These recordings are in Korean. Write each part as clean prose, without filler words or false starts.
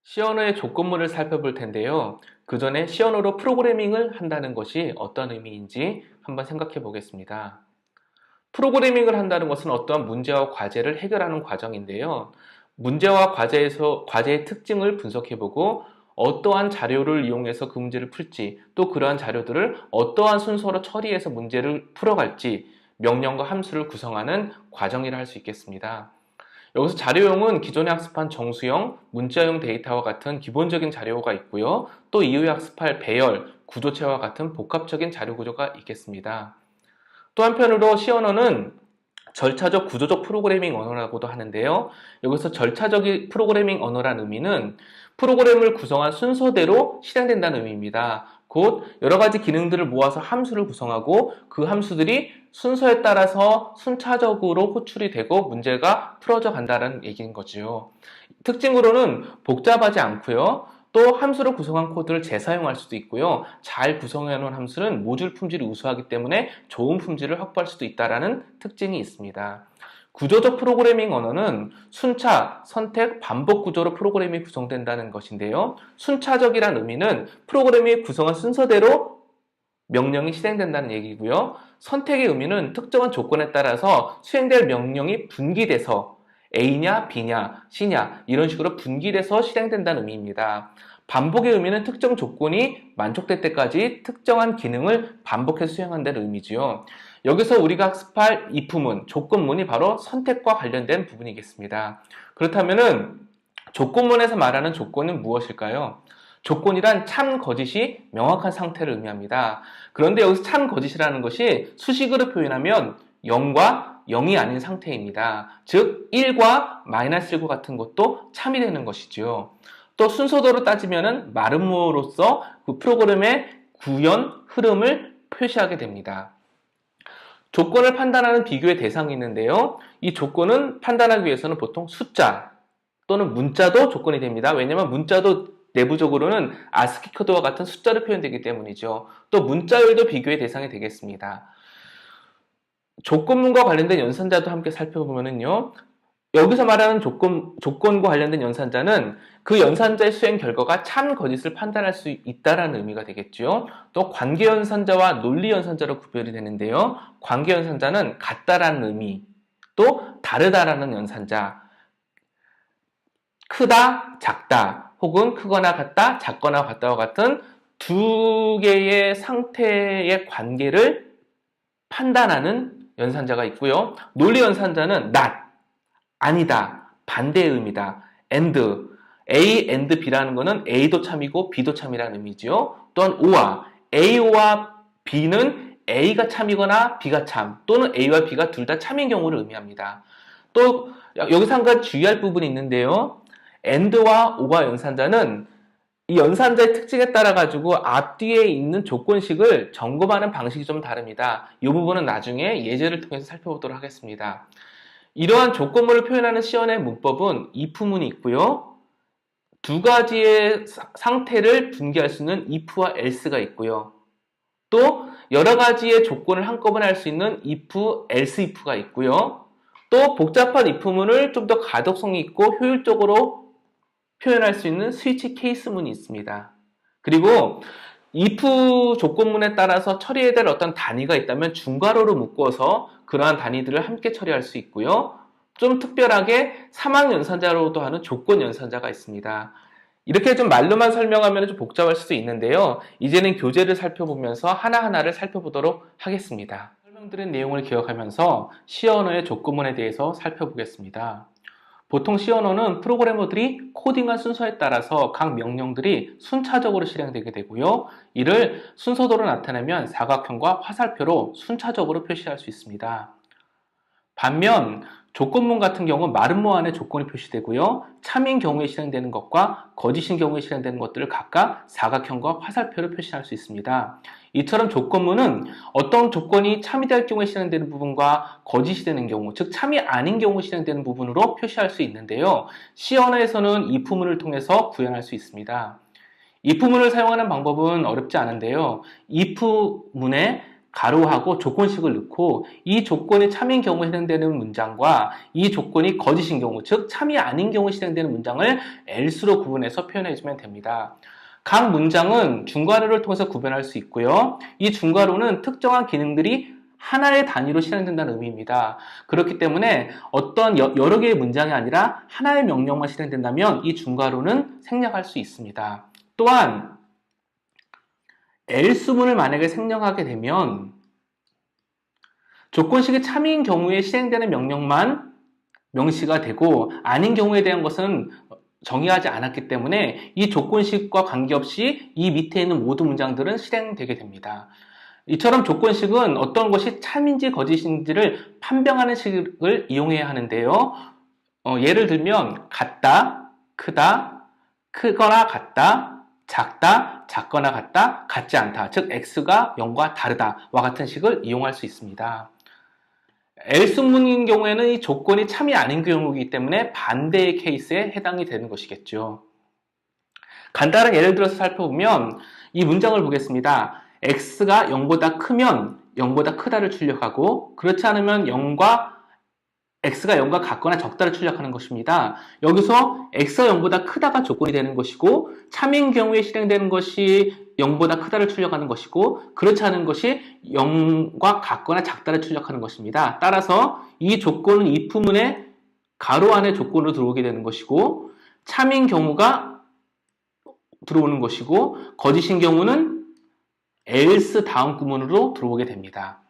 시언어의 조건문을 살펴볼 텐데요. 그 전에 시언어로 프로그래밍을 한다는 것이 어떤 의미인지 한번 생각해 보겠습니다. 프로그래밍을 한다는 것은 어떠한 문제와 과제를 해결하는 과정인데요. 문제와 과제의 특징을 분석해보고 어떠한 자료를 이용해서 그 문제를 풀지, 또 그러한 자료들을 어떠한 순서로 처리해서 문제를 풀어갈지 명령과 함수를 구성하는 과정이라 할 수 있겠습니다. 여기서 자료용은 기존에 학습한 정수형, 문자형 데이터와 같은 기본적인 자료가 있고요. 또 이후에 학습할 배열, 구조체와 같은 복합적인 자료 구조가 있겠습니다. 또 한편으로 C언어는 절차적 구조적 프로그래밍 언어라고도 하는데요. 여기서 절차적 프로그래밍 언어란 의미는 프로그램을 구성한 순서대로 실행된다는 의미입니다. 곧 여러 가지 기능들을 모아서 함수를 구성하고 그 함수들이 순서에 따라서 순차적으로 호출이 되고 문제가 풀어져 간다는 얘기인 거죠. 특징으로는 복잡하지 않고요. 또 함수를 구성한 코드를 재사용할 수도 있고요. 잘 구성해 놓은 함수는 모듈 품질이 우수하기 때문에 좋은 품질을 확보할 수도 있다는 특징이 있습니다. 구조적 프로그래밍 언어는 순차, 선택, 반복 구조로 프로그램이 구성된다는 것인데요. 순차적이란 의미는 프로그램이 구성한 순서대로 명령이 실행된다는 얘기고요. 선택의 의미는 특정한 조건에 따라서 수행될 명령이 분기돼서 A냐, B냐, C냐 이런 식으로 분기돼서 실행된다는 의미입니다. 반복의 의미는 특정 조건이 만족될 때까지 특정한 기능을 반복해서 수행한다는 의미지요. 여기서 우리가 학습할 if문, 조건문이 바로 선택과 관련된 부분이겠습니다. 그렇다면은 조건문에서 말하는 조건은 무엇일까요? 조건이란 참, 거짓이 명확한 상태를 의미합니다. 그런데 여기서 참, 거짓이라는 것이 수식으로 표현하면 0과 0이 아닌 상태입니다. 즉 1과 마이너스 1과 같은 것도 참이 되는 것이죠. 또 순서대로 따지면 마름모로서 그 프로그램의 구현, 흐름을 표시하게 됩니다. 조건을 판단하는 비교의 대상이 있는데요. 이 조건은 판단하기 위해서는 보통 숫자 또는 문자도 조건이 됩니다. 왜냐하면 문자도 내부적으로는 아스키 코드와 같은 숫자로 표현되기 때문이죠. 또 문자열도 비교의 대상이 되겠습니다. 조건문과 관련된 연산자도 함께 살펴보면요. 여기서 말하는 조건과 관련된 연산자는 그 연산자의 수행 결과가 참, 거짓을 판단할 수 있다는 의미가 되겠죠. 또 관계연산자와 논리연산자로 구별이 되는데요. 관계연산자는 같다라는 의미, 또 다르다라는 연산자, 크다, 작다, 혹은 크거나 같다, 작거나 같다와 같은 두 개의 상태의 관계를 판단하는 연산자가 있고요. 논리 연산자는 not, 아니다, 반대의 의미다, and, A and B라는 것은 A도 참이고 B도 참이라는 의미지요. 또한 O와 A와 B는 A가 참이거나 B가 참, 또는 A와 B가 둘 다 참인 경우를 의미합니다. 또 여기서 한 가지 주의할 부분이 있는데요. and와 O와 연산자는 이 연산자의 특징에 따라 가지고 앞뒤에 있는 조건식을 점검하는 방식이 좀 다릅니다. 이 부분은 나중에 예제를 통해서 살펴보도록 하겠습니다. 이러한 조건문을 표현하는 시언의 문법은 if문이 있고요. 두 가지의 상태를 분기할 수 있는 if와 else가 있고요. 또 여러 가지의 조건을 한꺼번에 할 수 있는 if, else if가 있고요. 또 복잡한 if문을 좀 더 가독성이 있고 효율적으로 표현할 수 있는 스위치 케이스문이 있습니다. 그리고 if 조건문에 따라서 처리해야 될 어떤 단위가 있다면 중괄호로 묶어서 그러한 단위들을 함께 처리할 수 있고요. 좀 특별하게 사망 연산자로도 하는 조건 연산자가 있습니다. 이렇게 좀 말로만 설명하면 좀 복잡할 수도 있는데요. 이제는 교재를 살펴보면서 하나하나를 살펴보도록 하겠습니다. 설명드린 내용을 기억하면서 C언어의 조건문에 대해서 살펴보겠습니다. 보통 C언어는 프로그래머들이 코딩한 순서에 따라서 각 명령들이 순차적으로 실행되게 되고요. 이를 순서대로 나타내면 사각형과 화살표로 순차적으로 표시할 수 있습니다. 반면 조건문 같은 경우 마름모 안에 조건이 표시되고요. 참인 경우에 실행되는 것과 거짓인 경우에 실행되는 것들을 각각 사각형과 화살표로 표시할 수 있습니다. 이처럼 조건문은 어떤 조건이 참이 될 경우에 실행되는 부분과 거짓이 되는 경우, 즉 참이 아닌 경우에 실행되는 부분으로 표시할 수 있는데요. C언어에서는 if문을 통해서 구현할 수 있습니다. if문을 사용하는 방법은 어렵지 않은데요. if문에 가로하고 조건식을 넣고 이 조건이 참인 경우에 해당되는 문장과 이 조건이 거짓인 경우, 즉 참이 아닌 경우에 실행되는 문장을 else로 구분해서 표현해주면 됩니다. 각 문장은 중괄호를 통해서 구별할 수 있고요. 이 중괄호는 특정한 기능들이 하나의 단위로 실행된다는 의미입니다. 그렇기 때문에 어떤 여러 개의 문장이 아니라 하나의 명령만 실행된다면 이 중괄호는 생략할 수 있습니다. 또한 else문을 만약에 생략하게 되면 조건식이 참인 경우에 실행되는 명령만 명시가 되고 아닌 경우에 대한 것은 정의하지 않았기 때문에 이 조건식과 관계없이 이 밑에 있는 모든 문장들은 실행되게 됩니다. 이처럼 조건식은 어떤 것이 참인지 거짓인지를 판별하는 식을 이용해야 하는데요. 예를 들면 같다, 크다, 크거나 같다, 작다, 작거나 같다, 같지 않다. 즉 x가 0과 다르다와 같은 식을 이용할 수 있습니다. else문인 경우에는 이 조건이 참이 아닌 경우이기 때문에 반대의 케이스에 해당이 되는 것이겠죠. 간단한 예를 들어서 살펴보면 이 문장을 보겠습니다. x가 0보다 크면 0보다 크다를 출력하고 그렇지 않으면 x가 0과 같거나 적다를 출력하는 것입니다. 여기서 x가 0보다 크다가 조건이 되는 것이고 참인 경우에 실행되는 것이 0보다 크다를 출력하는 것이고 그렇지 않은 것이 0과 같거나 작다를 출력하는 것입니다. 따라서 이 조건은 if문의 가로 안에 조건으로 들어오게 되는 것이고 참인 경우가 들어오는 것이고 거짓인 경우는 else 다음 구문으로 들어오게 됩니다.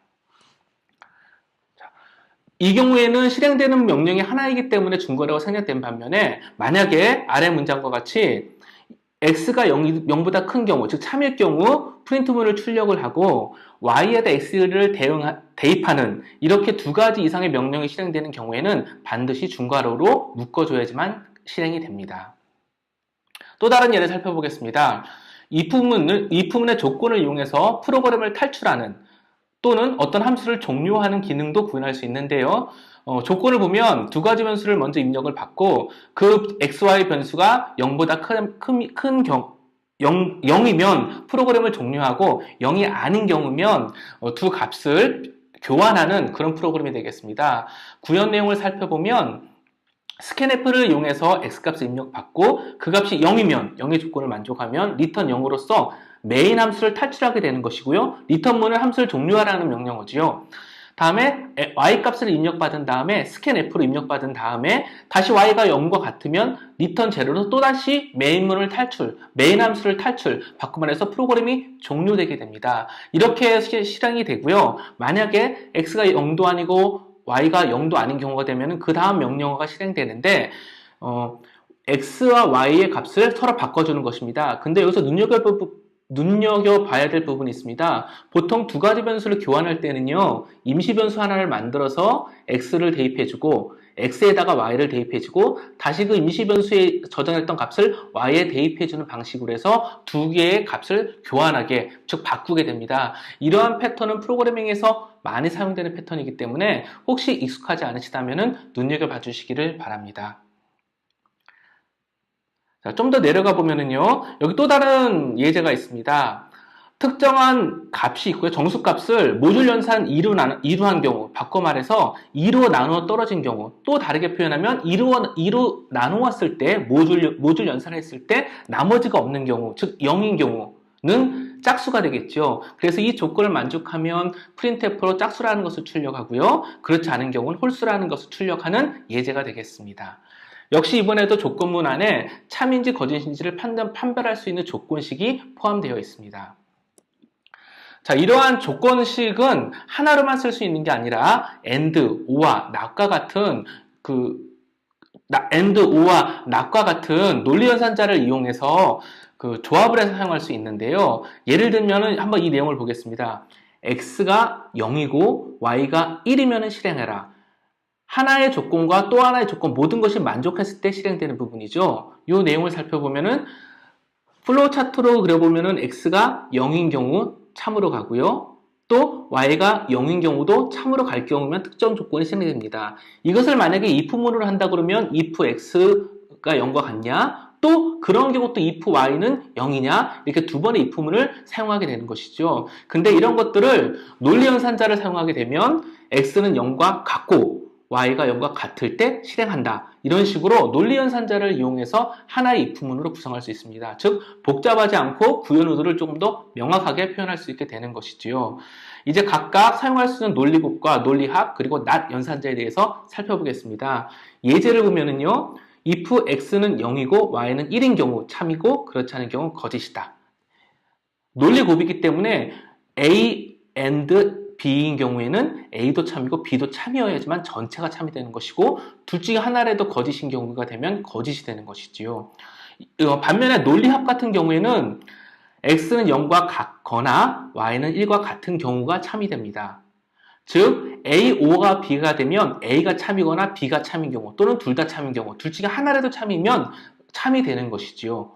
이 경우에는 실행되는 명령이 하나이기 때문에 중괄호가 생략된 반면에 만약에 아래 문장과 같이 x가 0보다 큰 경우, 즉 참일 경우 프린트문을 출력을 하고 y에다 x를 대입하는 이렇게 두 가지 이상의 명령이 실행되는 경우에는 반드시 중괄호로 묶어줘야지만 실행이 됩니다. 또 다른 예를 살펴보겠습니다. if문의 조건을 이용해서 프로그램을 탈출하는 또는 어떤 함수를 종료하는 기능도 구현할 수 있는데요. 조건을 보면 두 가지 변수를 먼저 입력을 받고 그 xy 변수가 0보다 큰 경우 0이면 프로그램을 종료하고 0이 아닌 경우면 두 값을 교환하는 그런 프로그램이 되겠습니다. 구현 내용을 살펴보면 scanf를 이용해서 x값을 입력받고 그 값이 0이면 0의 조건을 만족하면 return 0으로써 메인 함수를 탈출하게 되는 것이고요. return문을 함수를 종료하라는 명령어지요. 다음에 y값을 입력받은 다음에 scanf로 입력받은 다음에 다시 y가 0과 같으면 return 0로 또다시 메인 함수를 탈출, 바꾸면 해서 프로그램이 종료되게 됩니다. 이렇게 실행이 되고요. 만약에 x가 0도 아니고 y가 0도 아닌 경우가 되면 그 다음 명령어가 실행되는데 x와 y의 값을 서로 바꿔주는 것입니다. 근데 여기서 눈여겨봐야 될 부분이 있습니다. 보통 두 가지 변수를 교환할 때는요, 임시 변수 하나를 만들어서 x를 대입해주고 x에다가 y를 대입해주고 다시 그 임시 변수에 저장했던 값을 y에 대입해주는 방식으로 해서 두 개의 값을 교환하게, 즉 바꾸게 됩니다. 이러한 패턴은 프로그래밍에서 많이 사용되는 패턴이기 때문에 혹시 익숙하지 않으시다면 눈여겨봐 주시기를 바랍니다. 좀 더 내려가 보면은요, 여기 또 다른 예제가 있습니다. 특정한 값이 있고요. 정수값을 모듈 연산 2로 한 경우, 바꿔 말해서 2로 나누어 떨어진 경우, 또 다르게 표현하면 2로 나누었을 때, 모듈 연산을 했을 때 나머지가 없는 경우, 즉 0인 경우는 짝수가 되겠죠. 그래서 이 조건을 만족하면 printf로 짝수라는 것을 출력하고요. 그렇지 않은 경우는 홀수라는 것을 출력하는 예제가 되겠습니다. 역시 이번에도 조건문 안에 참인지 거짓인지를 판별할 수 있는 조건식이 포함되어 있습니다. 자, 이러한 조건식은 하나로만 쓸 수 있는 게 아니라 and, or와 not과 같은 논리 연산자를 이용해서 조합을 해서 사용할 수 있는데요. 예를 들면 한번 이 내용을 보겠습니다. x가 0이고 y가 1이면 실행해라. 하나의 조건과 또 하나의 조건 모든 것이 만족했을 때 실행되는 부분이죠. 이 내용을 살펴보면은 플로우 차트로 그려보면은 x가 0인 경우 참으로 가고요. 또 y가 0인 경우도 참으로 갈 경우면 특정 조건이 실행됩니다. 이것을 만약에 if문으로 한다 그러면 if x가 0과 같냐? 또 그런 경우 또 if y는 0이냐 이렇게 두 번의 if문을 사용하게 되는 것이죠. 근데 이런 것들을 논리연산자를 사용하게 되면 x는 0과 같고 y가 0과 같을 때 실행한다. 이런 식으로 논리연산자를 이용해서 하나의 if문으로 구성할 수 있습니다. 즉 복잡하지 않고 구현 의도를 조금 더 명확하게 표현할 수 있게 되는 것이지요. 이제 각각 사용할 수 있는 논리급과 논리합 그리고 not 연산자에 대해서 살펴보겠습니다. 예제를 보면은요. if x는 0이고 y는 1인 경우 참이고 그렇지 않은 경우 거짓이다. 논리곱이기 때문에 A and B인 경우에는 A도 참이고 B도 참이어야지만 전체가 참이 되는 것이고 둘 중에 하나라도 거짓인 경우가 되면 거짓이 되는 것이지요. 반면에 논리합 같은 경우에는 X는 0과 같거나 Y는 1과 같은 경우가 참이 됩니다. 즉 A, O가 B가 되면 A가 참이거나 B가 참인 경우 또는 둘 다 참인 경우 둘 중에 하나라도 참이면 참이 되는 것이지요.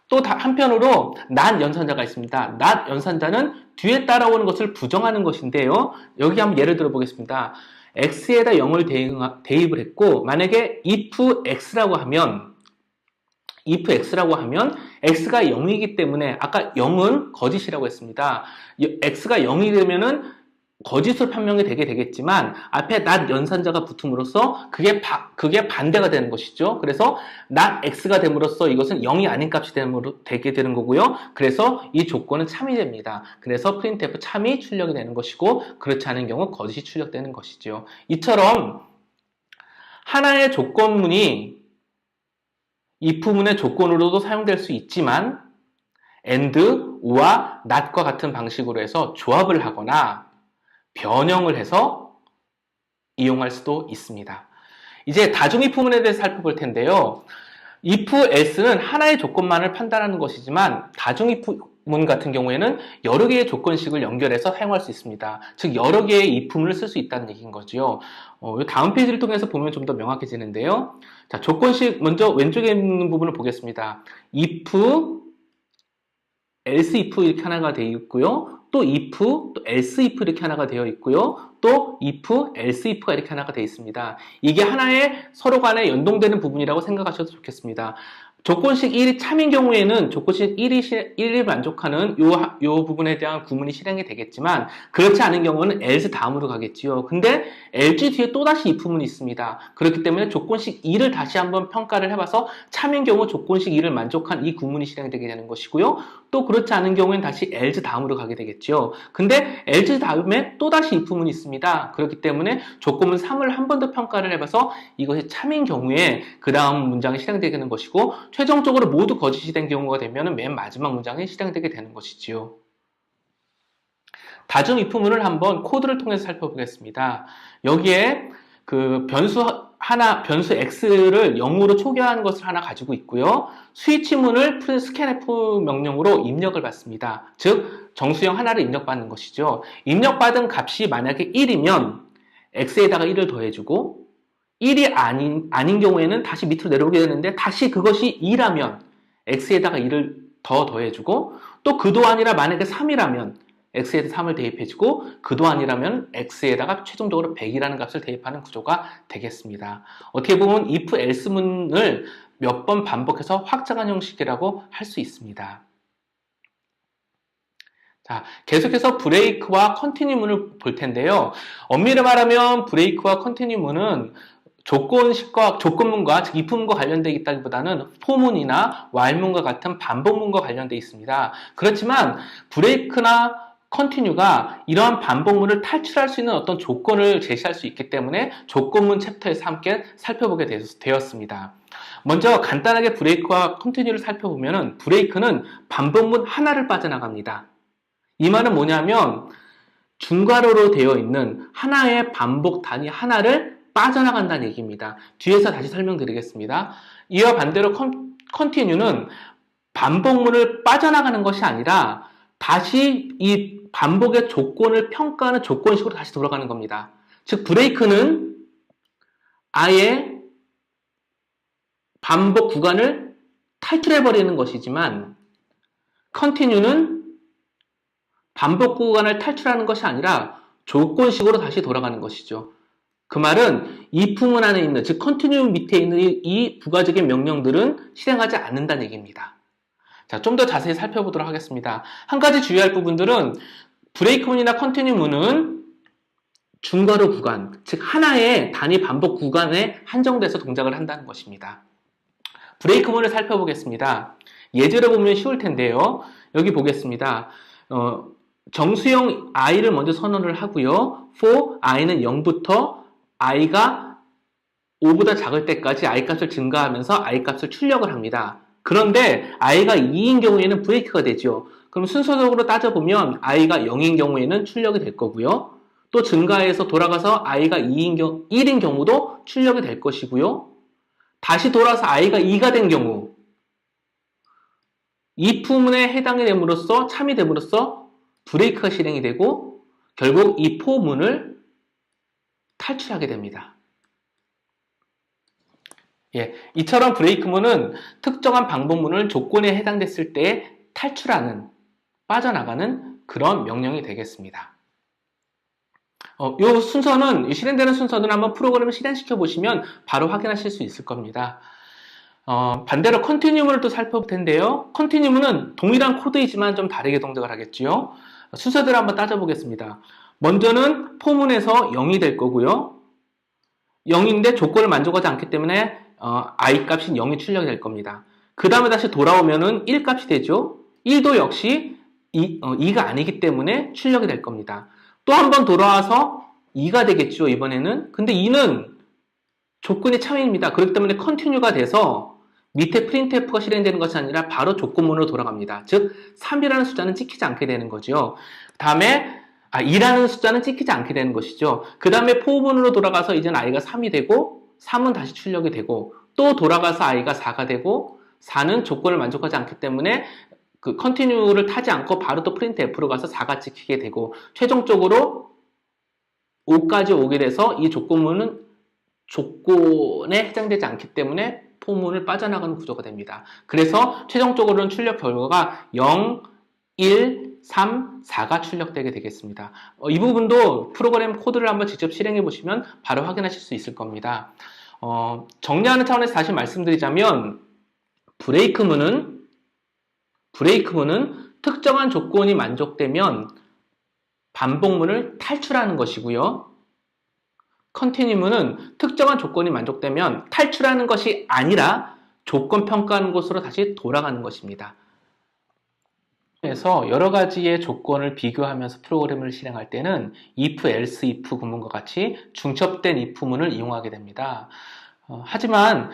또 한편으로 not 연산자가 있습니다. not 연산자는 뒤에 따라오는 것을 부정하는 것인데요. 여기 한번 예를 들어 보겠습니다. x에다 0을 대입을 했고 만약에 if x라고 하면 x가 0이기 때문에 아까 0은 거짓이라고 했습니다. x가 0이 되면은 거짓으로 판명이 되게 되겠지만 앞에 not 연산자가 붙음으로써 그게 반대가 되는 것이죠. 그래서 not x가 됨으로써 이것은 0이 아닌 값이 되게 되는 거고요. 그래서 이 조건은 참이 됩니다. 그래서 printf 참이 출력이 되는 것이고 그렇지 않은 경우 거짓이 출력되는 것이죠. 이처럼 하나의 조건문이 if문의 조건으로도 사용될 수 있지만 and와 not과 같은 방식으로 해서 조합을 하거나 변형을 해서 이용할 수도 있습니다. 이제 다중 if문에 대해서 살펴볼 텐데요. if else는 하나의 조건만을 판단하는 것이지만 다중 if문 같은 경우에는 여러 개의 조건식을 연결해서 사용할 수 있습니다. 즉 여러 개의 if문을 쓸 수 있다는 얘기인 거죠. 다음 페이지를 통해서 보면 좀 더 명확해지는데요. 자, 조건식 먼저 왼쪽에 있는 부분을 보겠습니다. if, else if 이렇게 하나가 되어 있고요. 또 if, 또 else if 이렇게 하나가 되어 있고요. 또 if, else if가 이렇게 하나가 되어 있습니다. 이게 하나의 서로 간에 연동되는 부분이라고 생각하셔도 좋겠습니다. 조건식 1이 참인 경우에는 조건식 1이 만족하는 요 부분에 대한 구문이 실행이 되겠지만 그렇지 않은 경우는 else 다음으로 가겠지요. 근데 else 뒤에 또다시 if문이 있습니다. 그렇기 때문에 조건식 2를 다시 한번 평가를 해봐서 참인 경우 조건식 2를 만족한 이 구문이 실행되게 되는 것이고요. 또 그렇지 않은 경우에는 다시 else 다음으로 가게 되겠죠. 근데 else 다음에 또다시 if문이 있습니다. 그렇기 때문에 조건문 3을 한 번 더 평가를 해봐서 이것이 참인 경우에 그 다음 문장이 실행되게 되는 것이고 최종적으로 모두 거짓이 된 경우가 되면 맨 마지막 문장이 실행되게 되는 것이지요. 다중 if문을 한번 코드를 통해서 살펴보겠습니다. 여기에 그 변수 x를 0으로 초기화하는 것을 하나 가지고 있고요. 스위치문을 scanf 명령으로 입력을 받습니다. 즉 정수형 하나를 입력받는 것이죠. 입력받은 값이 만약에 1이면 x에다가 1을 더해주고 1이 아닌 경우에는 다시 밑으로 내려오게 되는데 다시 그것이 2라면 x에다가 2를 더해주고 또 그도 아니라 만약에 3이라면 x에다 3을 대입해주고 그도 아니라면 x에다가 최종적으로 100이라는 값을 대입하는 구조가 되겠습니다. 어떻게 보면 if else문을 몇 번 반복해서 확장한 형식이라고 할 수 있습니다. 자, 계속해서 브레이크와 컨티뉴문을 볼 텐데요. 엄밀히 말하면 브레이크와 컨티뉴문은 조건문과 즉 if문과 관련되어 있다기보다는 for문이나 while문과 같은 반복문과 관련되어 있습니다. 그렇지만 브레이크나 컨티뉴가 이러한 반복문을 탈출할 수 있는 어떤 조건을 제시할 수 있기 때문에 조건문 챕터에서 함께 살펴보게 되었습니다. 먼저 간단하게 브레이크와 컨티뉴를 살펴보면 브레이크는 반복문 하나를 빠져나갑니다. 이 말은 뭐냐면 중괄호로 되어 있는 하나의 반복 단위 하나를 빠져나간다는 얘기입니다. 뒤에서 다시 설명드리겠습니다. 이와 반대로 컨티뉴는 반복문을 빠져나가는 것이 아니라 다시 이 반복의 조건을 평가하는 조건식으로 다시 돌아가는 겁니다. 즉 브레이크는 아예 반복 구간을 탈출해버리는 것이지만 컨티뉴는 반복 구간을 탈출하는 것이 아니라 조건식으로 다시 돌아가는 것이죠. 그 말은 if문 안에 있는, 즉 continue 밑에 있는 이 부가적인 명령들은 실행하지 않는다는 얘기입니다. 자, 좀 더 자세히 살펴보도록 하겠습니다. 한 가지 주의할 부분들은 브레이크문이나 컨티뉴문은 중괄호 구간, 즉 하나의 단위 반복 구간에 한정돼서 동작을 한다는 것입니다. 브레이크문을 살펴보겠습니다. 예제로 보면 쉬울 텐데요. 여기 보겠습니다. 정수형 i를 먼저 선언을 하고요. for i는 0부터 i가 5보다 작을 때까지 i 값을 증가하면서 i 값을 출력을 합니다. 그런데 i가 2인 경우에는 브레이크가 되죠. 그럼 순서적으로 따져보면 i가 0인 경우에는 출력이 될 거고요. 또 증가해서 돌아가서 i가 1인 경우도 출력이 될 것이고요. 다시 돌아서 i가 2가 된 경우 if문에 해당이 됨으로써 참이 됨으로써 브레이크가 실행이 되고 결국 이 포문을 탈출하게 됩니다. 예, 이처럼 브레이크문은 특정한 방법문을 조건에 해당됐을 때 탈출하는, 빠져나가는 그런 명령이 되겠습니다. 이 순서는, 실행되는 순서는 한번 프로그램을 실행시켜 보시면 바로 확인하실 수 있을 겁니다. 반대로 컨티뉴문을 또 살펴볼 텐데요. 컨티뉴문은 동일한 코드이지만 좀 다르게 동작을 하겠죠. 순서대로 한번 따져보겠습니다. 먼저는 포문에서 0이 될 거고요. 0인데 조건을 만족하지 않기 때문에 i 값인 0이 출력이 될 겁니다. 그 다음에 다시 돌아오면은 1 값이 되죠. 1도 역시 2가 아니기 때문에 출력이 될 겁니다. 또 한 번 돌아와서 2가 되겠죠, 이번에는. 근데 2는 조건이 참입니다. 그렇기 때문에 컨티뉴가 돼서 밑에 printf가 실행되는 것이 아니라 바로 조건문으로 돌아갑니다. 즉 3이라는 숫자는 찍히지 않게 되는 거죠. 다음에 2라는 숫자는 찍히지 않게 되는 것이죠. 그 다음에 for문으로 돌아가서 이제는 i가 3이 되고 3은 다시 출력이 되고 또 돌아가서 i가 4가 되고 4는 조건을 만족하지 않기 때문에 그 continue를 타지 않고 바로 또 printf로 가서 4가 찍히게 되고 최종적으로 5까지 오게 돼서 이 조건문은 조건에 해당되지 않기 때문에 포문을 빠져나가는 구조가 됩니다. 그래서 최종적으로는 출력 결과가 0, 1, 3, 4가 출력되게 되겠습니다. 이 부분도 프로그램 코드를 한번 직접 실행해 보시면 바로 확인하실 수 있을 겁니다. 정리하는 차원에서 다시 말씀드리자면 브레이크문은 특정한 조건이 만족되면 반복문을 탈출하는 것이고요. 컨티뉴문은 특정한 조건이 만족되면 탈출하는 것이 아니라 조건 평가하는 곳으로 다시 돌아가는 것입니다. 그래서 여러 가지의 조건을 비교하면서 프로그램을 실행할 때는 if, else, if 구문과 같이 중첩된 if문을 이용하게 됩니다. 하지만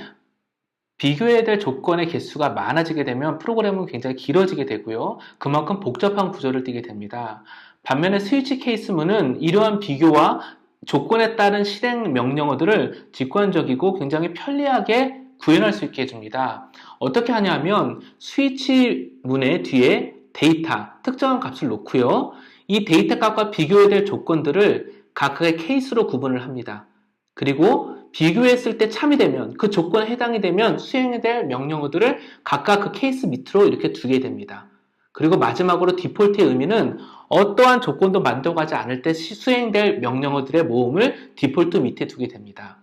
비교해야 될 조건의 개수가 많아지게 되면 프로그램은 굉장히 길어지게 되고요. 그만큼 복잡한 구조를 띠게 됩니다. 반면에 스위치 케이스문은 이러한 비교와 조건에 따른 실행 명령어들을 직관적이고 굉장히 편리하게 구현할 수 있게 해줍니다. 어떻게 하냐면 스위치 문의 뒤에 데이터, 특정한 값을 놓고요. 이 데이터 값과 비교해야 될 조건들을 각각의 케이스로 구분을 합니다. 그리고 비교했을 때 참이 되면, 그 조건에 해당이 되면 수행해야 될 명령어들을 각각 그 케이스 밑으로 이렇게 두게 됩니다. 그리고 마지막으로 디폴트의 의미는 어떠한 조건도 만족하지 않을 때 수행될 명령어들의 모음을 디폴트 밑에 두게 됩니다.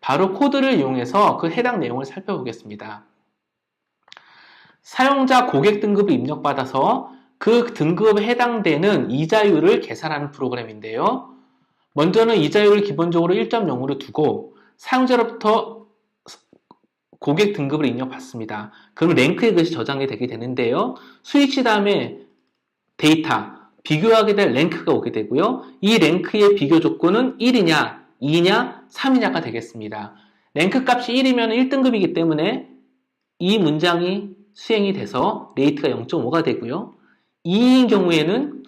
바로 코드를 이용해서 그 해당 내용을 살펴보겠습니다. 사용자 고객 등급을 입력받아서 그 등급에 해당되는 이자율을 계산하는 프로그램인데요. 먼저는 이자율을 기본적으로 1.0으로 두고 사용자로부터 고객 등급을 입력받습니다. 그럼 랭크에 그것이 저장이 되게 되는데요. 스위치 다음에 데이터, 비교하게 될 랭크가 오게 되고요. 이 랭크의 비교 조건은 1이냐, 2냐, 3이냐가 되겠습니다. 랭크 값이 1이면 1등급이기 때문에 이 문장이 수행이 돼서 레이트가 0.5가 되고요. 2인 경우에는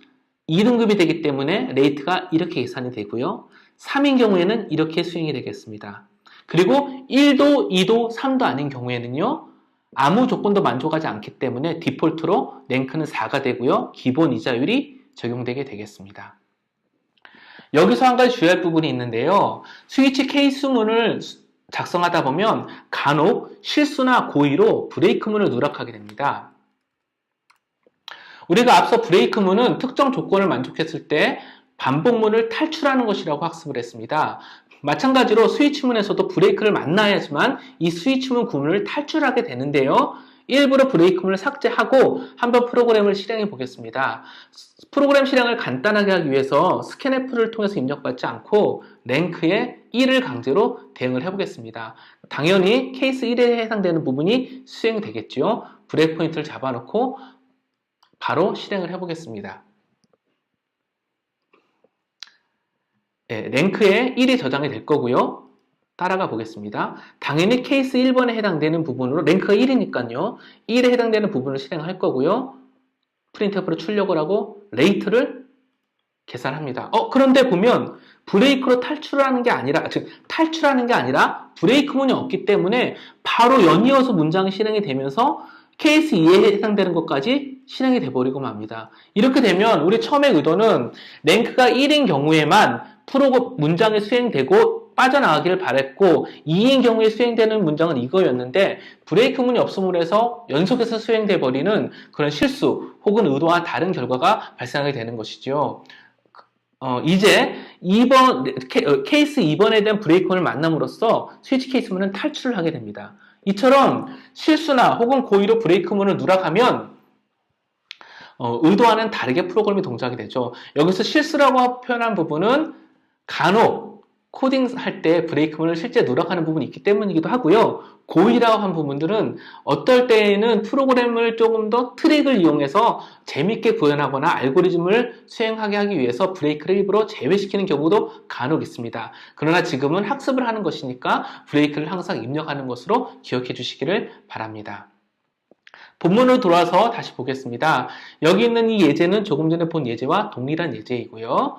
2등급이 되기 때문에 레이트가 이렇게 계산이 되고요. 3인 경우에는 이렇게 수행이 되겠습니다. 그리고 1도, 2도, 3도 아닌 경우에는요. 아무 조건도 만족하지 않기 때문에 디폴트로 랭크는 4가 되고요. 기본 이자율이 적용되게 되겠습니다. 여기서 한 가지 주의할 부분이 있는데요. 스위치 케이스문을 작성하다 보면 간혹 실수나 고의로 브레이크문을 누락하게 됩니다. 우리가 앞서 브레이크문은 특정 조건을 만족했을 때 반복문을 탈출하는 것이라고 학습을 했습니다. 마찬가지로 스위치문에서도 브레이크를 만나야지만 이 스위치문 구문을 탈출하게 되는데요. 일부러 브레이크문을 삭제하고 한번 프로그램을 실행해 보겠습니다. 프로그램 실행을 간단하게 하기 위해서 스캔F를 통해서 입력받지 않고 랭크에 1을 강제로 대응을 해보겠습니다. 당연히 케이스 1에 해당되는 부분이 수행되겠죠. 브레이크 포인트를 잡아놓고 바로 실행을 해보겠습니다. 네, 랭크에 1이 저장이 될 거고요. 따라가 보겠습니다. 당연히 케이스 1번에 해당되는 부분으로 랭크가 1이니까요. 1에 해당되는 부분을 실행할 거고요. 프린트F로 출력을 하고 레이트를 계산합니다. 그런데 보면 브레이크로 탈출하는 게 아니라 브레이크문이 없기 때문에 바로 연이어서 문장이 실행이 되면서 케이스 2에 해당되는 것까지 실행이 돼버리고 맙니다. 이렇게 되면 우리 처음의 의도는 랭크가 1인 경우에만 문장이 수행되고 빠져나가기를 바랬고 2인 경우에 수행되는 문장은 이거였는데 브레이크문이 없음으로 해서 연속해서 수행돼 버리는 그런 실수 혹은 의도와 다른 결과가 발생하게 되는 것이죠. 이제 케이스 2번에 대한 브레이크문을 만남으로써 스위치 케이스문은 탈출을 하게 됩니다. 이처럼 실수나 혹은 고의로 브레이크문을 누락하면 의도와는 다르게 프로그램이 동작이 되죠. 여기서 실수라고 표현한 부분은 간혹 코딩할 때 브레이크문을 실제 누락하는 부분이 있기 때문이기도 하고요. 고의라고 한 부분들은 어떨 때에는 프로그램을 조금 더 트릭을 이용해서 재밌게 구현하거나 알고리즘을 수행하게 하기 위해서 브레이크를 일부러 제외시키는 경우도 간혹 있습니다. 그러나 지금은 학습을 하는 것이니까 브레이크를 항상 입력하는 것으로 기억해 주시기를 바랍니다. 본문으로 돌아와서 다시 보겠습니다. 여기 있는 이 예제는 조금 전에 본 예제와 동일한 예제이고요.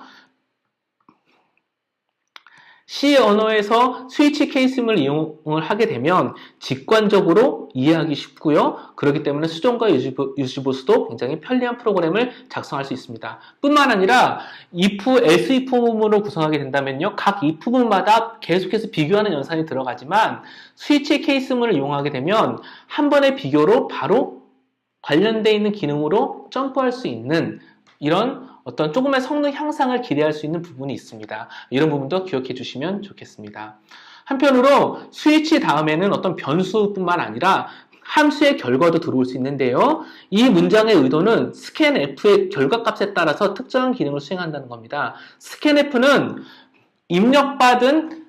C 언어에서 스위치 케이스문을 이용을 하게 되면 직관적으로 이해하기 쉽고요. 그렇기 때문에 수정과 유지보수도 굉장히 편리한 프로그램을 작성할 수 있습니다. 뿐만 아니라 if, else if 부분으로 구성하게 된다면요. 각 if 부분마다 계속해서 비교하는 연산이 들어가지만 스위치 케이스문을 이용하게 되면 한 번의 비교로 바로 관련되어 있는 기능으로 점프할 수 있는 이런 어떤 조금의 성능 향상을 기대할 수 있는 부분이 있습니다. 이런 부분도 기억해 주시면 좋겠습니다. 한편으로 스위치 다음에는 어떤 변수뿐만 아니라 함수의 결과도 들어올 수 있는데요. 이 문장의 의도는 scanf의 결과값에 따라서 특정한 기능을 수행한다는 겁니다. scanf는 입력받은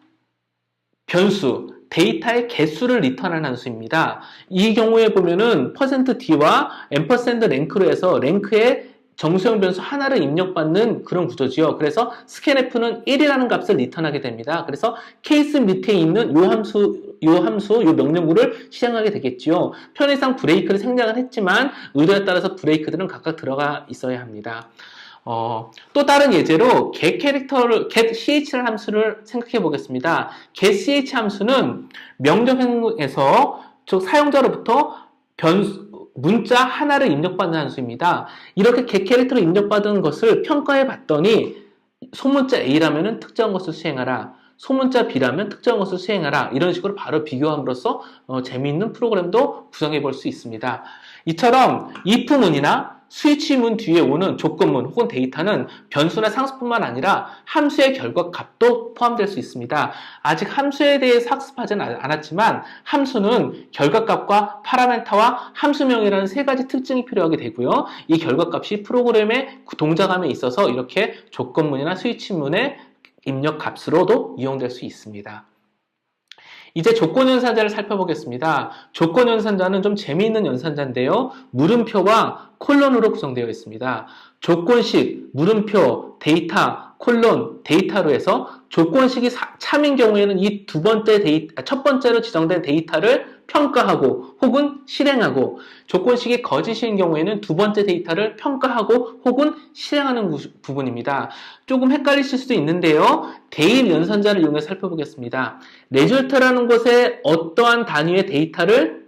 변수, 데이터의 개수를 리턴하는 함수입니다. 이 경우에 보면은 %d와 %랭크로 해서 랭크의 정수형 변수 하나를 입력받는 그런 구조지요. 그래서 scanf는 1이라는 값을 리턴하게 됩니다. 그래서 케이스 밑에 있는 요 명령구를 실행하게 되겠지요. 편의상 브레이크를 생략을 했지만 의도에 따라서 브레이크들은 각각 들어가 있어야 합니다. 또 다른 예제로 getCh라는 함수를 생각해 보겠습니다. getCh 함수는 명령에서 즉 사용자로부터 문자 하나를 입력받는 함수입니다. 이렇게 getCharacter로 입력받은 것을 평가해 봤더니 소문자 A라면 특정한 것을 수행하라. 소문자 B라면 특정한 것을 수행하라. 이런 식으로 바로 비교함으로써 재미있는 프로그램도 구성해 볼 수 있습니다. 이처럼 if문이나 스위치문 뒤에 오는 조건문 혹은 데이터는 변수나 상수뿐만 아니라 함수의 결과값도 포함될 수 있습니다. 아직 함수에 대해서 학습하지는 않았지만 함수는 결과값과 파라멘터와 함수명이라는 세 가지 특징이 필요하게 되고요. 이 결과값이 프로그램의 동작함에 있어서 이렇게 조건문이나 스위치문의 입력값으로도 이용될 수 있습니다. 이제 조건연산자를 살펴보겠습니다. 조건연산자는 좀 재미있는 연산자인데요. 물음표와 콜론으로 구성되어 있습니다. 조건식, 물음표, 데이터, 콜론, 데이터로 해서 조건식이 참인 경우에는 이 첫 번째로 지정된 데이터를 평가하고 혹은 실행하고, 조건식이 거짓인 경우에는 두 번째 데이터를 평가하고 혹은 실행하는 부분입니다. 조금 헷갈리실 수도 있는데요. 대입 연산자를 이용해서 살펴보겠습니다. result라는 곳에 어떠한 단위의 데이터를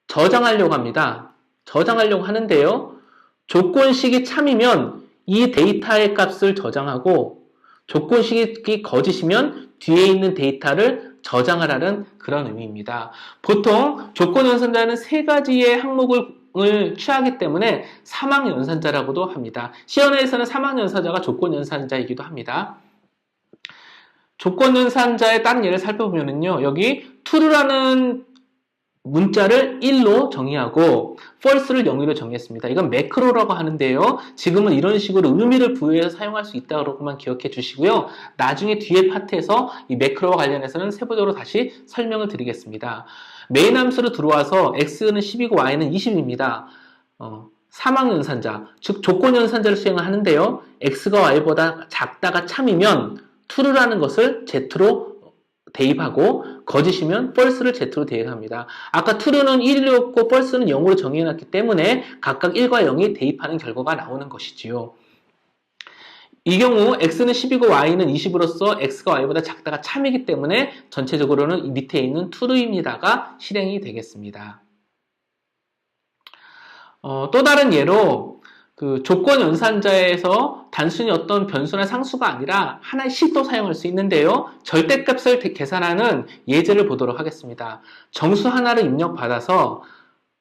저장하려고 합니다. 저장하려고 하는데요. 조건식이 참이면 이 데이터의 값을 저장하고, 조건식이 거짓이면 뒤에 있는 데이터를 저장하라는 그런 의미입니다. 보통 조건연산자는 세 가지의 항목을 취하기 때문에 사망연산자라고도 합니다. 시연회에서는 사망연산자가 조건연산자이기도 합니다. 조건 연산자의 다른 예를 살펴보면요. 여기 true라는 문자를 1로 정의하고 false를 0으로 정의했습니다. 이건 매크로라고 하는데요. 지금은 이런 식으로 의미를 부여해서 사용할 수 있다고만 기억해 주시고요. 나중에 뒤에 파트에서 이 매크로와 관련해서는 세부적으로 다시 설명을 드리겠습니다. 메인 함수로 들어와서 x는 10이고 y는 20입니다. 사망 연산자, 즉 조건 연산자를 수행을 하는데요. x가 y보다 작다가 참이면 true라는 것을 z로 대입하고 거짓이면 false를 z로 대입합니다. 아까 true는 1이었고 false는 0으로 정의해놨기 때문에 각각 1과 0이 대입하는 결과가 나오는 것이지요. 이 경우 x는 10이고 y는 20으로서 x가 y보다 작다가 참이기 때문에 전체적으로는 밑에 있는 true입니다가 실행이 되겠습니다. 또 다른 예로 그 조건 연산자에서 단순히 어떤 변수나 상수가 아니라 하나의 식도 사용할 수 있는데요. 절대값을 계산하는 예제를 보도록 하겠습니다. 정수 하나를 입력받아서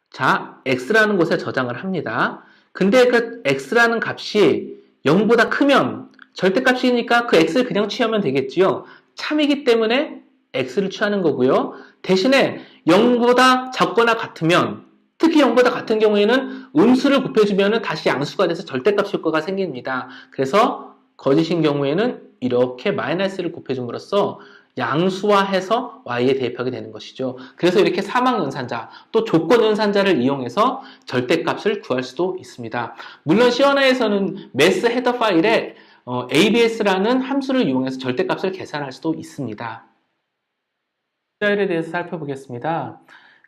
자, x라는 곳에 저장을 합니다. 근데 그 x라는 값이 0보다 크면 절대값이니까 그 x를 그냥 취하면 되겠지요. 참이기 때문에 x를 취하는 거고요. 대신에 0보다 작거나 같으면 특히 0보다 같은 경우에는 음수를 곱해주면 다시 양수가 돼서 절대값 효과가 생깁니다. 그래서 거짓인 경우에는 이렇게 마이너스를 곱해줌으로써 양수화해서 y에 대입하게 되는 것이죠. 그래서 이렇게 사망연산자 또 조건연산자를 이용해서 절대값을 구할 수도 있습니다. 물론 시원화에서는 매스 헤더 파일에 abs라는 함수를 이용해서 절대값을 계산할 수도 있습니다. 문자열에 대해서 살펴보겠습니다.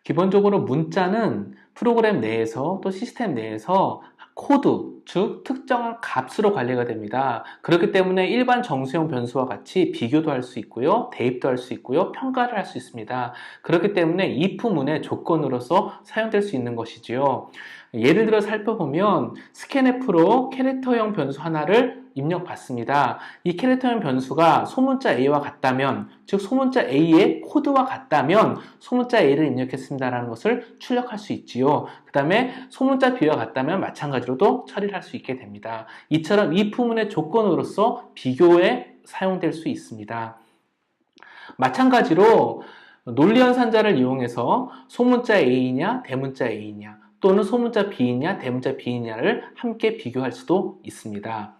기본적으로 문자는 프로그램 내에서 또 시스템 내에서 코드, 즉 특정한 값으로 관리가 됩니다. 그렇기 때문에 일반 정수형 변수와 같이 비교도 할 수 있고요, 대입도 할 수 있고요, 평가를 할 수 있습니다. 그렇기 때문에 if문의 조건으로서 사용될 수 있는 것이지요. 예를 들어 살펴보면 scanf로 캐릭터형 변수 하나를 입력받습니다. 이 캐릭터형 변수가 소문자 A와 같다면, 즉 소문자 A의 코드와 같다면 소문자 A를 입력했습니다라는 것을 출력할 수 있지요. 그 다음에 소문자 B와 같다면 마찬가지로도 처리를 할 수 있게 됩니다. 이처럼 if문의 조건으로서 비교에 사용될 수 있습니다. 마찬가지로 논리연산자를 이용해서 소문자 A냐 대문자 A냐 또는 소문자 B냐 대문자 B냐를 함께 비교할 수도 있습니다.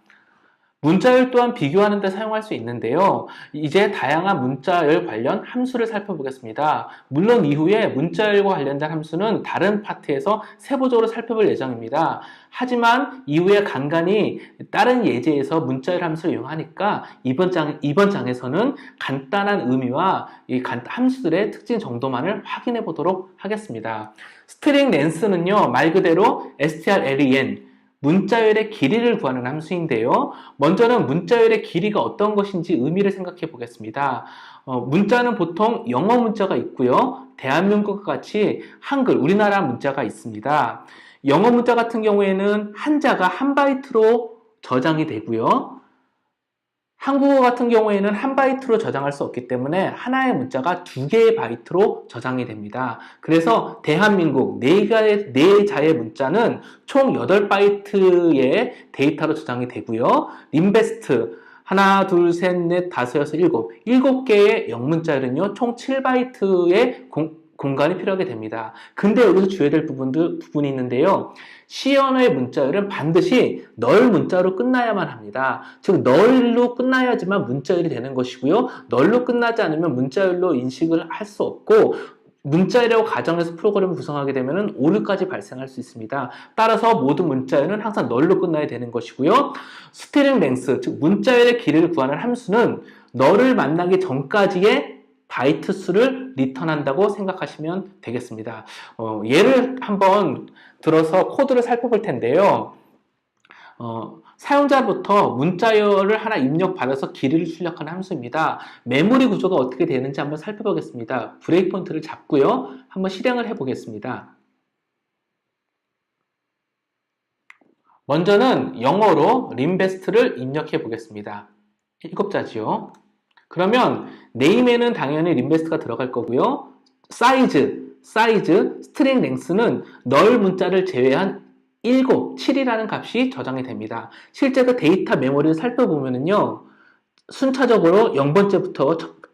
문자열 또한 비교하는 데 사용할 수 있는데요. 이제 다양한 문자열 관련 함수를 살펴보겠습니다. 물론 이후에 문자열과 관련된 함수는 다른 파트에서 세부적으로 살펴볼 예정입니다. 하지만 이후에 간간히 다른 예제에서 문자열 함수를 이용하니까 이번 장에서는 간단한 의미와 이 함수들의 특징 정도만을 확인해 보도록 하겠습니다. 스트링 렌스는요, 말 그대로 strlen 문자열의 길이를 구하는 함수인데요. 먼저는 문자열의 길이가 어떤 것인지 의미를 생각해 보겠습니다. 문자는 보통 영어 문자가 있고요. 대한민국과 같이 한글, 우리나라 문자가 있습니다. 영어 문자 같은 경우에는 한자가 한 바이트로 저장이 되고요. 한국어 같은 경우에는 한 바이트로 저장할 수 없기 때문에 하나의 문자가 두 개의 바이트로 저장이 됩니다. 그래서 대한민국 네 자의 문자는 총 8바이트의 데이터로 저장이 되고요. 림베스트 하나, 둘, 셋, 넷, 다섯, 여섯, 일곱 7개의 영문자열은요, 총 7바이트의 공간이 필요하게 됩니다. 근데 여기서 주의해야 될 부분이 있는데요. 시언어의 문자열은 반드시 널 문자로 끝나야만 합니다. 즉 널로 끝나야지만 문자열이 되는 것이고요. 널로 끝나지 않으면 문자열로 인식을 할 수 없고 문자열이라고 가정해서 프로그램을 구성하게 되면 오류까지 발생할 수 있습니다. 따라서 모든 문자열은 항상 널로 끝나야 되는 것이고요. 스트링 랭스, 즉 문자열의 길이를 구하는 함수는 널을 만나기 전까지의 바이트 수를 리턴한다고 생각하시면 되겠습니다. 예를 한번 들어서 코드를 살펴볼 텐데요. 사용자부터 문자열을 하나 입력받아서 길이를 출력하는 함수입니다. 메모리 구조가 어떻게 되는지 한번 살펴보겠습니다. 브레이크 포인트를 잡고요. 한번 실행을 해보겠습니다. 먼저는 영어로 림베스트를 입력해 보겠습니다. 7자지요. 그러면 네임에는 당연히 림베스트가 들어갈 거고요. 사이즈, 스트링 랭스는 널 문자를 제외한 7이라는 값이 저장이 됩니다. 실제 그 데이터 메모리를 살펴보면요. 순차적으로 0번째부터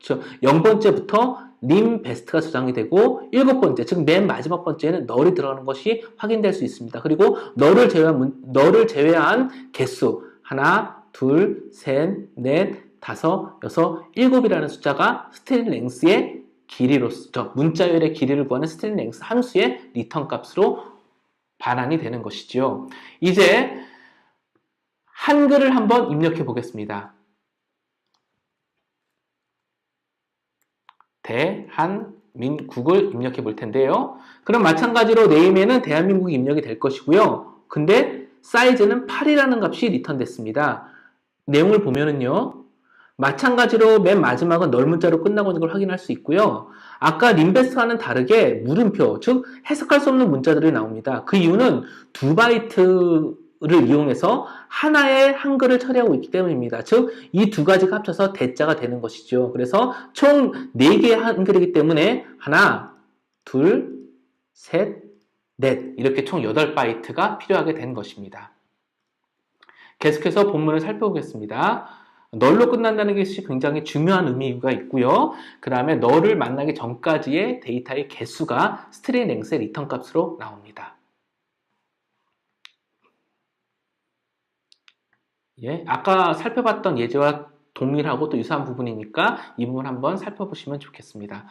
림 베스트가 저장이 되고 7번째, 즉 맨 마지막 번째에는 널이 들어가는 것이 확인될 수 있습니다. 그리고 널을 제외한 개수 하나, 둘, 셋, 넷, 다섯, 여섯, 일곱이라는 숫자가 스트링 랭스의 길이로서 문자열의 길이를 구하는 스트링 랭스 함수의 리턴 값으로 반환이 되는 것이지요. 이제 한글을 한번 입력해 보겠습니다. 대한민국을 입력해 볼 텐데요. 그럼 마찬가지로 네임에는 대한민국이 입력이 될 것이고요. 근데 사이즈는 8이라는 값이 리턴됐습니다. 내용을 보면은요. 마찬가지로 맨 마지막은 널 문자로 끝나고 있는 걸 확인할 수 있고요. 아까 림베스트와는 다르게 물음표, 즉 해석할 수 없는 문자들이 나옵니다. 그 이유는 2바이트를 이용해서 하나의 한글을 처리하고 있기 때문입니다. 즉 이 두 가지가 합쳐서 대자가 되는 것이죠. 그래서 총 4개의 한글이기 때문에 하나, 둘, 셋, 넷 이렇게 총 8바이트가 필요하게 된 것입니다. 계속해서 본문을 살펴보겠습니다. 널로 끝난다는 것이 굉장히 중요한 의미가 있고요. 그 다음에 널을 만나기 전까지의 데이터의 개수가 스트링 랭스의 리턴 값으로 나옵니다. 예, 아까 살펴봤던 예제와 동일하고 또 유사한 부분이니까 이 부분 한번 살펴보시면 좋겠습니다.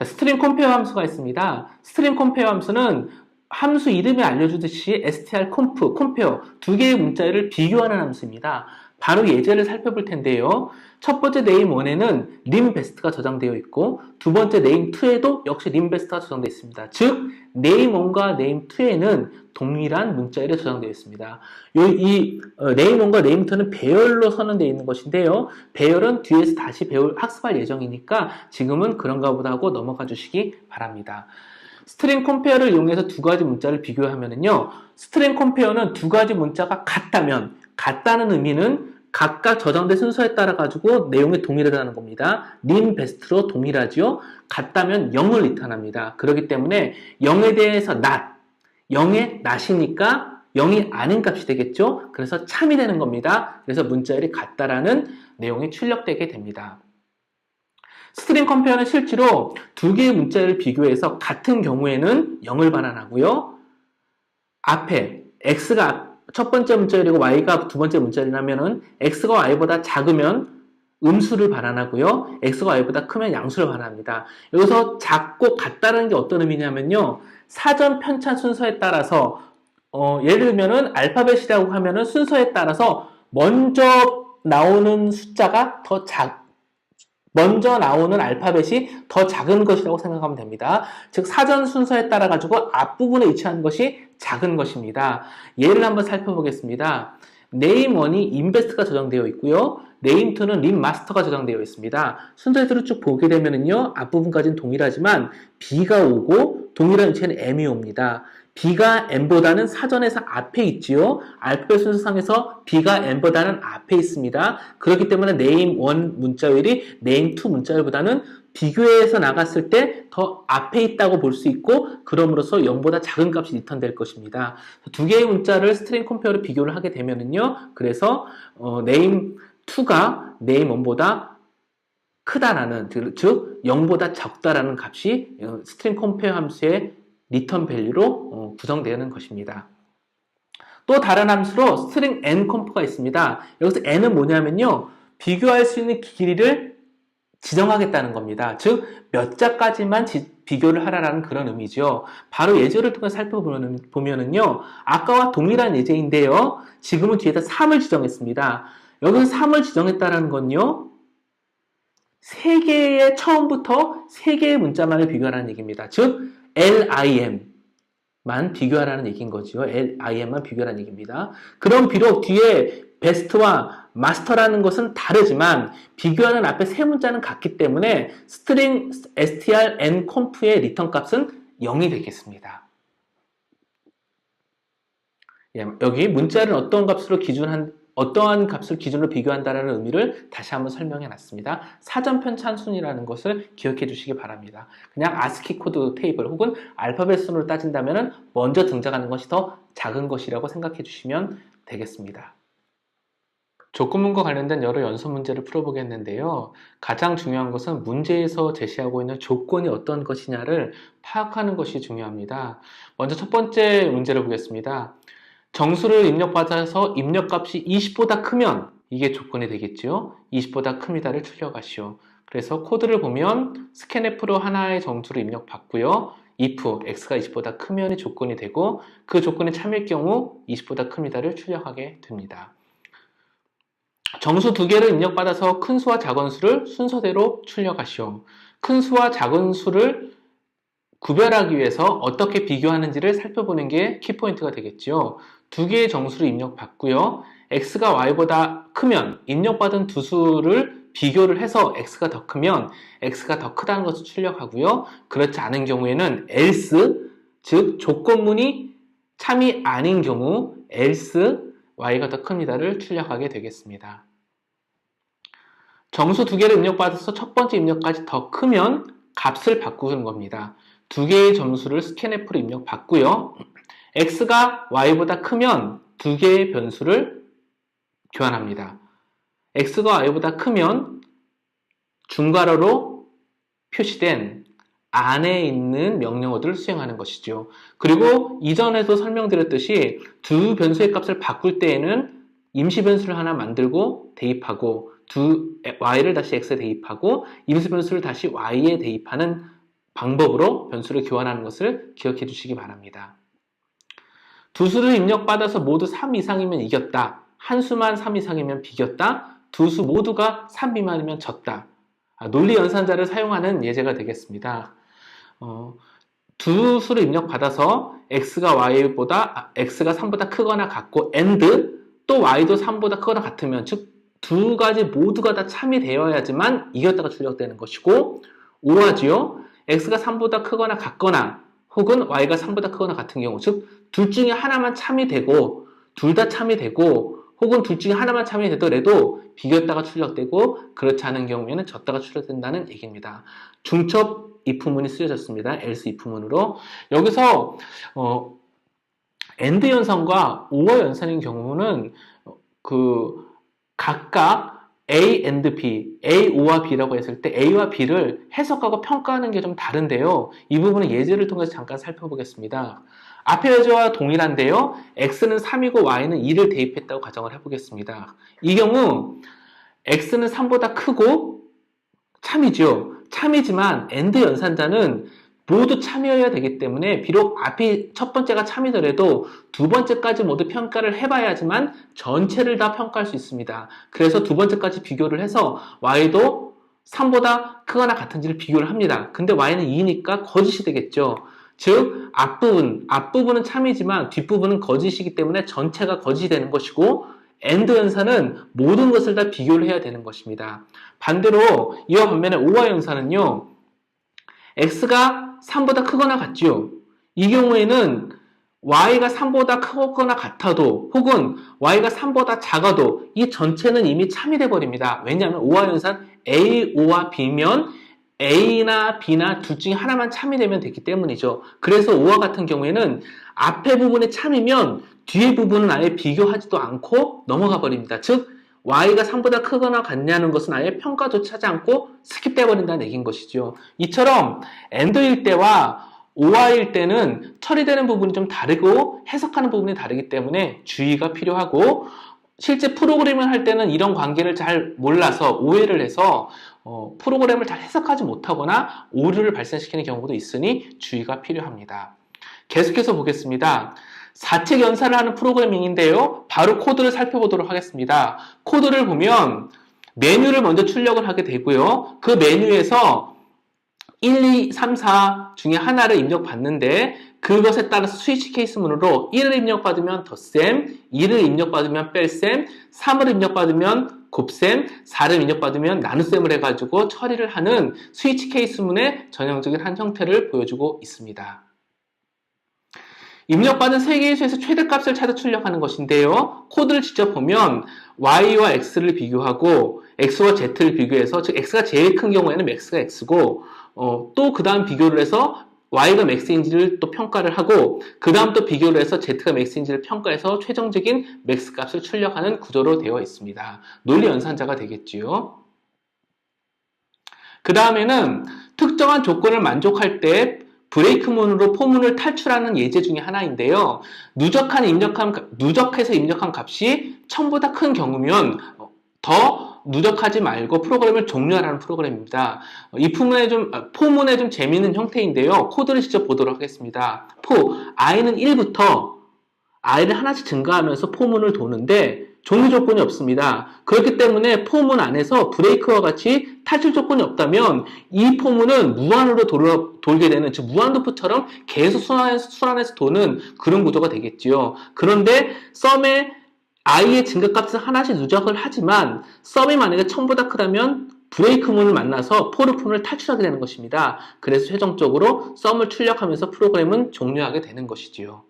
스트링 컴페어 함수가 있습니다. 스트링 컴페어 함수는 함수 이름이 알려주듯이 str 컴페어 두 개의 문자를 비교하는 함수입니다. 바로 예제를 살펴볼 텐데요. 첫 번째 name1에는 limBest가 저장되어 있고 두 번째 name2에도 역시 limBest가 저장되어 있습니다. 즉 name1과 name2에는 동일한 문자열이 저장되어 있습니다. name1과 name2는 배열로 선언되어 있는 것인데요. 배열은 뒤에서 다시 학습할 예정이니까 지금은 그런가 보다 하고 넘어가 주시기 바랍니다. 스트링 컴페어를 이용해서 두 가지 문자를 비교하면요. 스트링 컴페어는 두 가지 문자가 같다면 같다는 의미는 각각 저장된 순서에 따라 가지고 내용이 동일하다는 겁니다. 림 베스트로 동일하지요. 같다면 0을 리턴합니다. 그렇기 때문에 0에 대해서 not, 0의 not이니까 0이 아닌 값이 되겠죠. 그래서 참이 되는 겁니다. 그래서 문자열이 같다라는 내용이 출력되게 됩니다. 스트링 컴페어는 실제로 두 개의 문자를 비교해서 같은 경우에는 0을 반환하고요. 앞에 x가 첫 번째 문자열이고 y가 두 번째 문자열이라면은 x가 y보다 작으면 음수를 반환하고요. x가 y보다 크면 양수를 반환합니다. 여기서 작고 같다는 게 어떤 의미냐면요. 사전 편찬 순서에 따라서 예를 들면은 알파벳이라고 하면은 순서에 따라서 먼저 나오는 숫자가 먼저 나오는 알파벳이 더 작은 것이라고 생각하면 됩니다. 즉 사전 순서에 따라 가지고 앞부분에 위치하는 것이 작은 것입니다. 예를 한번 살펴보겠습니다. name1이 invest가 저장되어 있고요. name2는 limmaster가 저장되어 있습니다. 순서대로 쭉 보게 되면요. 앞부분까지는 동일하지만 b가 오고 동일한 위치에는 m이 옵니다. B가 M보다는 사전에서 앞에 있지요. 알파벳 순서상에서 B가 M보다는 앞에 있습니다. 그렇기 때문에 name 1 문자열이 name 2 문자열보다는 비교해서 나갔을 때 더 앞에 있다고 볼 수 있고 그럼으로써 0보다 작은 값이 리턴될 것입니다. 두 개의 문자를 스트링 컴페어로 비교를 하게 되면은요. 그래서 name 2가 name 1보다 크다라는 즉 0보다 적다라는 값이 스트링 컴페어 함수의 리턴 밸류로 구성되는 것입니다. 또 다른 함수로 스트링 nComp가 있습니다. 여기서 n은 뭐냐면요. 비교할 수 있는 길이를 지정하겠다는 겁니다. 즉 몇 자까지만 비교를 하라는 그런 의미죠. 바로 예제를 통해 살펴보면은요. 아까와 동일한 예제인데요. 지금은 뒤에다 3을 지정했습니다. 여기서 3을 지정했다는 건요. 3개의 처음부터 3개의 문자만을 비교하라는 얘기입니다. 즉 LIM만 비교하라는 얘기인 거죠. LIM만 비교하라는 얘기입니다. 그럼 비록 뒤에 베스트와 마스터라는 것은 다르지만 비교하는 앞에 세 문자는 같기 때문에 스트링 str nComp의 리턴 값은 0이 되겠습니다. 여기 문자를 어떠한 값을 기준으로 비교한다는 의미를 다시 한번 설명해 놨습니다. 사전 편찬순이라는 것을 기억해 주시기 바랍니다. 그냥 ASCII 코드 테이블 혹은 알파벳 순으로 따진다면 먼저 등장하는 것이 더 작은 것이라고 생각해 주시면 되겠습니다. 조건문과 관련된 여러 연속 문제를 풀어보겠는데요. 가장 중요한 것은 문제에서 제시하고 있는 조건이 어떤 것이냐를 파악하는 것이 중요합니다. 먼저 첫 번째 문제를 보겠습니다. 정수를 입력받아서 입력값이 20보다 크면 이게 조건이 되겠죠. 20보다 큽니다를 출력하시오. 그래서 코드를 보면 scanf로 하나의 정수를 입력받고요. if x가 20보다 크면이 조건이 되고 그 조건이 참일 경우 20보다 큽니다를 출력하게 됩니다. 정수 두 개를 입력받아서 큰 수와 작은 수를 순서대로 출력하시오. 큰 수와 작은 수를 구별하기 위해서 어떻게 비교하는지를 살펴보는 게 키포인트가 되겠죠. 두 개의 정수를 입력받고요. x가 y보다 크면 입력받은 두 수를 비교를 해서 x가 더 크면 x가 더 크다는 것을 출력하고요. 그렇지 않은 경우에는 else, 즉 조건문이 참이 아닌 경우 else y가 더 큽니다를 출력하게 되겠습니다. 정수 두 개를 입력받아서 첫 번째 입력까지 더 크면 값을 바꾸는 겁니다. 두 개의 점수를 scanf로 입력받고요. x가 y보다 크면 두 개의 변수를 교환합니다. x가 y보다 크면 중괄호로 표시된 안에 있는 명령어들을 수행하는 것이죠. 그리고 이전에도 설명드렸듯이 두 변수의 값을 바꿀 때에는 임시 변수를 하나 만들고 대입하고 y를 다시 x에 대입하고 임시 변수를 다시 y에 대입하는 방법으로 변수를 교환하는 것을 기억해 주시기 바랍니다. 두 수를 입력받아서 모두 3 이상이면 이겼다. 한 수만 3 이상이면 비겼다. 두 수 모두가 3 미만이면 졌다. 논리 연산자를 사용하는 예제가 되겠습니다. 두 수를 입력받아서 x가 3보다 크거나 같고 and 또 y도 3보다 크거나 같으면 즉 두 가지 모두가 다 참이 되어야지만 이겼다가 출력되는 것이고 오하지요. x가 3보다 크거나 같거나 혹은 y가 3보다 크거나 같은 경우 즉 둘 중에 하나만 참이 되고 둘 다 참이 되고 혹은 둘 중에 하나만 참이 되더라도 비겼다가 출력되고 그렇지 않은 경우에는 졌다가 출력된다는 얘기입니다. 중첩 if문이 쓰여졌습니다. else if문으로 여기서 and 연산과 or 연산인 경우는 각각 A and B, A, O와 B라고 했을 때 A와 B를 해석하고 평가하는 게 좀 다른데요. 이 부분은 예제를 통해서 잠깐 살펴보겠습니다. 앞의 예제와 동일한데요. X는 3이고 Y는 2를 대입했다고 가정을 해보겠습니다. 이 경우 X는 3보다 크고 참이죠. 참이지만 AND 연산자는 모두 참여해야 되기 때문에 비록 앞이 첫 번째가 참이더라도 두 번째까지 모두 평가를 해봐야지만 전체를 다 평가할 수 있습니다. 그래서 두 번째까지 비교를 해서 y도 3보다 크거나 같은지를 비교를 합니다. 근데 y는 2니까 거짓이 되겠죠. 즉 앞부분은 참이지만 뒷부분은 거짓이기 때문에 전체가 거짓이 되는 것이고 AND 연산은 모든 것을 다 비교를 해야 되는 것입니다. 반대로 이와 반면에 OR 연산은요. x가 3보다 크거나 같죠. 이 경우에는 y가 3보다 크거나 같아도 혹은 y가 3보다 작아도 이 전체는 이미 참이 돼버립니다. 왜냐하면 OR 연산 A, O와 B면 A나 B나 둘 중에 하나만 참이 되면 되기 때문이죠. 그래서 O와 같은 경우에는 앞에 부분이 참이면 뒤에 부분은 아예 비교하지도 않고 넘어가 버립니다. 즉 y가 3보다 크거나 같냐는 것은 아예 평가조차 하지 않고 스킵돼 버린다는 얘기인 것이죠. 이처럼 AND일 때와 OR일 때는 처리되는 부분이 좀 다르고 해석하는 부분이 다르기 때문에 주의가 필요하고 실제 프로그래밍을 할 때는 이런 관계를 잘 몰라서 오해를 해서 프로그램을 잘 해석하지 못하거나 오류를 발생시키는 경우도 있으니 주의가 필요합니다. 계속해서 보겠습니다. 4책 연산을 하는 프로그래밍인데요. 바로 코드를 살펴보도록 하겠습니다. 코드를 보면 메뉴를 먼저 출력을 하게 되고요. 그 메뉴에서 1, 2, 3, 4 중에 하나를 입력받는데 그것에 따라서 스위치 케이스문으로 1을 입력받으면 덧셈, 2를 입력받으면 뺄셈, 3을 입력받으면 곱셈, 4를 입력받으면 나눗셈을 해가지고 처리를 하는 스위치 케이스문의 전형적인 한 형태를 보여주고 있습니다. 입력받은 3개의 수에서 최대값을 찾아 출력하는 것인데요. 코드를 직접 보면 y와 x를 비교하고 x와 z를 비교해서 즉 x가 제일 큰 경우에는 max가 x고 또 그 다음 비교를 해서 Y가 맥스인지를 또 평가를 하고 그 다음 또 비교를 해서 Z가 맥스인지를 평가해서 최종적인 맥스 값을 출력하는 구조로 되어 있습니다. 논리 연산자가 되겠지요. 그 다음에는 특정한 조건을 만족할 때 브레이크문으로 포문을 탈출하는 예제 중에 하나인데요. 누적해서 입력한 값이 1000보다 큰 경우면 더 누적하지 말고 프로그램을 종료하라는 프로그램입니다. 이 포문의 좀 재미있는 형태인데요. 코드를 직접 보도록 하겠습니다. i는 1부터 i를 하나씩 증가하면서 포문을 도는데 종료 조건이 없습니다. 그렇기 때문에 포문 안에서 브레이크와 같이 탈출 조건이 없다면 이 포문은 무한으로 돌게 되는, 즉 무한루프처럼 계속 순환해서 도는 그런 구조가 되겠지요. 그런데 썸의 i의 증가값을 하나씩 누적을 하지만 썸이 만약에 1000보다 크다면 브레이크문을 만나서 포르문을 탈출하게 되는 것입니다. 그래서 최종적으로 썸을 출력하면서 프로그램은 종료하게 되는 것이지요.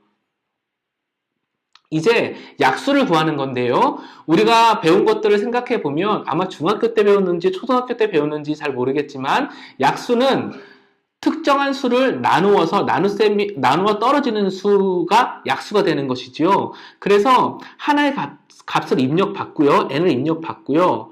이제 약수를 구하는 건데요. 우리가 배운 것들을 생각해 보면 아마 중학교 때 배웠는지 초등학교 때 배웠는지 잘 모르겠지만 약수는 특정한 수를 나누어 떨어지는 수가 약수가 되는 것이지요. 그래서 하나의 값을 입력받고요. n을 입력받고요.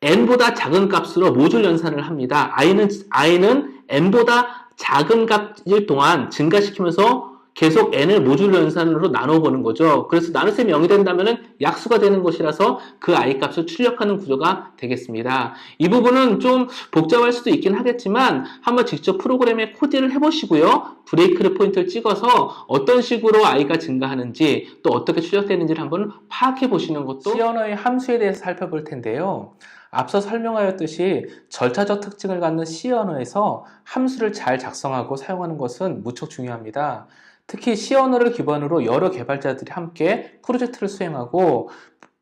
n보다 작은 값으로 모듈 연산을 합니다. i는 n보다 작은 값일 동안 증가시키면서 계속 n을 모듈 연산으로 나눠보는 거죠. 그래서 나눗셈이 0이 된다면 약수가 되는 것이라서 그 i 값을 출력하는 구조가 되겠습니다. 이 부분은 좀 복잡할 수도 있긴 하겠지만 한번 직접 프로그램에 코딩을 해보시고요. 브레이크를 포인트를 찍어서 어떤 식으로 i가 증가하는지 또 어떻게 출력되는지를 한번 파악해 보시는 것도 C 언어의 함수에 대해서 살펴볼 텐데요. 앞서 설명하였듯이 절차적 특징을 갖는 C 언어에서 함수를 잘 작성하고 사용하는 것은 무척 중요합니다. 특히 C 언어를 기반으로 여러 개발자들이 함께 프로젝트를 수행하고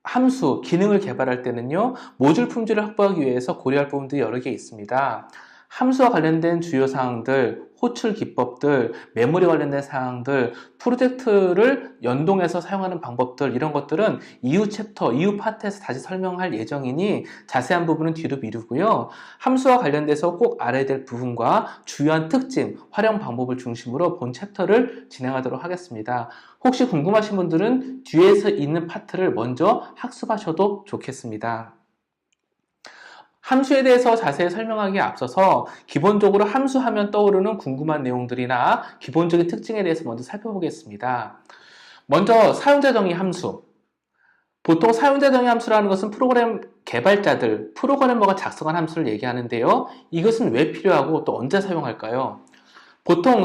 함수, 기능을 개발할 때는요, 모듈 품질을 확보하기 위해서 고려할 부분들이 여러 개 있습니다. 함수와 관련된 주요 사항들, 호출 기법들, 메모리 관련된 사항들, 프로젝트를 연동해서 사용하는 방법들, 이런 것들은 이후 파트에서 다시 설명할 예정이니 자세한 부분은 뒤로 미루고요. 함수와 관련돼서 꼭 알아야 될 부분과 주요한 특징, 활용 방법을 중심으로 본 챕터를 진행하도록 하겠습니다. 혹시 궁금하신 분들은 뒤에서 있는 파트를 먼저 학습하셔도 좋겠습니다. 함수에 대해서 자세히 설명하기에 앞서서 기본적으로 함수하면 떠오르는 궁금한 내용들이나 기본적인 특징에 대해서 먼저 살펴보겠습니다. 먼저 사용자 정의 함수. 보통 사용자 정의 함수라는 것은 프로그램 개발자들, 프로그래머가 작성한 함수를 얘기하는데요. 이것은 왜 필요하고 또 언제 사용할까요? 보통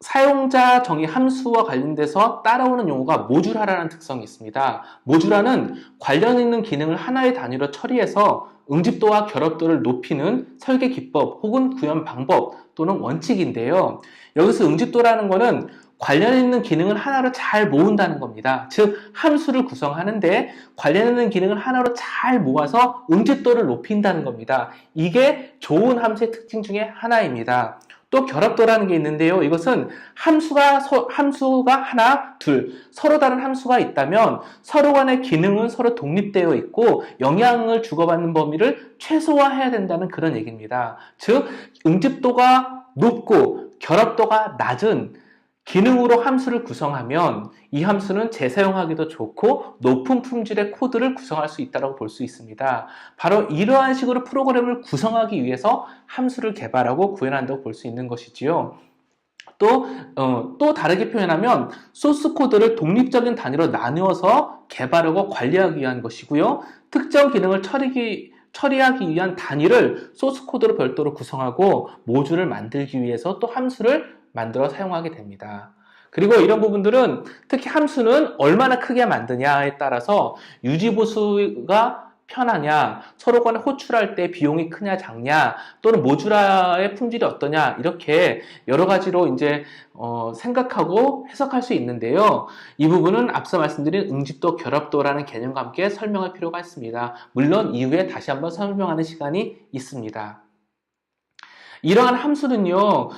사용자 정의 함수와 관련돼서 따라오는 용어가 모듈화라는 특성이 있습니다. 모듈화는 관련 있는 기능을 하나의 단위로 처리해서 응집도와 결합도를 높이는 설계 기법 혹은 구현 방법 또는 원칙인데요. 여기서 응집도라는 것은 관련 있는 기능을 하나로 잘 모은다는 겁니다. 즉 함수를 구성하는데 관련 있는 기능을 하나로 잘 모아서 응집도를 높인다는 겁니다. 이게 좋은 함수의 특징 중에 하나입니다. 또 결합도라는 게 있는데요. 이것은 함수가 하나, 둘, 서로 다른 함수가 있다면 서로 간의 기능은 서로 독립되어 있고 영향을 주고받는 범위를 최소화해야 된다는 그런 얘기입니다. 즉, 응집도가 높고 결합도가 낮은 기능으로 함수를 구성하면 이 함수는 재사용하기도 좋고 높은 품질의 코드를 구성할 수 있다고 볼 수 있습니다. 바로 이러한 식으로 프로그램을 구성하기 위해서 함수를 개발하고 구현한다고 볼 수 있는 것이지요. 또 다르게 표현하면 소스 코드를 독립적인 단위로 나누어서 개발하고 관리하기 위한 것이고요. 특정 기능을 처리하기 위한 단위를 소스 코드로 별도로 구성하고 모듈을 만들기 위해서 또 함수를 만들어 사용하게 됩니다. 그리고 이런 부분들은 특히 함수는 얼마나 크게 만드냐에 따라서 유지보수가 편하냐, 서로 간에 호출할 때 비용이 크냐 작냐, 또는 모듈화의 품질이 어떠냐, 이렇게 여러 가지로 이제 생각하고 해석할 수 있는데요. 이 부분은 앞서 말씀드린 응집도, 결합도라는 개념과 함께 설명할 필요가 있습니다. 물론 이후에 다시 한번 설명하는 시간이 있습니다. 이러한 함수는요,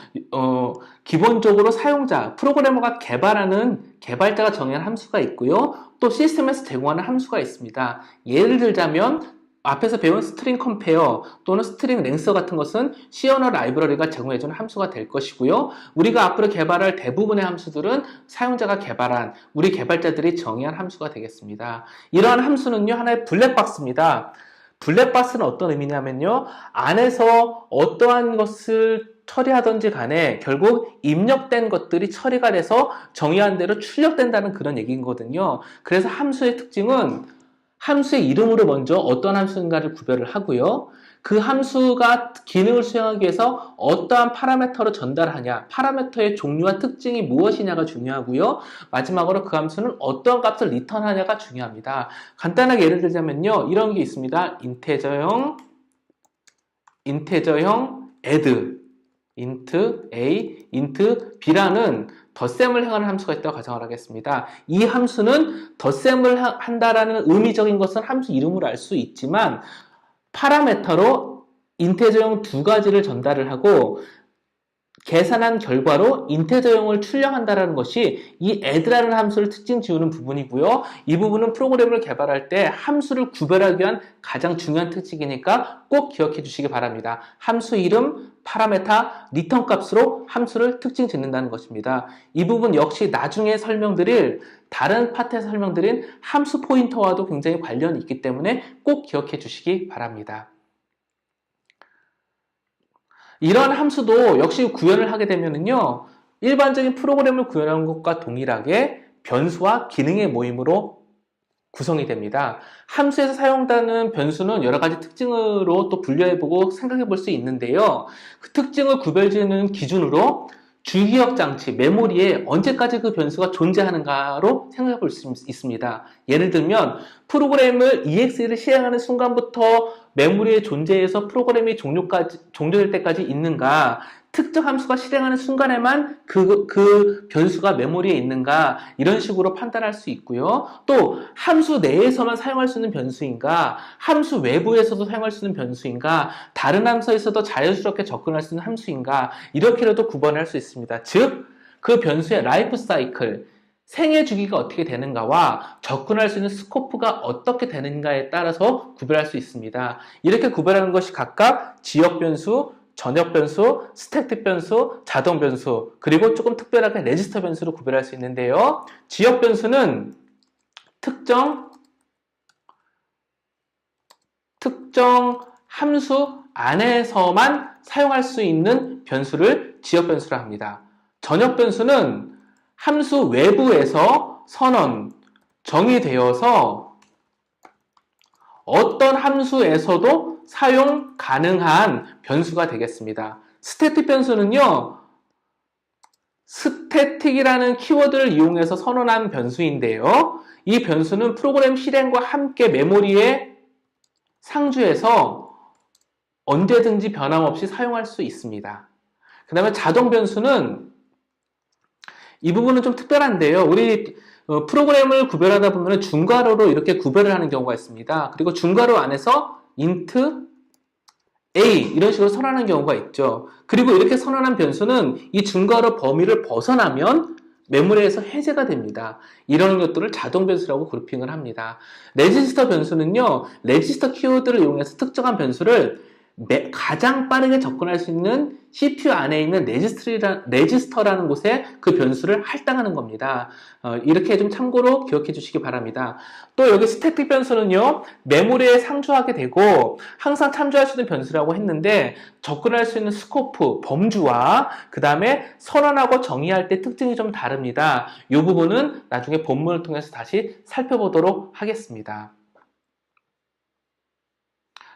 기본적으로 프로그래머가 개발자가 정의한 함수가 있고요. 또 시스템에서 제공하는 함수가 있습니다. 예를 들자면, 앞에서 배운 스트링 컴페어 또는 스트링 랭서 같은 것은 시어너 라이브러리가 제공해주는 함수가 될 것이고요. 우리가 앞으로 개발할 대부분의 함수들은 사용자가 개발한, 우리 개발자들이 정의한 함수가 되겠습니다. 이러한 함수는요, 하나의 블랙박스입니다. 블랙박스는 어떤 의미냐면요, 안에서 어떠한 것을 처리하든지 간에 결국 입력된 것들이 처리가 돼서 정의한 대로 출력된다는 그런 얘기거든요. 그래서 함수의 특징은 함수의 이름으로 먼저 어떤 함수인가를 구별을 하고요. 그 함수가 기능을 수행하기 위해서 어떠한 파라미터로 전달하냐, 파라미터의 종류와 특징이 무엇이냐가 중요하고요. 마지막으로 그 함수는 어떤 값을 리턴하냐가 중요합니다. 간단하게 예를 들자면요, 이런 게 있습니다. 인테저형 add, int a, int b라는 덧셈을 행하는 함수가 있다고 가정을 하겠습니다. 이 함수는 덧셈을 한다라는 의미적인 것은 함수 이름으로 알 수 있지만 파라미터로 인테저형 두 가지를 전달을 하고 계산한 결과로 인테저형을 출력한다는 것이 이 add라는 함수를 특징 지우는 부분이고요. 이 부분은 프로그램을 개발할 때 함수를 구별하기 위한 가장 중요한 특징이니까 꼭 기억해 주시기 바랍니다. 함수 이름, 파라메터, 리턴 값으로 함수를 특징 짓는다는 것입니다. 이 부분 역시 나중에 설명드릴 다른 파트에서 설명드린 함수 포인터와도 굉장히 관련이 있기 때문에 꼭 기억해 주시기 바랍니다. 이런 함수도 역시 구현을 하게 되면은요, 일반적인 프로그램을 구현하는 것과 동일하게 변수와 기능의 모임으로 구성이 됩니다. 함수에서 사용되는 변수는 여러 가지 특징으로 또 분류해보고 생각해 볼 수 있는데요. 그 특징을 구별지는 기준으로 주기억 장치, 메모리에 언제까지 그 변수가 존재하는가로 생각해 볼 수 있습니다. 예를 들면 프로그램을 EXE를 실행하는 순간부터 메모리에 존재해서 프로그램이 종료될 때까지 있는가, 특정 함수가 실행하는 순간에만 그 변수가 메모리에 있는가, 이런 식으로 판단할 수 있고요. 또 함수 내에서만 사용할 수 있는 변수인가, 함수 외부에서도 사용할 수 있는 변수인가, 다른 함수에서도 자연스럽게 접근할 수 있는 함수인가, 이렇게라도 구분할 수 있습니다. 즉, 그 변수의 라이프 사이클, 생애 주기가 어떻게 되는가와 접근할 수 있는 스코프가 어떻게 되는가에 따라서 구별할 수 있습니다. 이렇게 구별하는 것이 각각 지역 변수, 전역 변수, 스태틱 변수, 자동 변수, 그리고 조금 특별하게 레지스터 변수로 구별할 수 있는데요. 지역 변수는 특정 함수 안에서만 사용할 수 있는 변수를 지역 변수라 합니다. 전역 변수는 함수 외부에서 선언, 정의되어서 어떤 함수에서도 사용 가능한 변수가 되겠습니다. 스태틱 변수는요, 스태틱이라는 키워드를 이용해서 선언한 변수인데요. 이 변수는 프로그램 실행과 함께 메모리에 상주해서 언제든지 변함없이 사용할 수 있습니다. 그 다음에 자동 변수는 이 부분은 좀 특별한데요. 우리 프로그램을 구별하다 보면 중괄호로 이렇게 구별을 하는 경우가 있습니다. 그리고 중괄호 안에서 int a 이런 식으로 선언하는 경우가 있죠. 그리고 이렇게 선언한 변수는 이 중괄호 범위를 벗어나면 메모리에서 해제가 됩니다. 이런 것들을 자동 변수라고 그룹핑을 합니다. 레지스터 변수는요, 레지스터 키워드를 이용해서 특정한 변수를 가장 빠르게 접근할 수 있는 CPU 안에 있는 레지스터라는 곳에 그 변수를 할당하는 겁니다. 이렇게 좀 참고로 기억해 주시기 바랍니다. 또 여기 스태틱 변수는요, 메모리에 상주하게 되고 항상 참조할 수 있는 변수라고 했는데 접근할 수 있는 스코프, 범주와 그 다음에 선언하고 정의할 때 특징이 좀 다릅니다. 이 부분은 나중에 본문을 통해서 다시 살펴보도록 하겠습니다.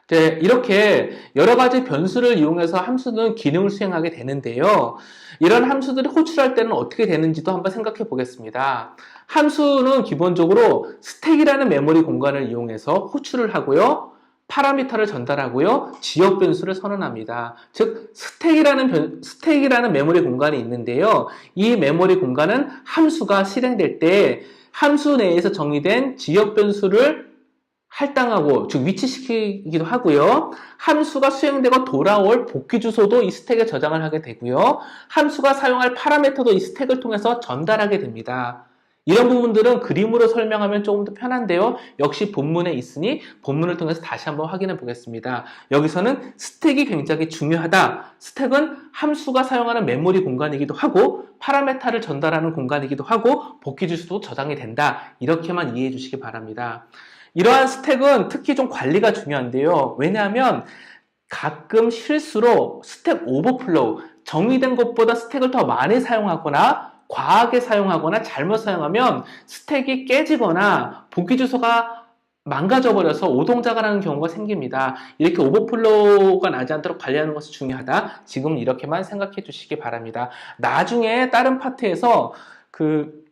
이렇게 여러 가지 변수를 이용해서 함수는 기능을 수행하게 되는데요. 이런 함수들이 호출할 때는 어떻게 되는지도 한번 생각해 보겠습니다. 함수는 기본적으로 스택이라는 메모리 공간을 이용해서 호출을 하고요. 파라미터를 전달하고요. 지역 변수를 선언합니다. 즉, 스택이라는 메모리 공간이 있는데요. 이 메모리 공간은 함수가 실행될 때 함수 내에서 정의된 지역 변수를 할당하고, 즉 위치시키기도 하고요. 함수가 수행되고 돌아올 복귀 주소도 이 스택에 저장을 하게 되고요. 함수가 사용할 파라미터도 이 스택을 통해서 전달하게 됩니다. 이런 부분들은 그림으로 설명하면 조금 더 편한데요. 역시 본문에 있으니 본문을 통해서 다시 한번 확인해 보겠습니다. 여기서는 스택이 굉장히 중요하다. 스택은 함수가 사용하는 메모리 공간이기도 하고 파라메타를 전달하는 공간이기도 하고 복귀 주소도 저장이 된다. 이렇게만 이해해 주시기 바랍니다. 이러한 스택은 특히 좀 관리가 중요한데요. 왜냐하면 가끔 실수로 스택 오버플로우, 정의된 것보다 스택을 더 많이 사용하거나 과하게 사용하거나 잘못 사용하면 스택이 깨지거나 복귀 주소가 망가져버려서 오동작을 하는 경우가 생깁니다. 이렇게 오버플로우가 나지 않도록 관리하는 것이 중요하다. 지금 이렇게만 생각해 주시기 바랍니다. 나중에 다른 파트에서 그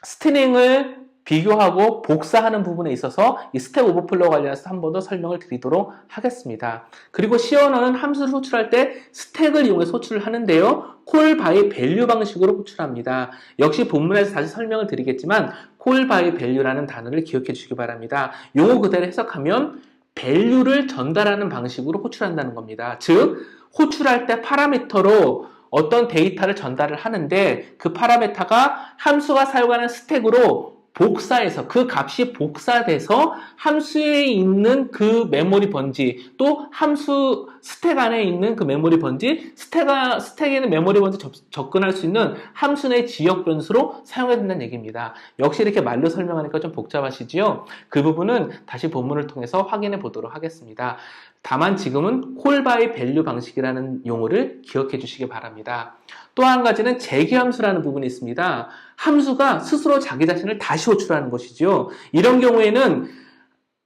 스트링을 비교하고 복사하는 부분에 있어서 이 스택 오버플로우 관련해서 한 번 더 설명을 드리도록 하겠습니다. 그리고 시언어는 함수를 호출할 때 스택을 이용해서 호출을 하는데요. call by value 방식으로 호출합니다. 역시 본문에서 다시 설명을 드리겠지만 call by value라는 단어를 기억해 주시기 바랍니다. 용어 그대로 해석하면 value를 전달하는 방식으로 호출한다는 겁니다. 즉 호출할 때 파라미터로 어떤 데이터를 전달을 하는데 그 파라미터가 함수가 사용하는 스택으로 복사해서 그 값이 복사돼서 함수에 있는 그 메모리 번지 또 함수 스택 안에 있는 그 메모리 번지 스택에 있는 메모리 번지 접근할 수 있는 함수 내 지역 변수로 사용해야 된다는 얘기입니다. 역시 이렇게 말로 설명하니까 좀 복잡하시지요? 그 부분은 다시 본문을 통해서 확인해 보도록 하겠습니다. 다만 지금은 call by value 방식이라는 용어를 기억해 주시기 바랍니다. 또 한 가지는 재기함수라는 부분이 있습니다. 함수가 스스로 자기 자신을 다시 호출하는 것이죠. 이런 경우에는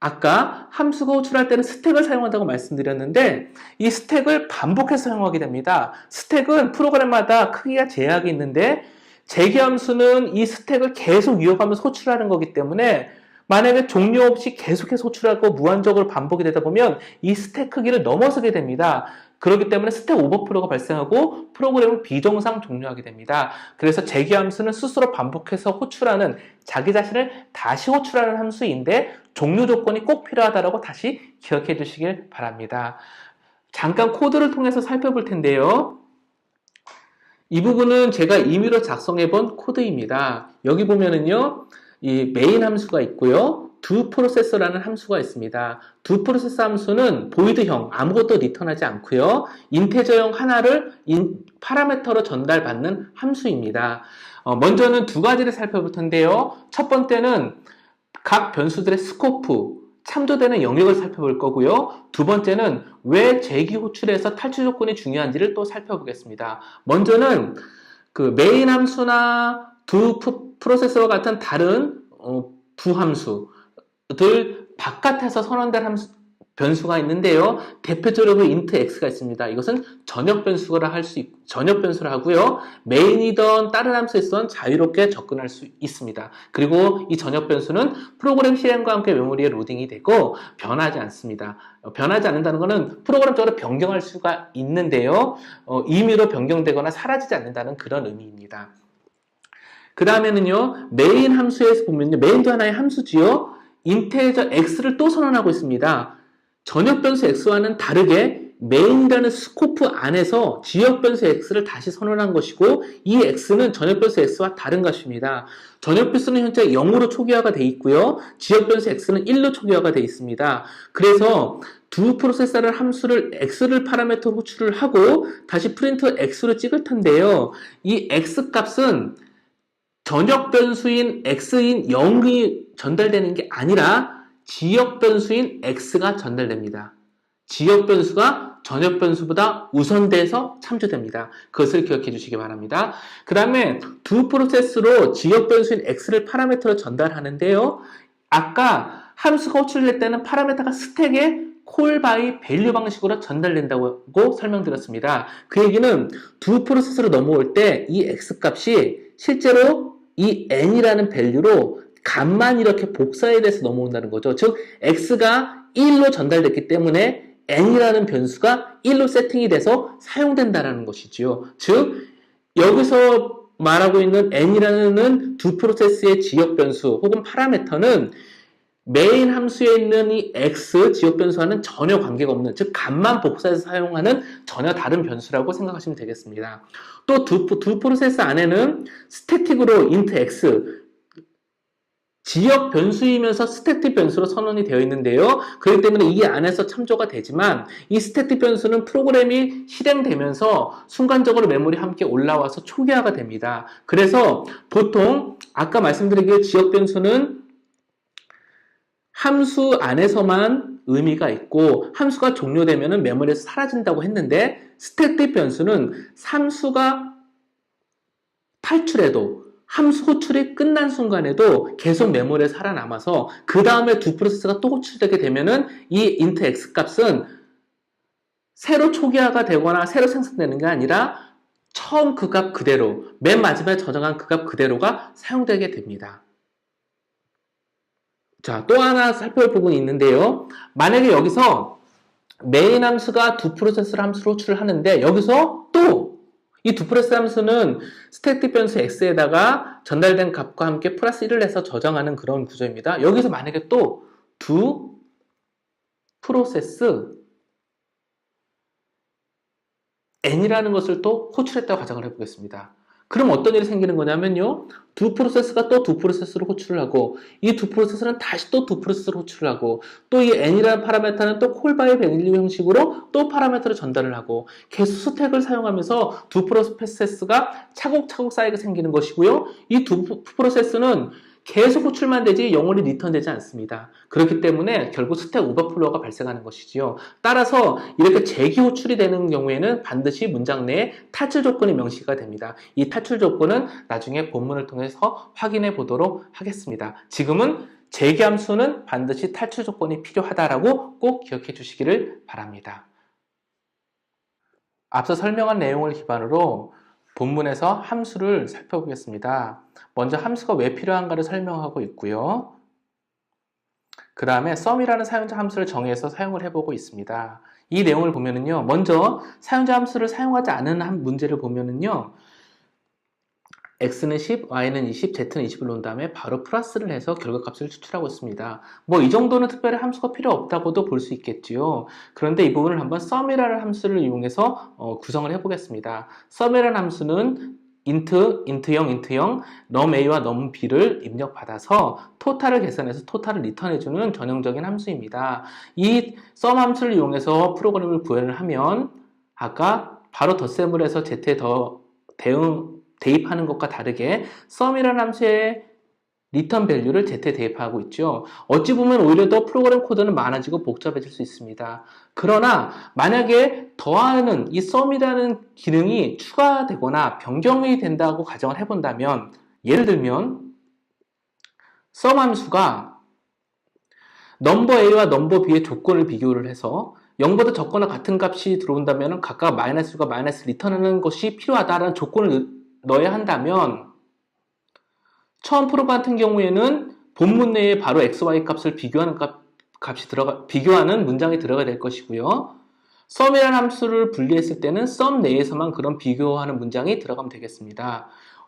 아까 함수가 호출할 때는 스택을 사용한다고 말씀드렸는데 이 스택을 반복해서 사용하게 됩니다. 스택은 프로그램마다 크기가 제약이 있는데 재기함수는 이 스택을 계속 이어가면서 호출하는 거기 때문에 만약에 종료 없이 계속해서 호출하고 무한적으로 반복이 되다 보면 이 스택 크기를 넘어서게 됩니다. 그렇기 때문에 스택 오버플로우가 발생하고 프로그램을 비정상 종료하게 됩니다. 그래서 재기함수는 스스로 반복해서 호출하는 자기 자신을 다시 호출하는 함수인데 종료 조건이 꼭 필요하다고 다시 기억해 주시길 바랍니다. 잠깐 코드를 통해서 살펴볼 텐데요. 이 부분은 제가 임의로 작성해 본 코드입니다. 여기 보면은요. 이 메인 함수가 있고요. do process라는 함수가 있습니다. do process 함수는 보이드형, 아무것도 리턴하지 않고요. 인테저형 하나를 파라미터로 전달받는 함수입니다. 먼저는 두 가지를 살펴볼 텐데요. 첫 번째는 각 변수들의 스코프, 참조되는 영역을 살펴볼 거고요. 두 번째는 왜 재기 호출에서 탈출 조건이 중요한지를 또 살펴보겠습니다. 먼저는 그 메인 함수나 do 프로세서와 같은 다른 부함수들 바깥에서 선언된 변수가 있는데요. 대표적으로 int x가 있습니다. 이것은 전역 변수라 전역 변수라 하고요. 메인이던 다른 함수에선 자유롭게 접근할 수 있습니다. 그리고 이 전역 변수는 프로그램 실행과 함께 메모리에 로딩이 되고 변하지 않습니다. 변하지 않는다는 것은 프로그램적으로 변경할 수가 있는데요. 임의로 변경되거나 사라지지 않는다는 그런 의미입니다. 그 다음에는요, 메인 함수에서 보면요, 메인도 하나의 함수지요, 인테저 x를 또 선언하고 있습니다. 전역 변수 x와는 다르게 메인이라는 스코프 안에서 지역 변수 x를 다시 선언한 것이고, 이 x는 전역 변수 x와 다른 것입니다. 전역 변수는 현재 0으로 초기화가 되어 있고요, 지역 변수 x는 1로 초기화가 되어 있습니다. 그래서 do 프로세서를 함수를 x를 파라미터 호출을 하고 다시 프린트 x로 찍을 텐데요, 이 x 값은 전역 변수인 x인 0이 전달되는 게 아니라 지역 변수인 x가 전달됩니다. 지역 변수가 전역 변수보다 우선돼서 참조됩니다. 그것을 기억해 주시기 바랍니다. 그 다음에 do 프로세스로 지역 변수인 x를 파라미터로 전달하는데요. 아까 함수가 호출될 때는 파라미터가 스택에 call by value 방식으로 전달된다고 설명드렸습니다. 그 얘기는 do 프로세스로 넘어올 때 이 x 값이 실제로 이 n이라는 밸류로 값만 이렇게 복사에 대해서 넘어온다는 거죠. 즉 x가 1로 전달됐기 때문에 n이라는 변수가 1로 세팅이 돼서 사용된다는 것이지요. 즉 여기서 말하고 있는 n이라는 do 프로세스의 지역 변수 혹은 파라미터는 메인 함수에 있는 이 x 지역 변수와는 전혀 관계가 없는, 즉 값만 복사해서 사용하는 전혀 다른 변수라고 생각하시면 되겠습니다. 또 do 프로세스 안에는 스태틱으로 int x, 지역 변수이면서 스태틱 변수로 선언이 되어 있는데요. 그렇기 때문에 이 안에서 참조가 되지만 이 스태틱 변수는 프로그램이 실행되면서 순간적으로 메모리 함께 올라와서 초기화가 됩니다. 그래서 보통 아까 말씀드린 그 지역 변수는 함수 안에서만 의미가 있고 함수가 종료되면 메모리에서 사라진다고 했는데 스태틱 변수는 함수가 탈출해도 함수 호출이 끝난 순간에도 계속 메모리에 살아남아서 그 다음에 두 프로세스가 또 호출되게 되면은 이 int x 값은 새로 초기화가 되거나 새로 생성되는 게 아니라 처음 그 값 그대로 맨 마지막에 저장한 그 값 그대로가 사용되게 됩니다. 자, 또 하나 살펴볼 부분이 있는데요. 만약에 여기서 메인 함수가 두 프로세스를 함수로 호출을 하는데 여기서 또 이 두 프로세스 함수는 스태틱 변수 x에다가 전달된 값과 함께 플러스 1을 해서 저장하는 그런 구조입니다. 여기서 만약에 또 두 프로세스 n이라는 것을 또 호출했다고 가정을 해보겠습니다. 그럼 어떤 일이 생기는 거냐면요. 두 프로세스가 또 두 프로세스를 호출을 하고 이 두 프로세스는 다시 또 두 프로세스를 호출을 하고 또 이 n이라는 파라미터는 또 콜바이 밸류 형식으로 또 파라미터를 전달을 하고 계속 스택을 사용하면서 두 프로세스가 차곡차곡 쌓이게 생기는 것이고요. 이 두 프로세스는 계속 호출만 되지 영원히 리턴되지 않습니다. 그렇기 때문에 결국 스택 오버플로우가 발생하는 것이지요. 따라서 이렇게 재기 호출이 되는 경우에는 반드시 문장 내에 탈출 조건이 명시가 됩니다. 이 탈출 조건은 나중에 본문을 통해서 확인해 보도록 하겠습니다. 지금은 재기 함수는 반드시 탈출 조건이 필요하다라고 꼭 기억해 주시기를 바랍니다. 앞서 설명한 내용을 기반으로 본문에서 함수를 살펴보겠습니다. 먼저 함수가 왜 필요한가를 설명하고 있고요. 그 다음에 sum이라는 사용자 함수를 정의해서 사용을 해보고 있습니다. 이 내용을 보면은요, 먼저 사용자 함수를 사용하지 않은 문제를 보면은요, x는 10, y는 20, z는 20을 놓은 다음에 바로 플러스를 해서 결과값을 추출하고 있습니다. 뭐 이 정도는 특별히 함수가 필요 없다고도 볼 수 있겠지요. 그런데 이 부분을 한번 sum이라는 함수를 이용해서 구성을 해보겠습니다. sum이라는 함수는 int0, num-a와 num-b를 입력받아서 토탈을 계산해서 토탈을 리턴해주는 전형적인 함수입니다. 이 sum 함수를 이용해서 프로그램을 구현을 하면 아까 바로 덧셈을 해서 z에 더 대입하는 것과 다르게 sum이라는 함수의 리턴 밸류를 z에 대입하고 있죠. 어찌 보면 오히려 더 프로그램 코드는 많아지고 복잡해질 수 있습니다. 그러나 만약에 더하는 이 sum이라는 기능이 추가되거나 변경이 된다고 가정을 해본다면 예를 들면 sum 함수가 넘버 A와 넘버 B의 조건을 비교를 해서 0보다 적거나 같은 값이 들어온다면 각각 마이너스과 마이너스 리턴하는 것이 필요하다는 조건을 넣어야 한다면 처음 프로그 같은 경우에는 본문 내에 바로 x, y 값을 비교하는 문장이 들어가야 될 것이고요. sum이라는 함수를 분리했을 때는 sum 내에서만 그런 비교하는 문장이 들어가면 되겠습니다.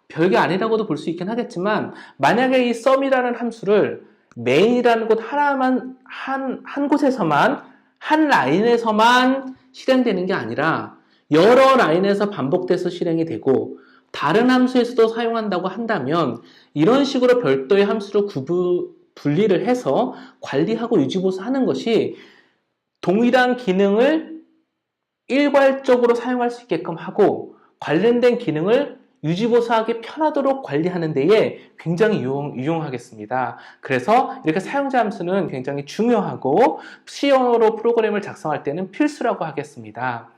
별게 아니라고도 볼 수 있긴 하겠지만 만약에 이 sum이라는 함수를 main이라는 곳 하나만 한 곳에서만 한 라인에서만 실행되는 게 아니라 여러 라인에서 반복돼서 실행이 되고 다른 함수에서도 사용한다고 한다면 이런 식으로 별도의 함수로 분리를 해서 관리하고 유지보수하는 것이 동일한 기능을 일괄적으로 사용할 수 있게끔 하고 관련된 기능을 유지보수하기 편하도록 관리하는 데에 굉장히 유용하겠습니다. 그래서 이렇게 사용자 함수는 굉장히 중요하고 C언어로 프로그램을 작성할 때는 필수라고 하겠습니다.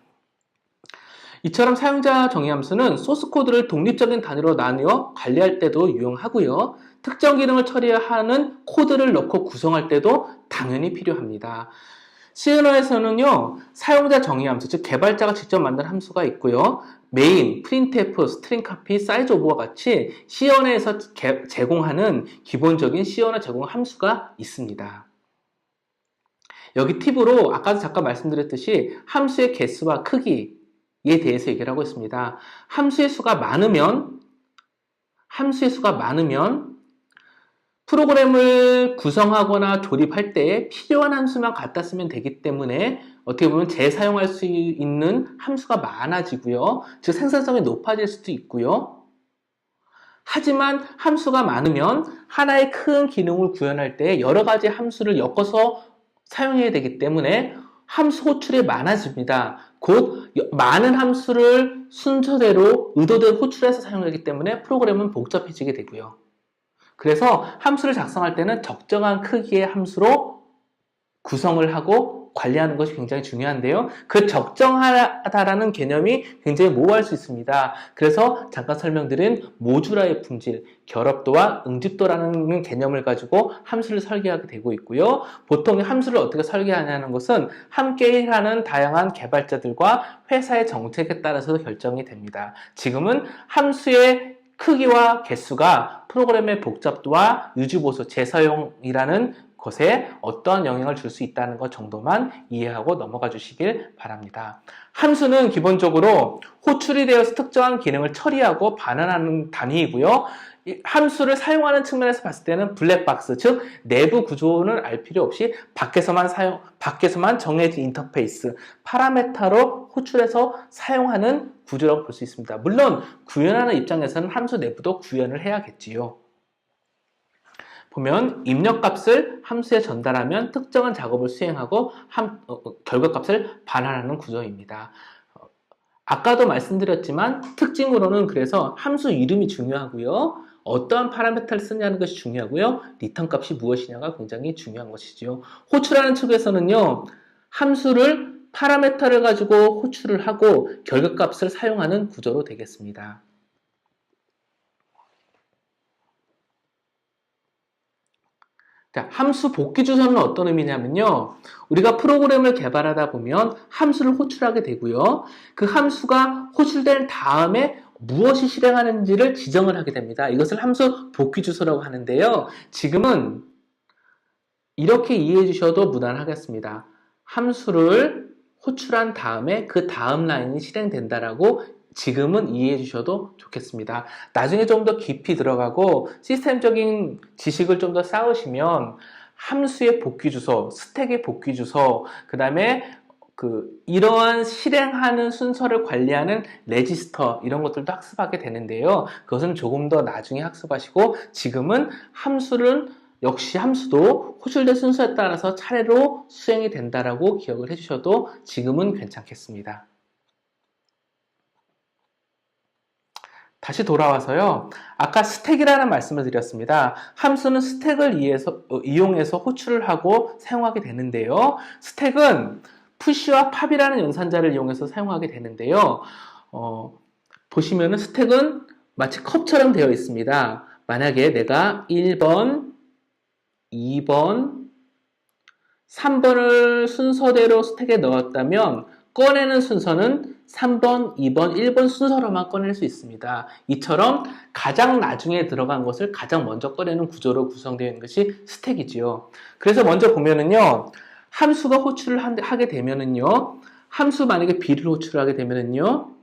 이처럼 사용자 정의 함수는 소스 코드를 독립적인 단위로 나누어 관리할 때도 유용하고요. 특정 기능을 처리하는 코드를 넣고 구성할 때도 당연히 필요합니다. C언어에서는요, 사용자 정의 함수, 즉 개발자가 직접 만든 함수가 있고요. main, printf, string copy, size of와 같이 C언어에서 제공하는 기본적인 C언어 제공 함수가 있습니다. 여기 팁으로 아까도 잠깐 말씀드렸듯이 함수의 개수와 크기에 대해서 얘기를 하고 있습니다. 함수의 수가 많으면 프로그램을 구성하거나 조립할 때 필요한 함수만 갖다 쓰면 되기 때문에 어떻게 보면 재사용할 수 있는 함수가 많아지고요. 즉 생산성이 높아질 수도 있고요. 하지만 함수가 많으면 하나의 큰 기능을 구현할 때 여러 가지 함수를 엮어서 사용해야 되기 때문에 함수 호출이 많아집니다. 곧 많은 함수를 순서대로 의도대로 호출해서 사용하기 때문에 프로그램은 복잡해지게 되고요. 그래서 함수를 작성할 때는 적정한 크기의 함수로 구성을 하고 관리하는 것이 굉장히 중요한데요. 그 적정하다라는 개념이 굉장히 모호할 수 있습니다. 그래서 잠깐 설명드린 모듈화의 품질, 결합도와 응집도라는 개념을 가지고 함수를 설계하게 되고 있고요. 보통 함수를 어떻게 설계하냐는 것은 함께 일하는 다양한 개발자들과 회사의 정책에 따라서 결정이 됩니다. 지금은 함수의 크기와 개수가 프로그램의 복잡도와 유지보수, 재사용이라는 것에 어떠한 영향을 줄 수 있다는 것 정도만 이해하고 넘어가 주시길 바랍니다. 함수는 기본적으로 호출이 되어서 특정한 기능을 처리하고 반환하는 단위이고요. 함수를 사용하는 측면에서 봤을 때는 블랙박스, 즉 내부 구조는 알 필요 없이 밖에서만 정해진 인터페이스, 파라메타로 호출해서 사용하는 구조라고 볼 수 있습니다. 물론 구현하는 입장에서는 함수 내부도 구현을 해야겠지요. 보면 입력값을 함수에 전달하면 특정한 작업을 수행하고 결과값을 반환하는 구조입니다. 아까도 말씀드렸지만 특징으로는 그래서 함수 이름이 중요하고요. 어떠한 파라미터를 쓰냐는 것이 중요하고요. 리턴 값이 무엇이냐가 굉장히 중요한 것이죠. 호출하는 측에서는요. 함수를 파라미터를 가지고 호출을 하고 결과값을 사용하는 구조로 되겠습니다. 자, 함수 복귀 주소는 어떤 의미냐면요. 우리가 프로그램을 개발하다 보면 함수를 호출하게 되고요. 그 함수가 호출된 다음에 무엇이 실행하는지를 지정을 하게 됩니다. 이것을 함수 복귀 주소라고 하는데요. 지금은 이렇게 이해해 주셔도 무난하겠습니다. 함수를 호출한 다음에 그 다음 라인이 실행된다라고 지금은 이해해 주셔도 좋겠습니다. 나중에 좀 더 깊이 들어가고 시스템적인 지식을 좀 더 쌓으시면 함수의 복귀 주소, 스택의 복귀 주소, 그 다음에 이러한 실행하는 순서를 관리하는 레지스터 이런 것들도 학습하게 되는데요. 그것은 조금 더 나중에 학습하시고 지금은 역시 함수도 호출된 순서에 따라서 차례로 수행이 된다라고 기억을 해주셔도 지금은 괜찮겠습니다. 다시 돌아와서요. 아까 스택이라는 말씀을 드렸습니다. 함수는 스택을 이용해서 호출을 하고 사용하게 되는데요. 스택은 푸시와 팝이라는 연산자를 이용해서 사용하게 되는데요. 보시면은 스택은 마치 컵처럼 되어 있습니다. 만약에 내가 1번, 2번, 3번을 순서대로 스택에 넣었다면 꺼내는 순서는 3번, 2번, 1번 순서로만 꺼낼 수 있습니다. 이처럼 가장 나중에 들어간 것을 가장 먼저 꺼내는 구조로 구성되어 있는 것이 스택이지요. 그래서 먼저 보면은요, 함수가 호출을 하게 되면은요, 함수 만약에 B를 호출하게 되면은요,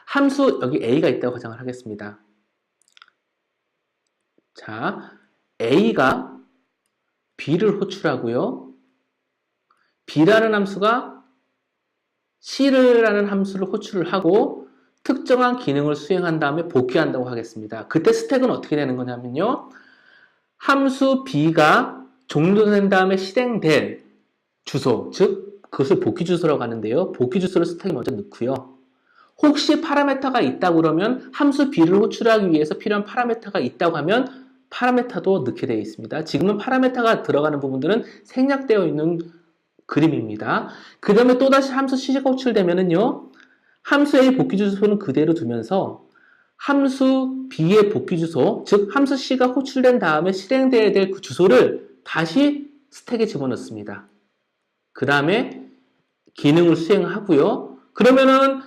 함수 여기 A가 있다고 가정을 하겠습니다. 자, A가 B를 호출하고요, B라는 함수가 C라는 함수를 호출을 하고 특정한 기능을 수행한 다음에 복귀한다고 하겠습니다. 그때 스택은 어떻게 되는 거냐면요. 함수 B가 종료된 다음에 실행된 주소, 즉 그것을 복귀 주소라고 하는데요. 복귀 주소를 스택에 먼저 넣고요. 혹시 파라메터가 있다고 그러면 함수 B를 호출하기 위해서 필요한 파라메터가 있다고 하면 파라메터도 넣게 되어 있습니다. 지금은 파라메터가 들어가는 부분들은 생략되어 있는 그림입니다. 그 다음에 또다시 함수 C가 호출되면은요, 함수 A의 복귀 주소는 그대로 두면서 함수 B의 복귀 주소, 즉 함수 C가 호출된 다음에 실행되어야 될 그 주소를 다시 스택에 집어넣습니다. 그 다음에 기능을 수행하고요. 그러면은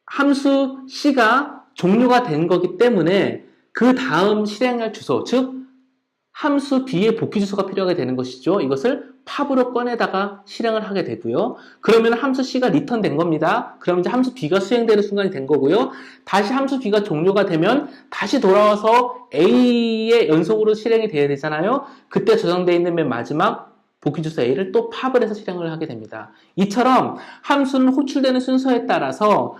함수 C가 종료가 된 거기 때문에 그 다음 실행할 주소, 즉 함수 B의 복귀 주소가 필요하게 되는 것이죠. 이것을 팝으로 꺼내다가 실행을 하게 되고요. 그러면 함수 C가 리턴 된 겁니다. 그럼 이제 함수 B가 수행되는 순간이 된 거고요. 다시 함수 B가 종료가 되면 다시 돌아와서 A의 연속으로 실행이 돼야 되잖아요. 그때 저장되어 있는 맨 마지막 복귀 주소 A를 또 팝을 해서 실행을 하게 됩니다. 이처럼 함수는 호출되는 순서에 따라서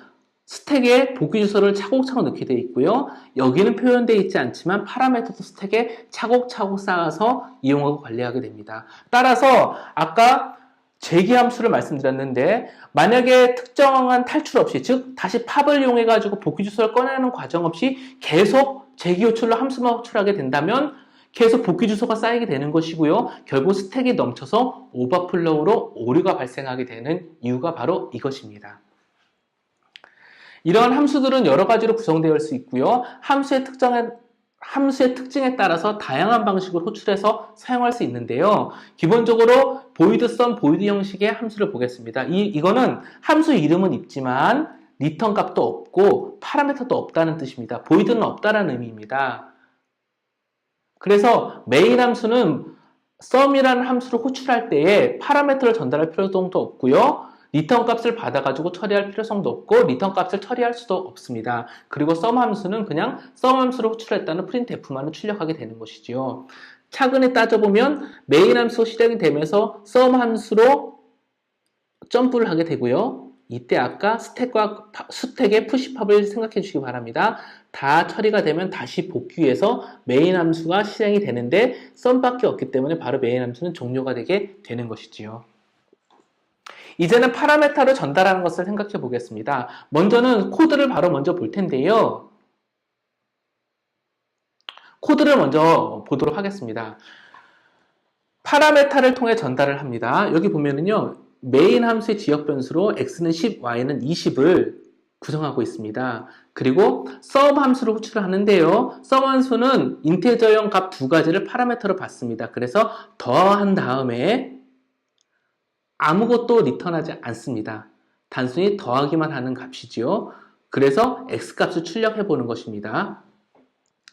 스택에 복귀 주소를 차곡차곡 넣게 되어 있고요. 여기는 표현되어 있지 않지만 파라미터도 스택에 차곡차곡 쌓아서 이용하고 관리하게 됩니다. 따라서 아까 재기 함수를 말씀드렸는데 만약에 특정한 탈출 없이 즉 다시 팝을 이용해 가지고 복귀 주소를 꺼내는 과정 없이 계속 재기 호출로 함수만 호출하게 된다면 계속 복귀 주소가 쌓이게 되는 것이고요. 결국 스택이 넘쳐서 오버플로우로 오류가 발생하게 되는 이유가 바로 이것입니다. 이러한 함수들은 여러 가지로 구성되어 있을 수 있고요. 함수의 특징에 따라서 다양한 방식으로 호출해서 사용할 수 있는데요. 기본적으로 void sum, void 형식의 함수를 보겠습니다. 이거는 함수 이름은 있지만 리턴 값도 없고 파라미터도 없다는 뜻입니다. void는 없다라는 의미입니다. 그래서 메인 함수는 sum이라는 함수를 호출할 때에 파라미터를 전달할 필요성도 없고요. 리턴 값을 받아가지고 처리할 필요성도 없고 리턴 값을 처리할 수도 없습니다. 그리고 sum 함수는 그냥 sum 함수를 호출했다는 printf만을 출력하게 되는 것이지요. 차근히 따져보면 메인 함수 실행이 되면서 sum 함수로 점프를 하게 되고요. 이때 아까 스택의 푸시팝을 생각해 주시기 바랍니다. 다 처리가 되면 다시 복귀해서 메인 함수가 실행이 되는데 sum밖에 없기 때문에 바로 메인 함수는 종료가 되게 되는 것이지요. 이제는 파라메타를 전달하는 것을 생각해 보겠습니다. 먼저는 코드를 바로 먼저 볼 텐데요. 코드를 먼저 보도록 하겠습니다. 파라메타를 통해 전달을 합니다. 여기 보면은요. 메인 함수의 지역 변수로 x는 10, y는 20을 구성하고 있습니다. 그리고 sum 함수를 호출을 하는데요. sum 함수는 인테저형 값 두 가지를 파라메터로 받습니다. 그래서 더한 다음에 아무것도 리턴하지 않습니다. 단순히 더하기만 하는 값이지요. 그래서 x값을 출력해 보는 것입니다.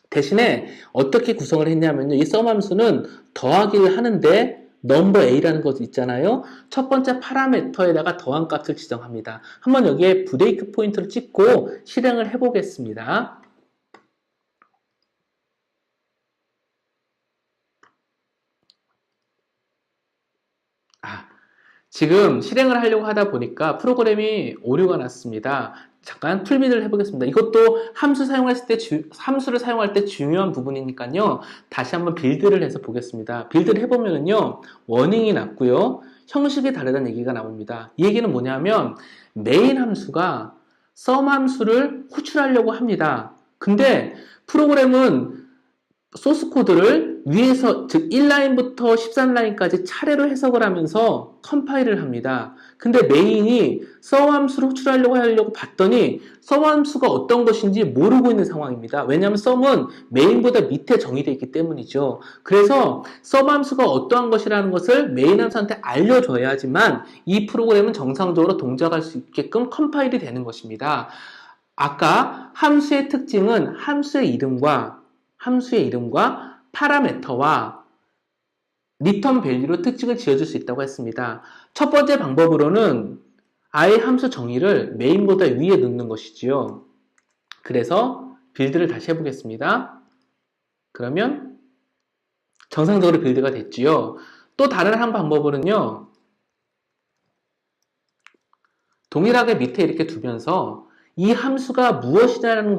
대신에 어떻게 구성을 했냐면요. 이 sum 함수는 더하기를 하는데 number a라는 것이 있잖아요. 첫 번째 파라미터에다가 더한 값을 지정합니다. 한번 여기에 브레이크 포인트를 찍고 실행을 해 보겠습니다. 지금 실행을 하려고 하다 보니까 프로그램이 오류가 났습니다. 잠깐 풀비드를 해보겠습니다. 이것도 함수를 사용할 때 중요한 부분이니까요. 다시 한번 빌드를 해서 보겠습니다. 빌드를 해보면요. 워닝이 났고요. 형식이 다르다는 얘기가 나옵니다. 이 얘기는 뭐냐면 메인 함수가 sum 함수를 호출하려고 합니다. 근데 프로그램은 소스 코드를 위에서 즉 1라인부터 13라인까지 차례로 해석을 하면서 컴파일을 합니다. 근데 메인이 sum 함수를 호출하려고 봤더니 sum 함수가 어떤 것인지 모르고 있는 상황입니다. 왜냐하면 sum은 메인보다 밑에 정의되어 있기 때문이죠. 그래서 sum 함수가 어떠한 것이라는 것을 메인 함수한테 알려줘야지만 이 프로그램은 정상적으로 동작할 수 있게끔 컴파일이 되는 것입니다. 아까 함수의 특징은 함수의 이름과 파라메터와 리턴 밸류로 특징을 지어줄 수 있다고 했습니다. 첫 번째 방법으로는 아예 함수 정의를 메인보다 위에 넣는 것이지요. 그래서 빌드를 다시 해보겠습니다. 그러면 정상적으로 빌드가 됐지요. 또 다른 한 방법으로는요. 동일하게 밑에 이렇게 두면서 이 함수가 무엇이라는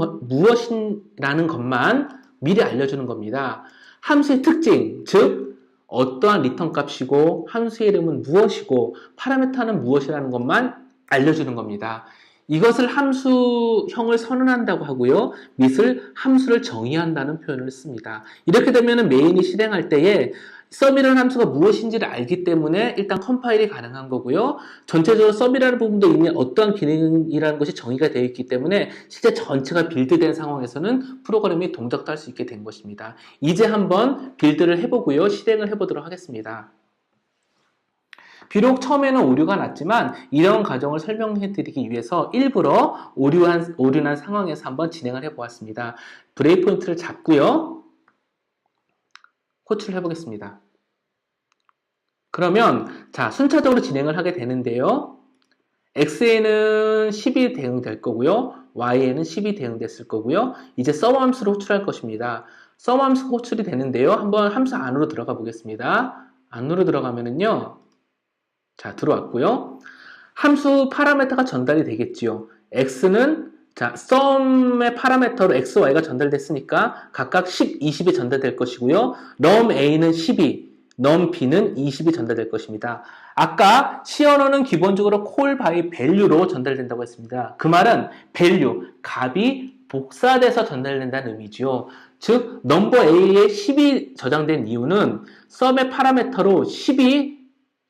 것만 미리 알려주는 겁니다. 함수의 특징, 즉 어떠한 리턴 값이고 함수의 이름은 무엇이고 파라미터는 무엇이라는 것만 알려주는 겁니다. 이것을 함수형을 선언한다고 하고요. 밑을 함수를 정의한다는 표현을 씁니다. 이렇게 되면 메인이 실행할 때에 sum이라는 함수가 무엇인지를 알기 때문에 일단 컴파일이 가능한 거고요. 전체적으로 sum이라는 부분도 이미 어떠한 기능이라는 것이 정의가 되어 있기 때문에 실제 전체가 빌드된 상황에서는 프로그램이 동작도 할 수 있게 된 것입니다. 이제 한번 빌드를 해보고요. 실행을 해보도록 하겠습니다. 비록 처음에는 오류가 났지만 이런 과정을 설명해 드리기 위해서 일부러 오류난 상황에서 한번 진행을 해 보았습니다. 브레이크 포인트를 잡고요. 호출을 해보겠습니다. 그러면 자 순차적으로 진행을 하게 되는데요. x에는 10이 대응될 거고요. y에는 10이 대응됐을 거고요. 이제 sum 함수를 호출할 것입니다. sum 함수 호출이 되는데요. 한번 함수 안으로 들어가 보겠습니다. 안으로 들어가면은요. 자 들어왔고요. 함수 파라미터가 전달이 되겠지요. x는 자, 썸의 파라미터로 x, y가 전달됐으니까 각각 10, 20이 전달될 것이고요. num a는 12, num b는 20이 전달될 것입니다. 아까 시언어는 기본적으로 call by value로 전달된다고 했습니다. 그 말은 value, 값이 복사돼서 전달된다는 의미죠. 즉, 넘버 A에 10이 저장된 이유는 썸의 파라미터로 10이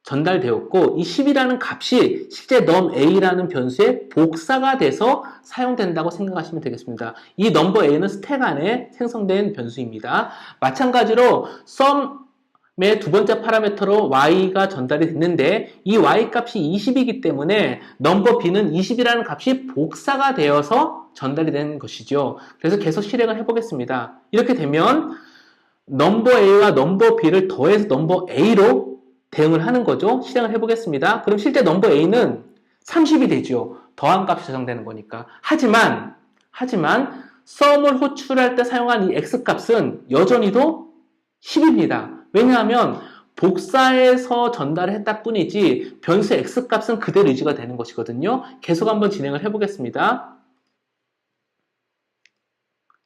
전달되었고 이 10이라는 값이 실제 num a라는 변수의 복사가 돼서 사용된다고 생각하시면 되겠습니다. 이 넘버 a는 스택 안에 생성된 변수입니다. 마찬가지로 sum의 두 번째 파라미터로 y가 전달이 됐는데 이 y 값이 20이기 때문에 넘버 b는 20이라는 값이 복사가 되어서 전달이 되는 것이죠. 그래서 계속 실행을 해보겠습니다. 이렇게 되면 넘버 a와 넘버 b를 더해서 넘버 a로 대응을 하는 거죠. 실행을 해보겠습니다. 그럼 실제 넘버 A는 30이 되죠. 더한 값이 저장되는 거니까. 하지만 썸을 호출할 때 사용한 이 X값은 여전히도 10입니다. 왜냐하면 복사해서 전달을 했다 뿐이지 변수 X값은 그대로 유지가 되는 것이거든요. 계속 한번 진행을 해보겠습니다.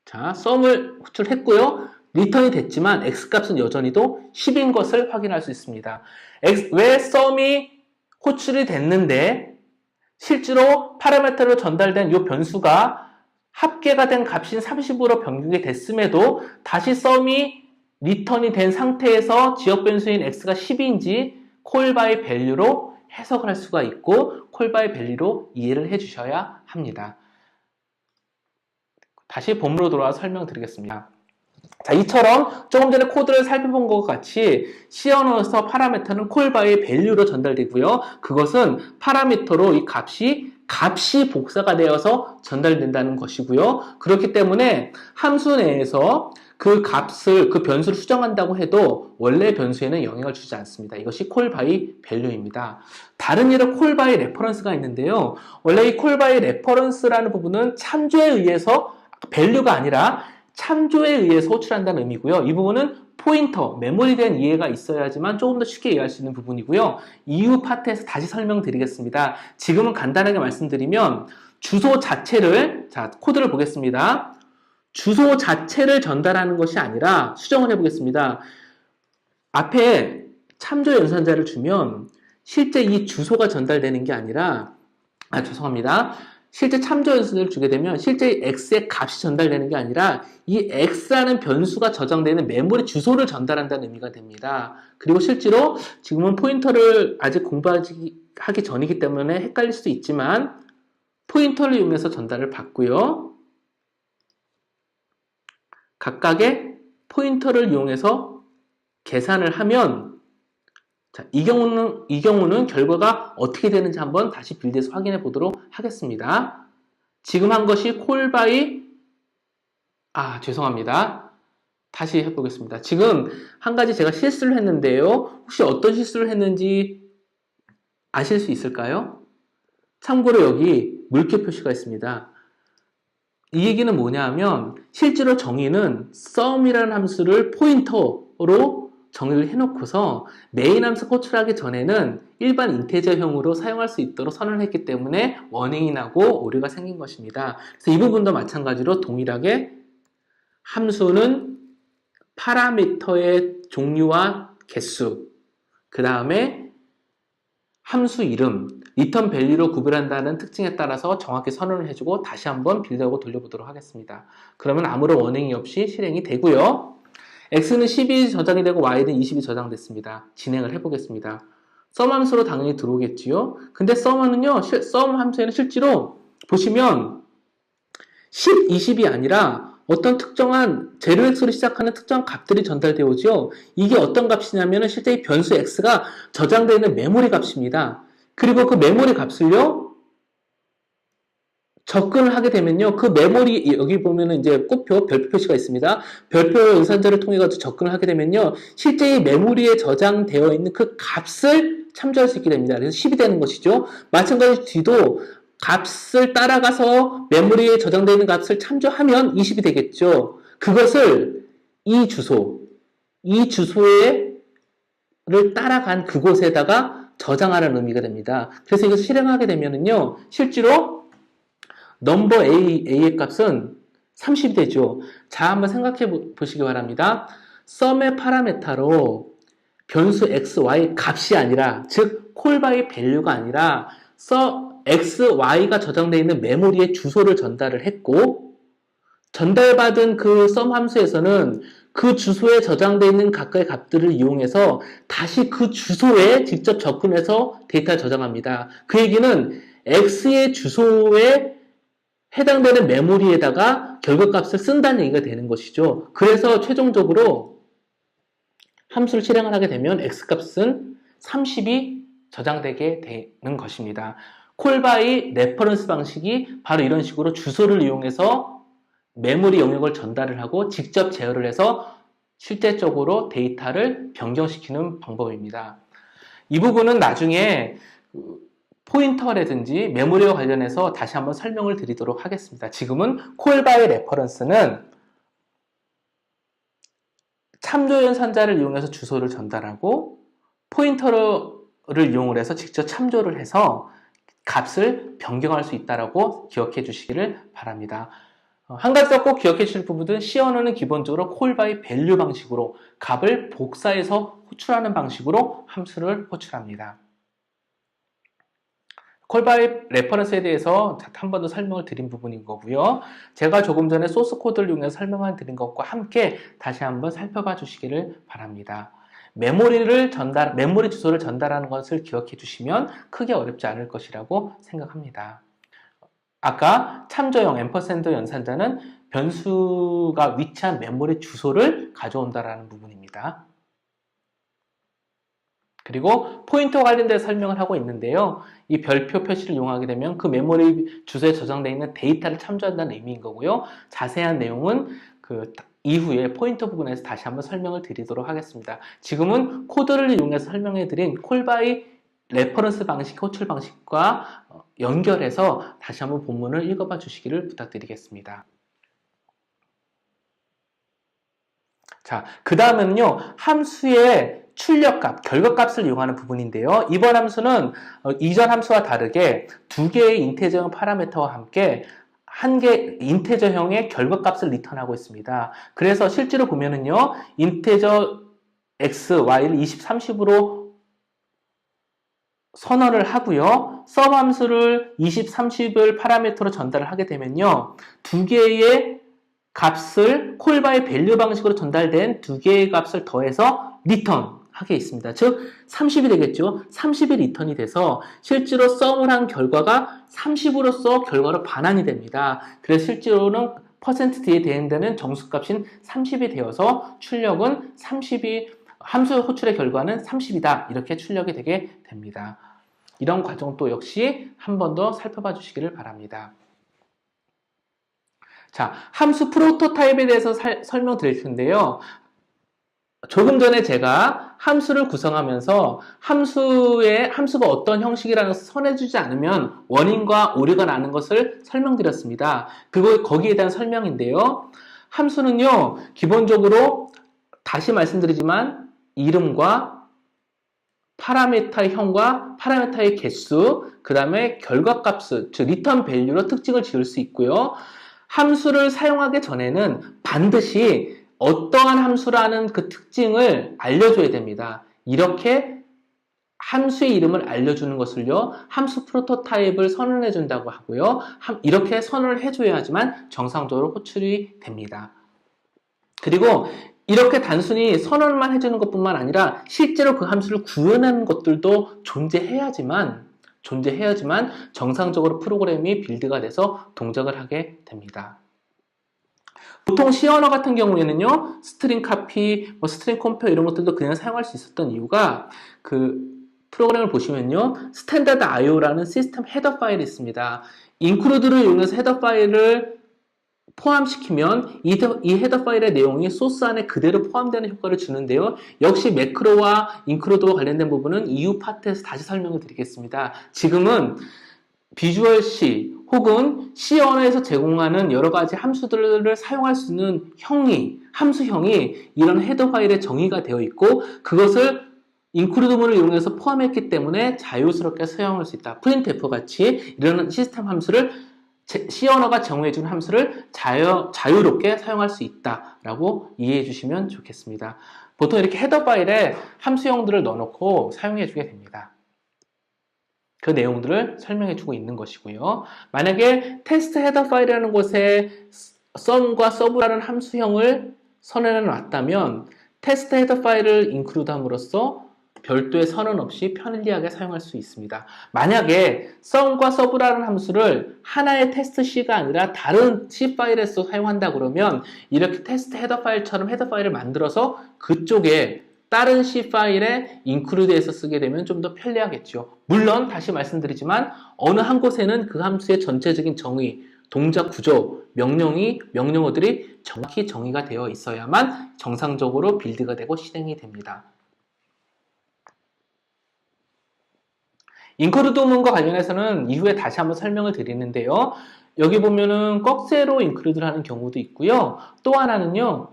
자, 썸을 호출했고요. 리턴이 됐지만 X값은 여전히도 10인 것을 확인할 수 있습니다. 왜 썸이 호출이 됐는데 실제로 파라미터로 전달된 이 변수가 합계가 된 값인 30으로 변경이 됐음에도 다시 썸이 리턴이 된 상태에서 지역 변수인 X가 10인지 call by value로 해석을 할 수가 있고 call by value로 이해를 해주셔야 합니다. 다시 본문으로 돌아와 설명드리겠습니다. 자, 이처럼 조금 전에 코드를 살펴본 것과 같이 시언어에서 파라미터는 call by value로 전달되고요. 그것은 파라미터로 이 값이 복사가 되어서 전달된다는 것이고요. 그렇기 때문에 함수 내에서 그 변수를 수정한다고 해도 원래 변수에는 영향을 주지 않습니다. 이것이 call by value입니다. 다른 예로 call by reference가 있는데요. 원래 이 call by reference라는 부분은 참조에 의해서 value가 아니라 참조에 의해서 호출한다는 의미고요. 이 부분은 포인터, 메모리에 대한 이해가 있어야지만 조금 더 쉽게 이해할 수 있는 부분이고요. 이후 파트에서 다시 설명드리겠습니다. 지금은 간단하게 말씀드리면 주소 자체를, 자, 코드를 보겠습니다. 주소 자체를 전달하는 것이 아니라 수정을 해보겠습니다. 앞에 참조 연산자를 주면 실제 이 주소가 전달되는 게 아니라 죄송합니다. 실제 참조 연산자를 주게 되면 실제 x의 값이 전달되는 게 아니라 이 x라는 변수가 저장되는 메모리 주소를 전달한다는 의미가 됩니다. 그리고 실제로 지금은 포인터를 아직 공부하기 전이기 때문에 헷갈릴 수도 있지만 포인터를 이용해서 전달을 받고요. 각각의 포인터를 이용해서 계산을 하면 자, 이 경우는 결과가 어떻게 되는지 한번 다시 빌드에서 확인해 보도록 하겠습니다. 지금 한 것이 call by, 죄송합니다. 다시 해보겠습니다. 지금 한 가지 제가 실수를 했는데요. 혹시 어떤 실수를 했는지 아실 수 있을까요? 참고로 여기 물개 표시가 있습니다. 이 얘기는 뭐냐 하면 실제로 정의는 sum이라는 함수를 포인터로 정의를 해놓고서 메인 함수 호출하기 전에는 일반 인테저형으로 사용할 수 있도록 선언을 했기 때문에 워닝이 나고 오류가 생긴 것입니다. 그래서 이 부분도 마찬가지로 동일하게 함수는 파라미터의 종류와 개수, 그 다음에 함수 이름, 리턴 밸류로 구별한다는 특징에 따라서 정확히 선언을 해주고 다시 한번 빌드하고 돌려보도록 하겠습니다. 그러면 아무런 워닝이 없이 실행이 되고요. x는 10이 저장이 되고 y는 20이 저장됐습니다. 진행을 해보겠습니다. sum 함수로 당연히 들어오겠지요. 근데 sum 함수에는 실제로 보시면 10, 20이 아니라 어떤 특정한 0x로 시작하는 특정한 값들이 전달되어 오죠. 이게 어떤 값이냐면 실제 이 변수 x가 저장되어 있는 메모리 값입니다. 그리고 그 메모리 값을요, 접근을 하게 되면요, 그 메모리, 여기 보면은 이제 꽃표, 별표 표시가 있습니다. 별표 연산자를 통해 가지고 접근을 하게 되면요, 실제 이 메모리에 저장되어 있는 그 값을 참조할 수 있게 됩니다. 그래서 10이 되는 것이죠. 마찬가지로 뒤도 값을 따라가서 메모리에 저장되어 있는 값을 참조하면 20이 되겠죠. 그것을 이 주소를 따라간 그곳에다가 저장하라는 의미가 됩니다. 그래서 이것을 실행하게 되면은요, 실제로 넘버 A의 값은 30이 되죠. 자, 한번 생각해 보시기 바랍니다. 썸의 파라메타로 변수 x, y 값이 아니라, 즉 콜바이 밸류가 아니라 x, y가 저장되어 있는 메모리에 주소를 전달을 했고, 전달받은 그 썸 함수에서는 그 주소에 저장되어 있는 각각의 값들을 이용해서 다시 그 주소에 직접 접근해서 데이터를 저장합니다. 그 얘기는 x의 주소에 해당되는 메모리에다가 결과값을 쓴다는 얘기가 되는 것이죠. 그래서 최종적으로 함수를 실행을 하게 되면 x값은 30이 저장되게 되는 것입니다. 콜바이 레퍼런스 방식이 바로 이런 식으로 주소를 이용해서 메모리 영역을 전달을 하고 직접 제어를 해서 실제적으로 데이터를 변경시키는 방법입니다. 이 부분은 나중에 포인터라든지 메모리와 관련해서 다시 한번 설명을 드리도록 하겠습니다. 지금은 콜바이 레퍼런스는 참조 연산자를 이용해서 주소를 전달하고 포인터를 이용을 해서 직접 참조를 해서 값을 변경할 수 있다고 기억해 주시기를 바랍니다. 한 가지 더 꼭 기억해 주실 부분은 C 언어는 기본적으로 콜바이 밸류 방식으로 값을 복사해서 호출하는 방식으로 함수를 호출합니다. 콜바이 레퍼런스에 대해서 한 번 더 설명을 드린 부분인 거고요. 제가 조금 전에 소스 코드를 이용해서 설명을 드린 것과 함께 다시 한번 살펴봐 주시기를 바랍니다. 메모리 주소를 전달하는 것을 기억해 주시면 크게 어렵지 않을 것이라고 생각합니다. 아까 참조형 앰퍼샌드 연산자는 변수가 위치한 메모리 주소를 가져온다라는 부분입니다. 그리고 포인터와 관련된 설명을 하고 있는데요. 이 별표 표시를 이용하게 되면 그 메모리 주소에 저장되어 있는 데이터를 참조한다는 의미인 거고요. 자세한 내용은 그 이후에 포인터 부분에서 다시 한번 설명을 드리도록 하겠습니다. 지금은 코드를 이용해서 설명해 드린 콜바이 레퍼런스 방식, 호출 방식과 연결해서 다시 한번 본문을 읽어봐 주시기를 부탁드리겠습니다. 자, 그 다음은요, 함수의 출력값, 결과값을 이용하는 부분인데요. 이번 함수는 이전 함수와 다르게 두 개의 인테저형 파라미터와 함께 한 개 인테저형의 결과값을 리턴하고 있습니다. 그래서 실제로 보면은요, 인테저 x, y를 20, 30으로 선언을 하고요. 썸 함수를 20, 30을 파라미터로 전달을 하게 되면요, 두 개의 값을 콜바이 밸류 방식으로 전달된 두 개의 값을 더해서 리턴 하게 있습니다. 즉 30이 되겠죠. 30이 리턴이 돼서 실제로 썸을 한 결과가 30으로서 결과로 반환이 됩니다. 그래서 실제로는 %d에 대응되는 정수값인 30이 되어서 출력은 30이 함수 호출의 결과는 30이다. 이렇게 출력이 되게 됩니다. 이런 과정도 역시 한 번 더 살펴봐 주시기를 바랍니다. 자, 함수 프로토타입에 대해서 설명드릴 텐데요. 조금 전에 제가 함수를 구성하면서 함수가 어떤 형식이라는 것을 선해주지 않으면 원인과 오류가 나는 것을 설명드렸습니다. 거기에 대한 설명인데요. 함수는요, 기본적으로 다시 말씀드리지만 이름과 파라미터의 형과 파라미터의 개수, 그 다음에 결과값, 즉 리턴 밸류로 특징을 지을 수 있고요. 함수를 사용하기 전에는 반드시 어떠한 함수라는 그 특징을 알려줘야 됩니다. 이렇게 함수의 이름을 알려주는 것을요, 함수 프로토타입을 선언해 준다고 하고요. 이렇게 선언을 해줘야지만 정상적으로 호출이 됩니다. 그리고 이렇게 단순히 선언만 해주는 것뿐만 아니라 실제로 그 함수를 구현하는 것들도 존재해야지만 정상적으로 프로그램이 빌드가 돼서 동작을 하게 됩니다. 보통 C 언어 같은 경우에는요, 스트링 카피, 스트링 컴페어 이런 것들도 그냥 사용할 수 있었던 이유가 그 프로그램을 보시면요, 스탠다드 IO라는 시스템 헤더 파일이 있습니다. 인클루드를 이용해서 헤더 파일을 포함시키면 이 헤더 파일의 내용이 소스 안에 그대로 포함되는 효과를 주는데요. 역시 매크로와 인클루드와 관련된 부분은 이후 파트에서 다시 설명을 드리겠습니다. 지금은 비주얼 C 혹은 C 언어에서 제공하는 여러 가지 함수들을 사용할 수 있는 함수형이 이런 헤더 파일에 정의가 되어 있고 그것을 인클루드문을 이용해서 포함했기 때문에 자유스럽게 사용할 수 있다. printf 같이 이런 시스템 함수를 C 언어가 정의해준 함수를 자유롭게 사용할 수 있다라고 이해해 주시면 좋겠습니다. 보통 이렇게 헤더 파일에 함수형들을 넣어놓고 사용해 주게 됩니다. 그 내용들을 설명해 주고 있는 것이고요. 만약에 테스트 헤더 파일이라는 곳에 sum과 sub라는 함수형을 선언해 놨다면 테스트 헤더 파일을 include 함으로써 별도의 선언 없이 편리하게 사용할 수 있습니다. 만약에 sum과 sub라는 함수를 하나의 테스트 C가 아니라 다른 C 파일에서 사용한다 그러면 이렇게 테스트 헤더 파일처럼 헤더 파일을 만들어서 그쪽에 다른 C 파일에 include해서 쓰게 되면 좀 더 편리하겠죠. 물론 다시 말씀드리지만 어느 한 곳에는 그 함수의 전체적인 정의, 동작 구조, 명령어들이 정확히 정의가 되어 있어야만 정상적으로 빌드가 되고 실행이 됩니다. include 문과 관련해서는 이후에 다시 한번 설명을 드리는데요. 여기 보면은 꺽쇠로 include를 하는 경우도 있고요. 또 하나는요.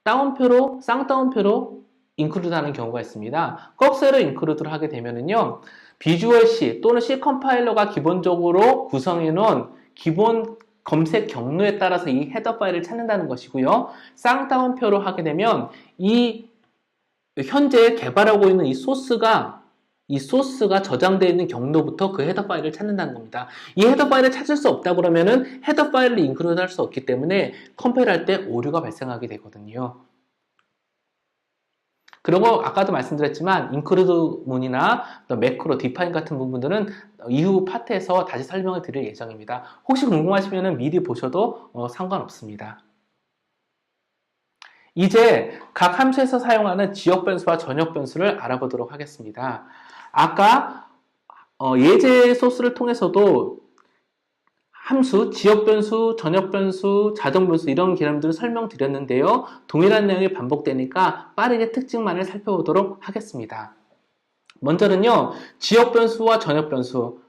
따옴표로, 쌍따옴표로 include 하는 경우가 있습니다. 꺽쇠로 include를 하게 되면은요. 비주얼 C 또는 C 컴파일러가 기본적으로 구성해 놓은 기본 검색 경로에 따라서 이 헤더 파일을 찾는다는 것이고요. 쌍따옴표로 하게 되면 이 현재 개발하고 있는 이 소스가 저장되어 있는 경로부터 그 헤더 파일을 찾는다는 겁니다. 이 헤더 파일을 찾을 수 없다 그러면은 헤더 파일을 include 할 수 없기 때문에 컴파일 할 때 오류가 발생하게 되거든요. 그리고 아까도 말씀드렸지만 include 문이나 매크로, define 같은 부분들은 이후 파트에서 다시 설명을 드릴 예정입니다. 혹시 궁금하시면 미리 보셔도 상관없습니다. 이제 각 함수에서 사용하는 지역 변수와 전역 변수를 알아보도록 하겠습니다. 아까 예제 소스를 통해서도 함수, 지역 변수, 전역 변수, 자정 변수 이런 개념들을 설명드렸는데요. 동일한 내용이 반복되니까 빠르게 특징만을 살펴보도록 하겠습니다. 먼저는요. 지역 변수와 전역 변수,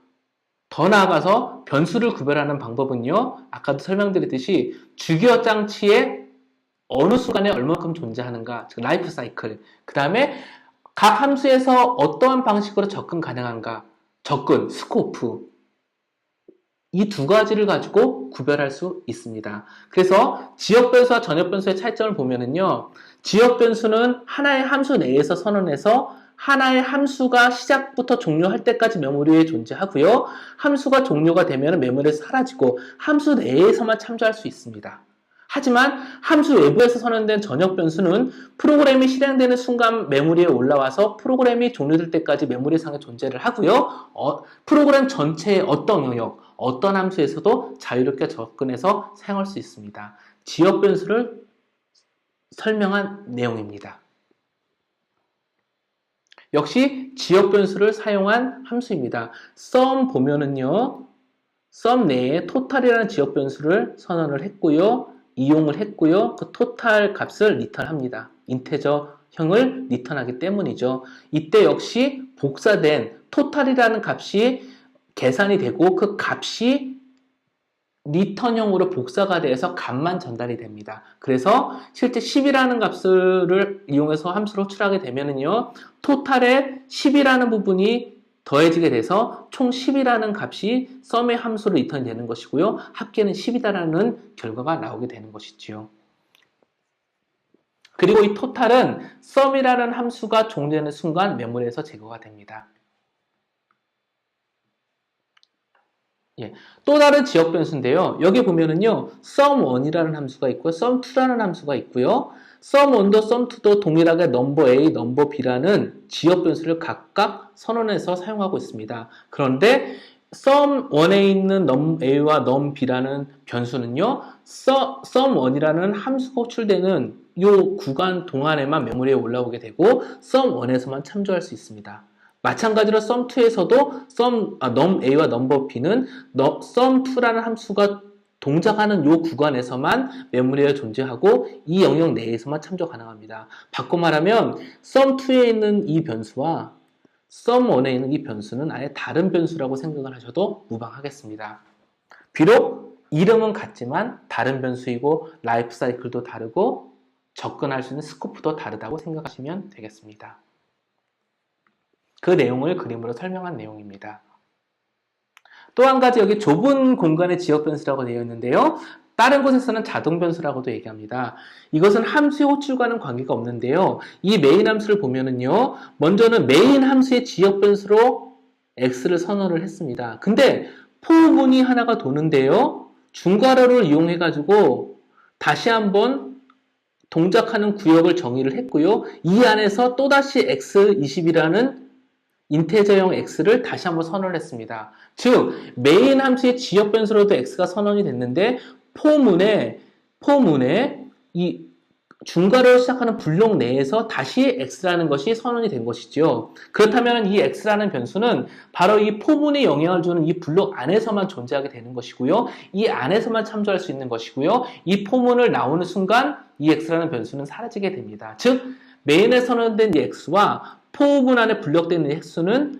더 나아가서 변수를 구별하는 방법은요. 아까도 설명드렸듯이 주기어 장치에 어느 순간에 얼마큼 존재하는가, 즉 라이프 사이클. 그 다음에 각 함수에서 어떠한 방식으로 접근 가능한가, 접근, 스코프. 이 두 가지를 가지고 구별할 수 있습니다. 그래서 지역 변수와 전역 변수의 차이점을 보면은요. 지역 변수는 하나의 함수 내에서 선언해서 하나의 함수가 시작부터 종료할 때까지 메모리에 존재하고요. 함수가 종료가 되면 메모리에서 사라지고 함수 내에서만 참조할 수 있습니다. 하지만 함수 외부에서 선언된 전역 변수는 프로그램이 실행되는 순간 메모리에 올라와서 프로그램이 종료될 때까지 메모리상에 존재를 하고요. 프로그램 전체의 어떤 영역, 어떤 함수에서도 자유롭게 접근해서 사용할 수 있습니다. 지역 변수를 설명한 내용입니다. 역시 지역 변수를 사용한 함수입니다. sum 보면은요. sum 내에 total이라는 지역 변수를 선언을 했고요. 이용을 했고요. 그 토탈 값을 리턴합니다. 인테저형을 리턴하기 때문이죠. 이때 역시 복사된 토탈이라는 값이 계산이 되고 그 값이 리턴형으로 복사가 돼서 값만 전달이 됩니다. 그래서 실제 10이라는 값을 이용해서 함수를 호출하게 되면은요. 토탈에 10이라는 부분이 더해지게 돼서 총 10이라는 값이 sum의 함수로 리턴이 되는 것이고요. 합계는 10이다라는 결과가 나오게 되는 것이지요. 그리고 이 토탈은 sum이라는 함수가 종료되는 순간 메모리에서 제거가 됩니다. 또 다른 지역 변수인데요. 여기 보면은요. sum1이라는 함수가 있고요. sum2라는 함수가 있고요. sum1도 sum2도 동일하게 number A, number B라는 지역 변수를 각각 선언해서 사용하고 있습니다. 그런데 sum1에 있는 num A와 num B라는 변수는요. sum1이라는 함수가 호출되는 이 구간 동안에만 메모리에 올라오게 되고 sum1에서만 참조할 수 있습니다. 마찬가지로 sum2에서도 num A와 number B는 sum2라는 함수가 동작하는 이 구간에서만 메모리에 존재하고 이 영역 내에서만 참조 가능합니다. 바꿔 말하면 sum2에 있는 이 변수와 sum1에 있는 이 변수는 아예 다른 변수라고 생각을 하셔도 무방하겠습니다. 비록 이름은 같지만 다른 변수이고 라이프 사이클도 다르고 접근할 수 있는 스코프도 다르다고 생각하시면 되겠습니다. 그 내용을 그림으로 설명한 내용입니다. 또 한 가지 여기 좁은 공간의 지역 변수라고 되어 있는데요. 다른 곳에서는 자동 변수라고도 얘기합니다. 이것은 함수의 호출과는 관계가 없는데요. 이 메인 함수를 보면은요. 먼저는 메인 함수의 지역 변수로 x를 선언을 했습니다. 근데 포문이 하나가 도는데요. 중괄호를 이용해 가지고 다시 한번 동작하는 구역을 정의를 했고요. 이 안에서 또다시 x20이라는 인테저형 x를 다시 한번 선언을 했습니다. 즉 메인 함수의 지역 변수로도 x가 선언이 됐는데 포문에 이 중괄호를 시작하는 블록 내에서 다시 x라는 것이 선언이 된 것이죠. 그렇다면 이 x라는 변수는 바로 이 포문에 영향을 주는 이 블록 안에서만 존재하게 되는 것이고요. 이 안에서만 참조할 수 있는 것이고요. 이 포문을 나오는 순간 이 x라는 변수는 사라지게 됩니다. 즉 메인에 선언된 이 x와 포문 안에 블록된 이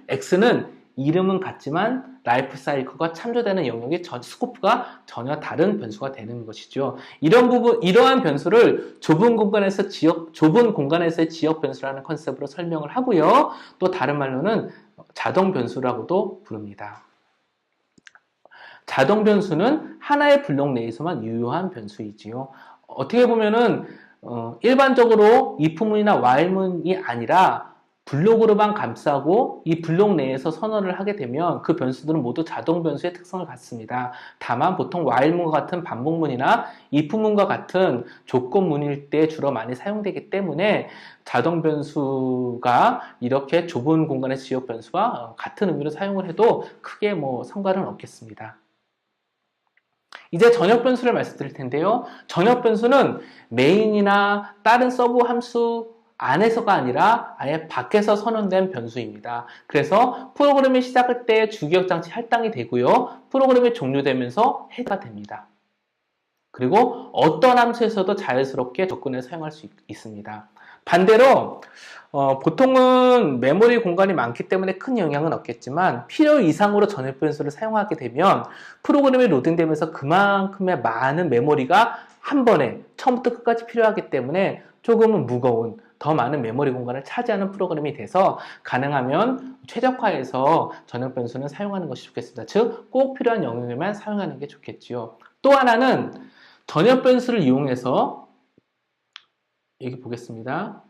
x는 이름은 같지만 라이프 사이클과 참조되는 영역의 스코프가 전혀 다른 변수가 되는 것이죠. 이러한 변수를 좁은 공간에서의 지역 변수라는 컨셉으로 설명을 하고요. 또 다른 말로는 자동 변수라고도 부릅니다. 자동 변수는 하나의 블록 내에서만 유효한 변수이지요. 어떻게 보면은 일반적으로 if문이나 while문이 아니라 블록으로만 감싸고 이 블록 내에서 선언을 하게 되면 그 변수들은 모두 자동 변수의 특성을 갖습니다. 다만 보통 while문과 같은 반복문이나 if문과 같은 조건문일 때 주로 많이 사용되기 때문에 자동 변수가 이렇게 좁은 공간의 지역 변수와 같은 의미로 사용을 해도 크게 상관은 없겠습니다. 이제 전역 변수를 말씀드릴 텐데요. 전역 변수는 메인이나 다른 서브 함수 안에서가 아니라 아예 밖에서 선언된 변수입니다. 그래서 프로그램이 시작할 때 주기억장치 할당이 되고요. 프로그램이 종료되면서 해제가 됩니다. 그리고 어떤 함수에서도 자연스럽게 접근해 사용할 수 있습니다. 반대로 보통은 메모리 공간이 많기 때문에 큰 영향은 없겠지만 필요 이상으로 전역 변수를 사용하게 되면 프로그램이 로딩되면서 그만큼의 많은 메모리가 한 번에 처음부터 끝까지 필요하기 때문에 조금은 무거운 더 많은 메모리 공간을 차지하는 프로그램이 돼서 가능하면 최적화해서 전역 변수는 사용하는 것이 좋겠습니다. 즉, 꼭 필요한 영역에만 사용하는 게 좋겠지요. 또 하나는 전역 변수를 이용해서 여기 보겠습니다.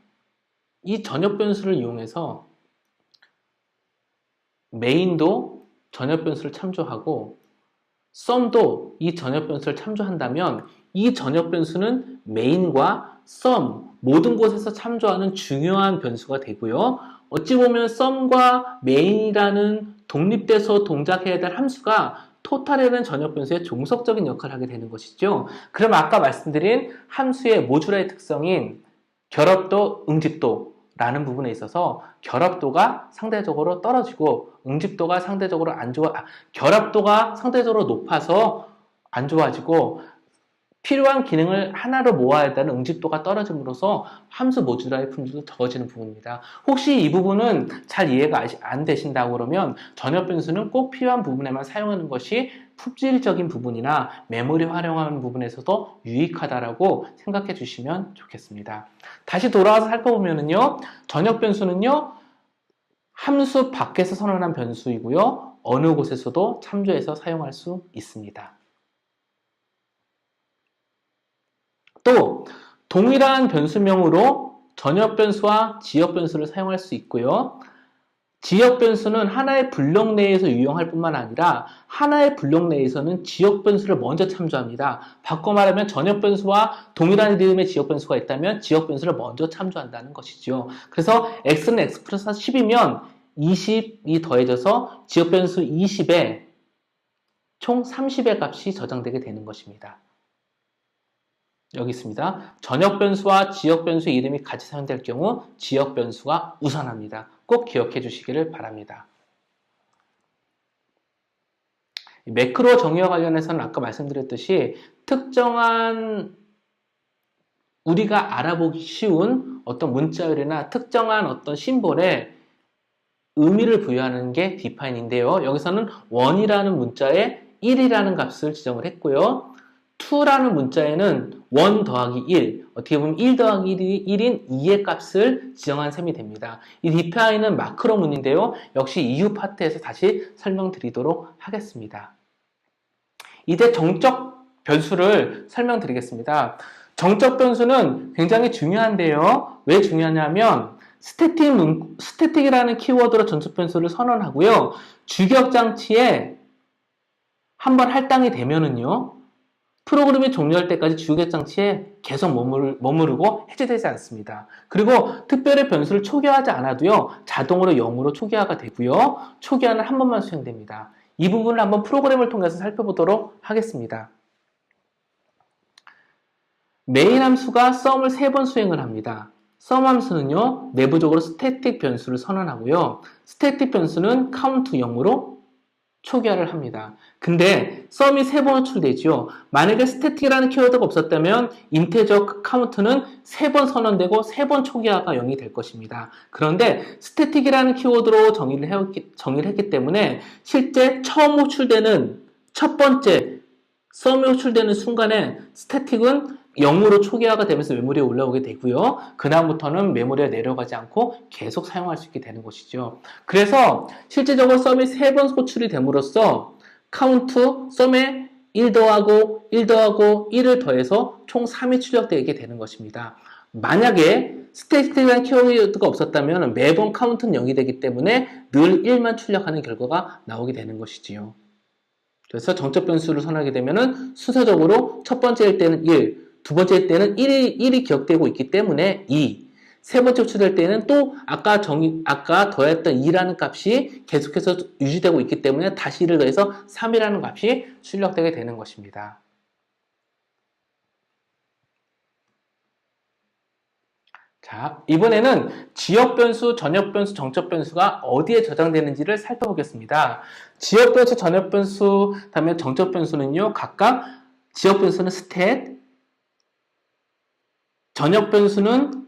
이 전역 변수를 이용해서 메인도 전역 변수를 참조하고 썸도 이 전역 변수를 참조한다면 이 전역 변수는 메인과 썸 모든 곳에서 참조하는 중요한 변수가 되고요. 어찌 보면 썸과 메인이라는 독립돼서 동작해야 될 함수가 토탈이라는 전역 변수의 종속적인 역할을 하게 되는 것이죠. 그럼 아까 말씀드린 함수의 모듈화의 특성인 결합도, 응집도라는 부분에 있어서 결합도가 상대적으로 떨어지고 응집도가 상대적으로 결합도가 상대적으로 높아서 안 좋아지고 필요한 기능을 하나로 모아야 되는 응집도가 떨어짐으로써 함수 모듈화의 품질도 적어지는 부분입니다. 혹시 이 부분은 잘 이해가 안 되신다고 그러면 전역 변수는 꼭 필요한 부분에만 사용하는 것이 품질적인 부분이나 메모리 활용하는 부분에서도 유익하다라고 생각해 주시면 좋겠습니다. 다시 돌아와서 살펴보면요. 전역 변수는요. 함수 밖에서 선언한 변수이고요. 어느 곳에서도 참조해서 사용할 수 있습니다. 또 동일한 변수명으로 전역 변수와 지역 변수를 사용할 수 있고요. 지역 변수는 하나의 블록 내에서 유용할 뿐만 아니라 하나의 블록 내에서는 지역 변수를 먼저 참조합니다. 바꿔 말하면 전역 변수와 동일한 이름의 지역 변수가 있다면 지역 변수를 먼저 참조한다는 것이죠. 그래서 x는 x 플러스 10이면 20이 더해져서 지역 변수 20에 총 30의 값이 저장되게 되는 것입니다. 여기 있습니다. 전역 변수와 지역 변수의 이름이 같이 사용될 경우 지역 변수가 우선합니다. 꼭 기억해 주시기를 바랍니다. 매크로 정의와 관련해서는 아까 말씀드렸듯이 특정한 우리가 알아보기 쉬운 어떤 문자열이나 특정한 어떤 심볼에 의미를 부여하는 게 define인데요. 여기서는 1이라는 문자에 1이라는 값을 지정을 했고요. 2라는 문자에는 1 더하기 1, 어떻게 보면 1 더하기 1인 2의 값을 지정한 셈이 됩니다. 이 디파인은 마크로문인데요. 역시 이후 파트에서 다시 설명드리도록 하겠습니다. 이제 정적 변수를 설명드리겠습니다. 정적 변수는 굉장히 중요한데요. 왜 중요하냐면 스태틱이라는 키워드로 정적 변수를 선언하고요. 주기억 장치에 한번 할당이 되면은요. 프로그램이 종료할 때까지 주기억 장치에 계속 머무르고 해제되지 않습니다. 그리고 특별히 변수를 초기화하지 않아도요. 자동으로 0으로 초기화가 되고요. 초기화는 한 번만 수행됩니다. 이 부분을 한번 프로그램을 통해서 살펴보도록 하겠습니다. 메인 함수가 sum을 3번 수행을 합니다. sum 함수는요. 내부적으로 스태틱 변수를 선언하고요. 스태틱 변수는 count 0으로 초기화를 합니다. 근데 sum이 3번 호출되죠. 만약에 스태틱이라는 키워드가 없었다면 인테저 count는 3번 선언되고 3번 초기화가 0이 될 것입니다. 그런데 스태틱이라는 키워드로 정의를 했기 때문에 실제 처음 호출되는 첫 번째 sum이 호출되는 순간에 스태틱은 0으로 초기화가 되면서 메모리에 올라오게 되고요. 그 다음부터는 메모리에 내려가지 않고 계속 사용할 수 있게 되는 것이죠. 그래서 실제적으로 sum이 3번 호출이 됨으로써 count, sum에 1 더하고 1 더하고 1을 더해서 총 3이 출력되게 되는 것입니다. 만약에 스태틱이라는 키워드가 없었다면 매번 count는 0이 되기 때문에 늘 1만 출력하는 결과가 나오게 되는 것이지요. 그래서 정적 변수를 선언하게 되면은 순서적으로 첫 번째일 때는 1, 두 번째일 때는 1이 기억되고 있기 때문에 2, 세 번째 호출될 때는 또 아까 더했던 2라는 값이 계속해서 유지되고 있기 때문에 다시 1을 더해서 3이라는 값이 출력되게 되는 것입니다. 자, 이번에는 지역 변수, 전역 변수, 정적 변수가 어디에 저장되는지를 살펴보겠습니다. 지역 변수, 전역 변수, 다음에 정적 변수는요, 각각 지역 변수는 stat, 전역 변수는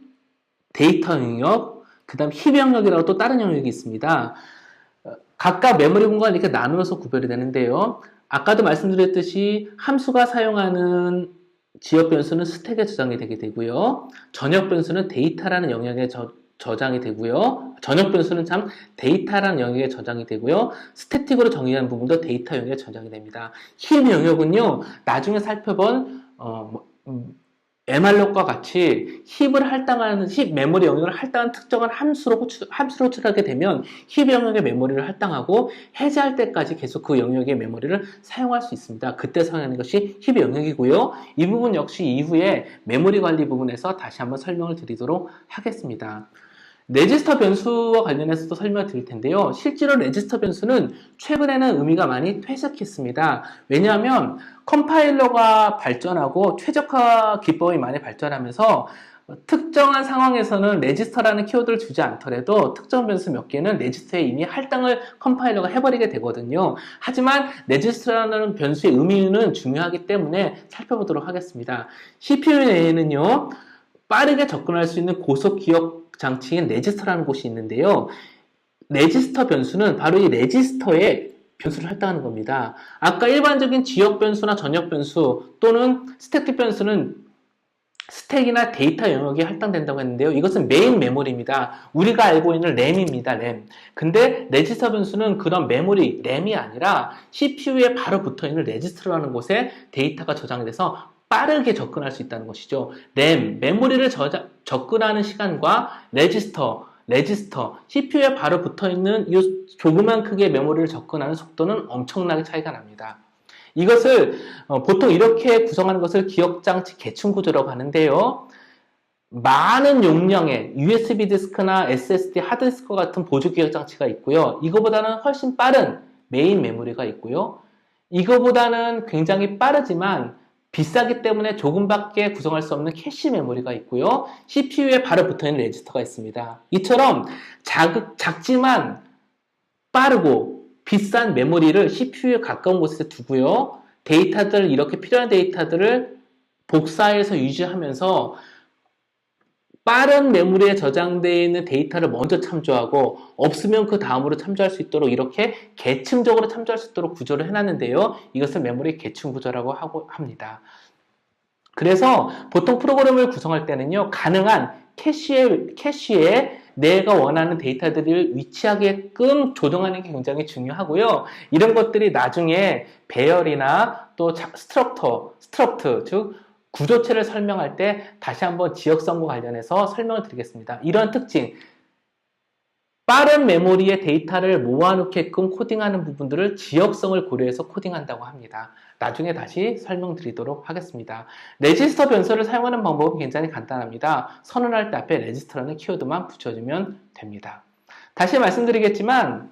데이터 영역, 그 다음 힙 영역이라고 또 다른 영역이 있습니다. 각각 메모리 공간을 이렇게 나누어서 구별이 되는데요. 아까도 말씀드렸듯이 함수가 사용하는 지역 변수는 스택에 저장이 되게 되고요. 전역 변수는 데이터라는 영역에 저장이 되고요. 전역 변수는 참 데이터라는 영역에 저장이 되고요. 스태틱으로 정의한 부분도 데이터 영역에 저장이 됩니다. 힙 영역은요. 나중에 살펴본 MR력과 같이 힙 메모리 영역을 할당한 특정한 함수로 호출하게 되면 힙 영역의 메모리를 할당하고 해제할 때까지 계속 그 영역의 메모리를 사용할 수 있습니다. 그때 사용하는 것이 힙 영역이고요. 이 부분 역시 이후에 메모리 관리 부분에서 다시 한번 설명을 드리도록 하겠습니다. 레지스터 변수와 관련해서도 설명을 드릴 텐데요. 실제로 레지스터 변수는 최근에는 의미가 많이 퇴색했습니다. 왜냐하면 컴파일러가 발전하고 최적화 기법이 많이 발전하면서 특정한 상황에서는 레지스터라는 키워드를 주지 않더라도 특정 변수 몇 개는 레지스터에 이미 할당을 컴파일러가 해버리게 되거든요. 하지만 레지스터라는 변수의 의미는 중요하기 때문에 살펴보도록 하겠습니다. CPU 내에는요. 빠르게 접근할 수 있는 고속 기억 장치인 레지스터라는 곳이 있는데요. 레지스터 변수는 바로 이 레지스터에 변수를 할당하는 겁니다. 아까 일반적인 지역 변수나 전역 변수 또는 스태틱 변수는 스택이나 데이터 영역에 할당된다고 했는데요. 이것은 메인 메모리입니다. 우리가 알고 있는 램입니다. 램. 근데 레지스터 변수는 그런 메모리, 램이 아니라 CPU에 바로 붙어있는 레지스터라는 곳에 데이터가 저장이 돼서 빠르게 접근할 수 있다는 것이죠. 램, 메모리를 접근하는 시간과 레지스터, CPU에 바로 붙어있는 이 조그만 크기의 메모리를 접근하는 속도는 엄청나게 차이가 납니다. 이것을 보통 이렇게 구성하는 것을 기억장치 계층 구조라고 하는데요. 많은 용량의 USB 디스크나 SSD 하드디스크 같은 보조 기억장치가 있고요. 이거보다는 훨씬 빠른 메인 메모리가 있고요. 이거보다는 굉장히 빠르지만 비싸기 때문에 조금밖에 구성할 수 없는 캐시 메모리가 있고요. CPU에 바로 붙어있는 레지스터가 있습니다. 이처럼 작지만 빠르고 비싼 메모리를 CPU에 가까운 곳에 두고요. 이렇게 필요한 데이터들을 복사해서 유지하면서 빠른 메모리에 저장되어 있는 데이터를 먼저 참조하고 없으면 그 다음으로 참조할 수 있도록 이렇게 계층적으로 참조할 수 있도록 구조를 해놨는데요. 이것을 메모리 계층 구조라고 합니다. 그래서 보통 프로그램을 구성할 때는요, 가능한 캐시에 내가 원하는 데이터들을 위치하게끔 조정하는 게 굉장히 중요하고요. 이런 것들이 나중에 배열이나 또 스트럭트, 즉 구조체를 설명할 때 다시 한번 지역성과 관련해서 설명을 드리겠습니다. 이런 특징, 빠른 메모리에 데이터를 모아놓게끔 코딩하는 부분들을 지역성을 고려해서 코딩한다고 합니다. 나중에 다시 설명드리도록 하겠습니다. 레지스터 변수를 사용하는 방법은 굉장히 간단합니다. 선언할 때 앞에 레지스터라는 키워드만 붙여주면 됩니다. 다시 말씀드리겠지만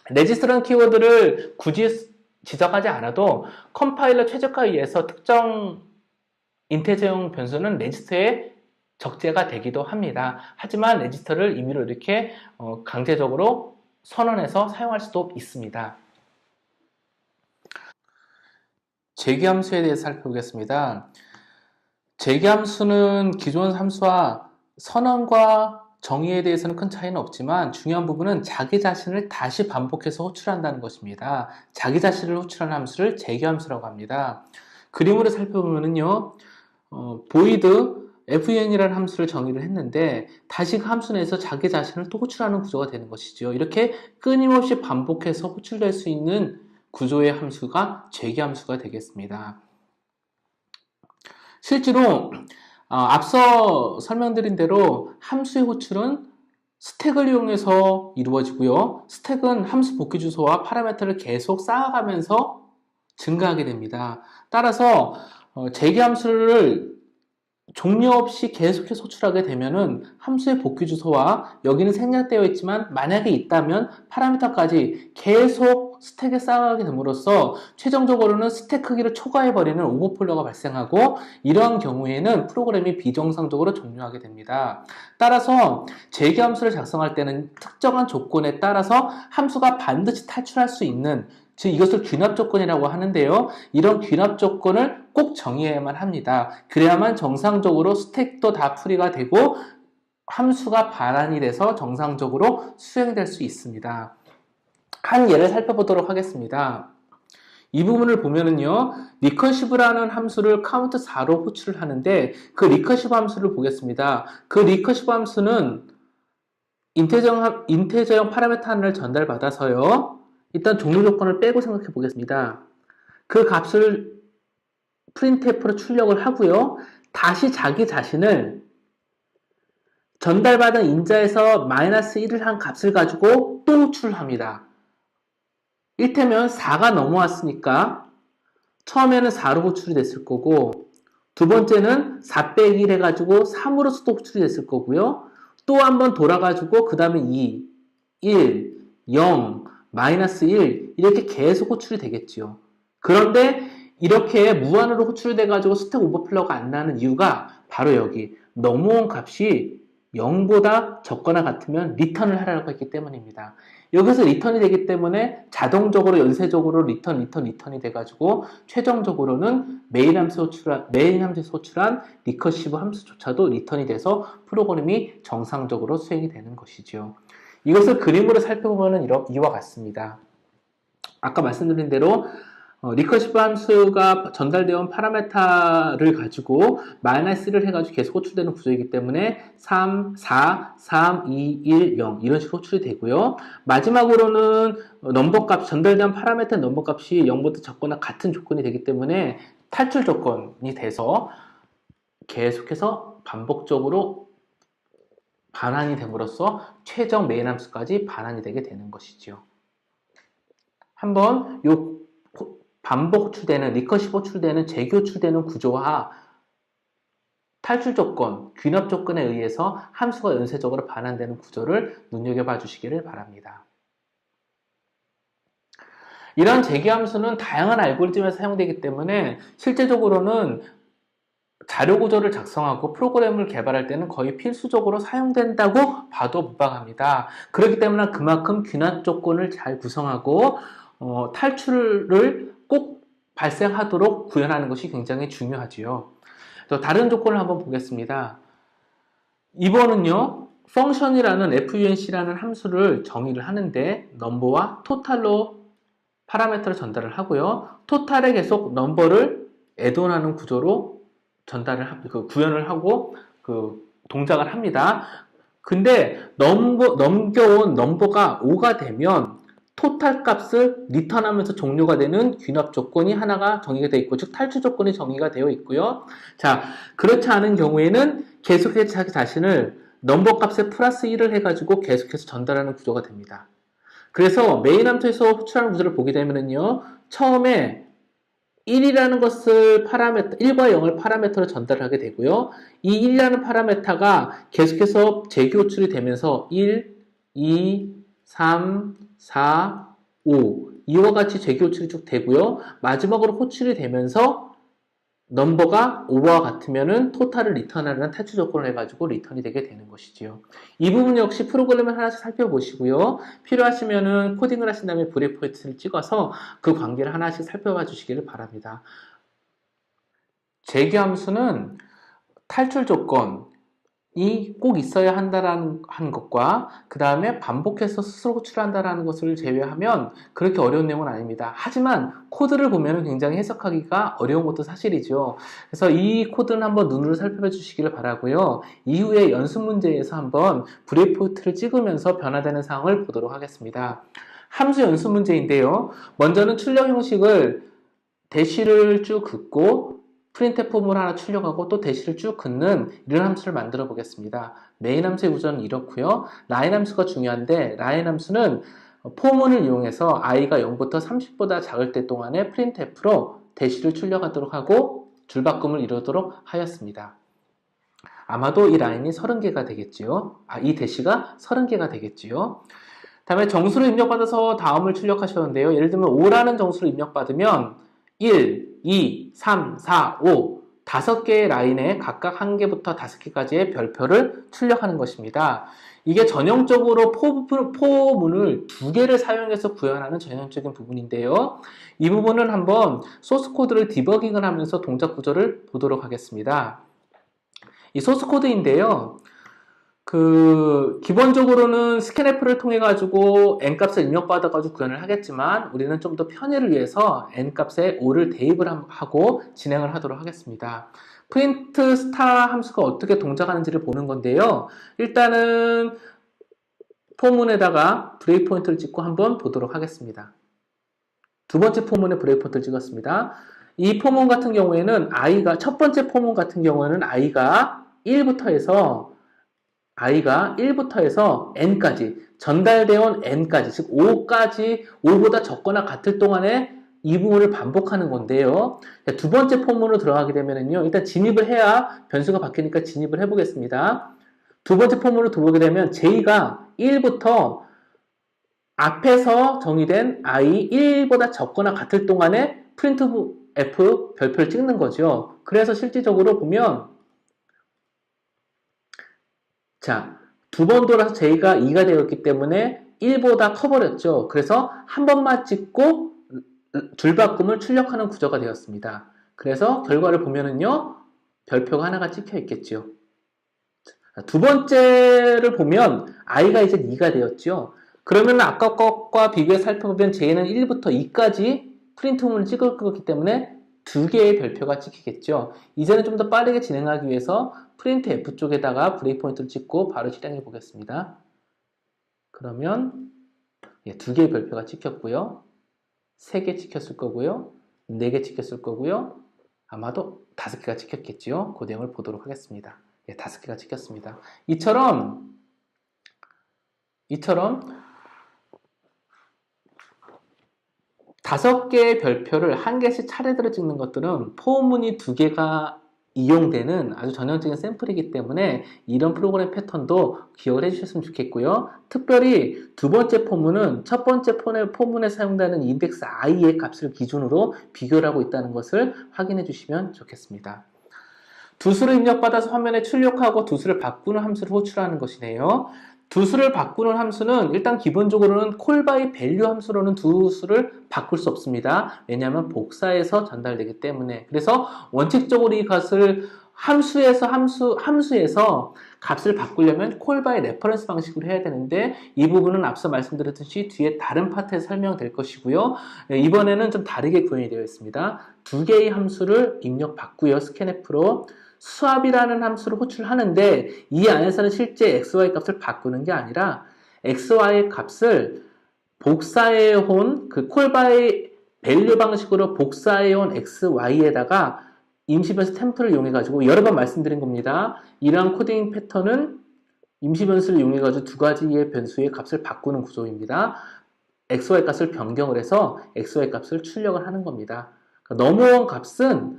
레지스터라는 키워드를 굳이 지적하지 않아도 컴파일러 최적화에 의해서 특정 인테저형 변수는 레지스터에 적재가 되기도 합니다. 하지만 레지스터를 임의로 이렇게 강제적으로 선언해서 사용할 수도 있습니다. 재기함수에 대해서 살펴보겠습니다. 재기함수는 기존 함수와 선언과 정의에 대해서는 큰 차이는 없지만 중요한 부분은 자기 자신을 다시 반복해서 호출한다는 것입니다. 자기 자신을 호출하는 함수를 재기함수라고 합니다. 그림으로 살펴보면요, void fun이라는 함수를 정의를 했는데 다시 그 함수 내에서 자기 자신을 또 호출하는 구조가 되는 것이죠. 이렇게 끊임없이 반복해서 호출될 수 있는 구조의 함수가 재기함수가 되겠습니다. 실제로 앞서 설명드린 대로 함수의 호출은 스택을 이용해서 이루어지고요. 스택은 함수 복귀 주소와 파라미터를 계속 쌓아가면서 증가하게 됩니다. 따라서 재기함수를 종료 없이 계속해서 호출하게 되면은 함수의 복귀 주소와 여기는 생략되어 있지만 만약에 있다면 파라미터까지 계속 스택에 쌓아가게 됨으로써 최종적으로는 스택 크기를 초과해버리는 오버플로가 발생하고 이러한 경우에는 프로그램이 비정상적으로 종료하게 됩니다. 따라서 재기함수를 작성할 때는 특정한 조건에 따라서 함수가 반드시 탈출할 수 있는, 즉 이것을 귀납 조건이라고 하는데요. 이런 귀납 조건을 꼭 정의해야만 합니다. 그래야만 정상적으로 스택도 다 풀이가 되고 함수가 반환이 돼서 정상적으로 수행될 수 있습니다. 한 예를 살펴보도록 하겠습니다. 이 부분을 보면은요, 리커시브라는 함수를 카운트 4로 호출을 하는데 그 리커시브 함수를 보겠습니다. 그 리커시브 함수는 인테저형 파라미터 하나를 전달받아서요, 일단 종료 조건을 빼고 생각해 보겠습니다. 그 값을 printf로 출력을 하고요. 다시 자기 자신을 전달받은 인자에서 -1을 한 값을 가지고 또 호출합니다. 이를테면 4가 넘어왔으니까 처음에는 4로 호출이 됐을 거고 두 번째는 4 빼기 1 해가지고 3으로서 또 호출이 됐을 거고요. 또 한번 돌아가지고 그 다음에 2, 1, 0, -1 이렇게 계속 호출이 되겠지요. 그런데 이렇게 무한으로 호출이 돼가지고 스택 오버플로가 안 나는 이유가 바로 여기 넘어온 값이 0보다 적거나 같으면 리턴을 하라고 했기 때문입니다. 여기서 리턴이 되기 때문에 자동적으로 연쇄적으로 리턴이 돼가지고 최종적으로는 메인 함수에서 호출한 리커시브 함수조차도 리턴이 돼서 프로그램이 정상적으로 수행이 되는 것이죠. 이것을 그림으로 살펴보면 이와 같습니다. 아까 말씀드린 대로 리커시브 함수가 전달되어 온 파라미터를 가지고 -1을 해가지고 계속 호출되는 구조이기 때문에 3, 4, 3, 2, 1, 0 이런 식으로 호출이 되고요. 마지막으로는 넘버값, 전달된 파라미터 넘버값이 0보다 적거나 같은 조건이 되기 때문에 탈출 조건이 돼서 계속해서 반복적으로 반환이 됨으로써 최종 메인 함수까지 반환이 되게 되는 것이죠. 한번 요 반복 호출되는, 리커시브 호출되는, 재기 호출되는 구조와 탈출 조건, 귀납 조건에 의해서 함수가 연쇄적으로 반환되는 구조를 눈여겨봐 주시기를 바랍니다. 이런 재기 함수는 다양한 알고리즘에서 사용되기 때문에 실제적으로는 자료 구조를 작성하고 프로그램을 개발할 때는 거의 필수적으로 사용된다고 봐도 무방합니다. 그렇기 때문에 그만큼 귀납 조건을 잘 구성하고 탈출을 꼭 발생하도록 구현하는 것이 굉장히 중요하지요. 또 다른 조건을 한번 보겠습니다. 2번은요, function이라는 func라는 함수를 정의를 하는데, 넘버와 토탈로 파라미터를 전달을 하고요. 토탈에 계속 넘버를 애돈하는 구조로 구현을 하고, 동작을 합니다. 근데 넘겨온 넘버가 5가 되면 토탈 값을 리턴하면서 종료가 되는 귀납 조건이 하나가 정의가 되어 있고, 즉 탈출 조건이 정의가 되어 있고요. 자, 그렇지 않은 경우에는 계속해서 자기 자신을 넘버 값에 플러스 1을 해가지고 계속해서 전달하는 구조가 됩니다. 그래서 메인 함수에서 호출하는 구조를 보게 되면은요, 처음에 1이라는 것을 1과 0을 파라미터로 전달하게 되고요. 이 1이라는 파라미터가 계속해서 재기 호출이 되면서 1, 2, 3, 4, 5 이와 같이 재기 호출이 쭉 되고요. 마지막으로 호출이 되면서 넘버가 5와 같으면은 토탈을 리턴하는 탈출 조건을 해가지고 리턴이 되게 되는 것이지요. 이 부분 역시 프로그램을 하나씩 살펴보시고요. 필요하시면은 코딩을 하신 다음에 브레이크포인트를 찍어서 그 관계를 하나씩 살펴봐 주시기를 바랍니다. 재기 함수는 탈출 조건이 꼭 있어야 한다는 것과 그 다음에 반복해서 스스로 호출한다는 것을 제외하면 그렇게 어려운 내용은 아닙니다. 하지만 코드를 보면 굉장히 해석하기가 어려운 것도 사실이죠. 그래서 이 코드는 한번 눈으로 살펴봐 주시기를 바라고요. 이후에 연습 문제에서 한번 브레이크포인트를 찍으면서 변화되는 사항을 보도록 하겠습니다. 함수 연습 문제인데요. 먼저는 출력 형식을 대시를 쭉 긋고 프린트F를 하나 출력하고 또 대시를 쭉 긋는 이런 함수를 만들어 보겠습니다. 메인 함수의 구조는 이렇고요. 라인 함수가 중요한데 라인 함수는 포문을 이용해서 i가 0부터 30보다 작을 때 동안에 printf로 대시를 출력하도록 하고 줄바꿈을 이루도록 하였습니다. 아마도 이 라인이 30개가 되겠지요. 이 대시가 30개가 되겠지요. 다음에 정수를 입력받아서 다음을 출력하셨는데요. 예를 들면 5라는 정수를 입력받으면 1, 2, 3, 4, 5 5개의 라인에 각각 1개부터 5개까지의 별표를 출력하는 것입니다. 이게 전형적으로 포문을 2개를 사용해서 구현하는 전형적인 부분인데요. 이 부분은 한번 소스 코드를 디버깅을 하면서 동작 구조를 보도록 하겠습니다. 이 소스 코드인데요. 기본적으로는 스캔F를 통해 가지고 n값을 입력받아 가지고 구현을 하겠지만 우리는 좀 더 편의를 위해서 n값에 5를 대입을 하고 진행을 하도록 하겠습니다. 프린트 스타 함수가 어떻게 동작하는지를 보는 건데요. 일단은 포문에다가 브레이크 포인트를 찍고 한번 보도록 하겠습니다. 두 번째 포문에 브레이크 포인트를 찍었습니다. 이 포문 같은 경우에는 첫 번째 포문 같은 경우에는 i가 1부터 해서 n까지 전달되어 온 n까지 즉 5보다 적거나 같을 동안에 이 부분을 반복하는 건데요. 두 번째 포문으로 들어가게 되면요. 일단 진입을 해야 변수가 바뀌니까 진입을 해보겠습니다. 두 번째 포문으로 들어오게 되면 j가 1부터 앞에서 정의된 i 1보다 적거나 같을 동안에 printf 별표를 찍는 거죠. 그래서 실질적으로 보면 자, 두 번 돌아서 j가 2가 되었기 때문에 1보다 커버렸죠. 그래서 한 번만 찍고 줄바꿈을 출력하는 구조가 되었습니다. 그래서 결과를 보면은요, 별표가 하나가 찍혀 있겠죠. 두 번째를 보면 i가 이제 2가 되었죠. 그러면 아까 것과 비교해 살펴보면 j는 1부터 2까지 프린트문을 찍을 거기 때문에 두 개의 별표가 찍히겠죠. 이제는 좀 더 빠르게 진행하기 위해서 프린트 F 쪽에다가 브레이크 포인트를 찍고 바로 실행해 보겠습니다. 그러면 두 개의 별표가 찍혔고요. 3개 찍혔을 거고요. 4개 찍혔을 거고요. 아마도 5개가 찍혔겠지요. 그 내용을 보도록 하겠습니다. 5개가 찍혔습니다. 이처럼 5개의 별표를 1개씩 차례대로 찍는 것들은 포문이 2개가 이용되는 아주 전형적인 샘플이기 때문에 이런 프로그램 패턴도 기억을 해주셨으면 좋겠고요. 특별히 두 번째 포문은 첫 번째 포문에 사용되는 인덱스 i의 값을 기준으로 비교를 하고 있다는 것을 확인해 주시면 좋겠습니다. 두 수를 입력받아서 화면에 출력하고 두 수를 바꾸는 함수를 호출하는 것이네요. 두 수를 바꾸는 함수는 일단 기본적으로는 callbyValue 함수로는 두 수를 바꿀 수 없습니다. 왜냐하면 복사해서 전달되기 때문에. 그래서 원칙적으로 이 값을 함수에서 값을 바꾸려면 콜바이 레퍼런스 방식으로 해야 되는데 이 부분은 앞서 말씀드렸듯이 뒤에 다른 파트에서 설명될 것이고요. 이번에는 좀 다르게 구현이 되어 있습니다. 두 개의 함수를 입력받고요. 스캔F로 수압이라는 함수를 호출하는데 이 안에서는 실제 XY 값을 바꾸는 게 아니라 XY 값을 복사해온 그 콜바이 밸류 방식으로 복사해온 XY에다가 임시변수 템플을 이용해가지고 여러 번 말씀드린 겁니다. 이러한 코딩 패턴은 임시변수를 이용해가지고 두 가지의 변수의 값을 바꾸는 구조입니다. XY 값을 변경을 해서 XY 값을 출력을 하는 겁니다. 그러니까 넘어온 값은